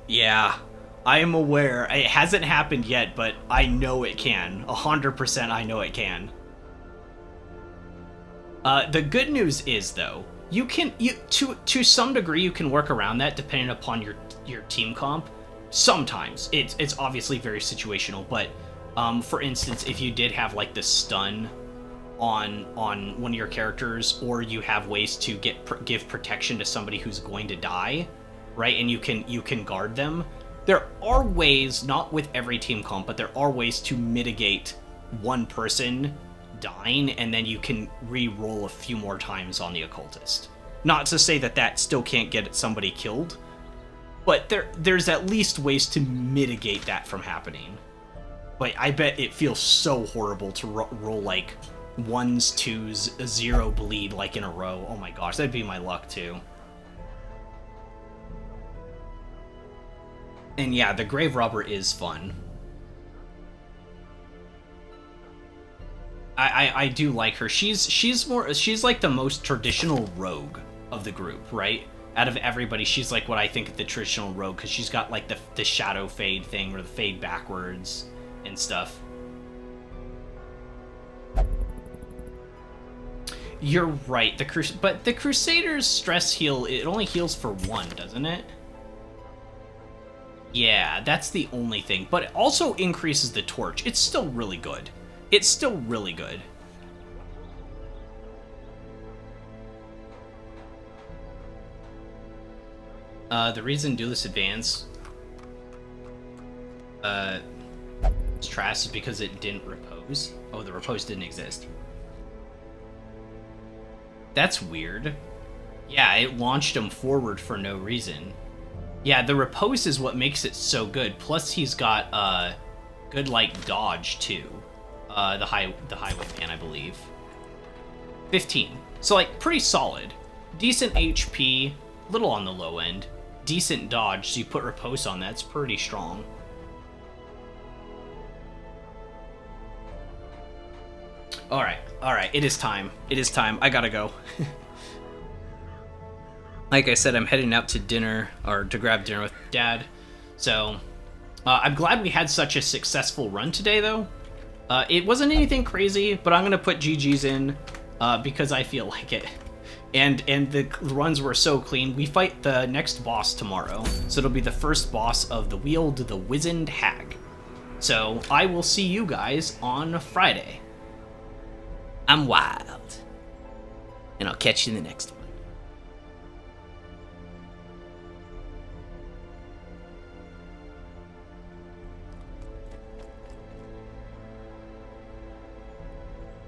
Yeah, I am aware. It hasn't happened yet, but I know it can. 100% I know it can. The good news is, though, you to some degree you can work around that depending upon your team comp. Sometimes it's obviously very situational, but for instance, if you did have like the stun on one of your characters, or you have ways to give protection to somebody who's going to die, right? And you can guard them. There are ways, not with every team comp, but there are ways to mitigate one person dying, and then you can re-roll a few more times on the occultist. Not to say that still can't get somebody killed, but there's at least ways to mitigate that from happening. But I bet it feels so horrible to roll like 1s, 2s, 0 bleed like in a row. Oh my gosh, that'd be my luck too. And yeah, the Grave Robber is fun. I do like her. She's like the most traditional rogue of the group, right? Out of everybody, she's like what I think of the traditional rogue, because she's got like the shadow fade thing, or the fade backwards and stuff. You're right. But the Crusader's stress heal, it only heals for 1, doesn't it? Yeah, that's the only thing. But it also increases the torch. It's still really good. It's still really good. The reason Duelist Advance is trash is because it didn't repose. Oh, the repose didn't exist. That's weird. Yeah, it launched him forward for no reason. Yeah, the repose is what makes it so good. Plus, he's got good like dodge too. The highwayman, I believe. 15. So like pretty solid. Decent HP, little on the low end. Decent dodge, so you put repose on that, it's pretty strong. Alright, it is time. It is time. I gotta go. Like I said, I'm heading out to dinner, or to grab dinner with Dad. So, I'm glad we had such a successful run today, though. It wasn't anything crazy, but I'm gonna put GG's in, because I feel like it. And the runs were so clean. We fight the next boss tomorrow, so it'll be the first boss of the Weald, the Wizened Hag. So, I will see you guys on Friday. I'm Weald, and I'll catch you in the next one.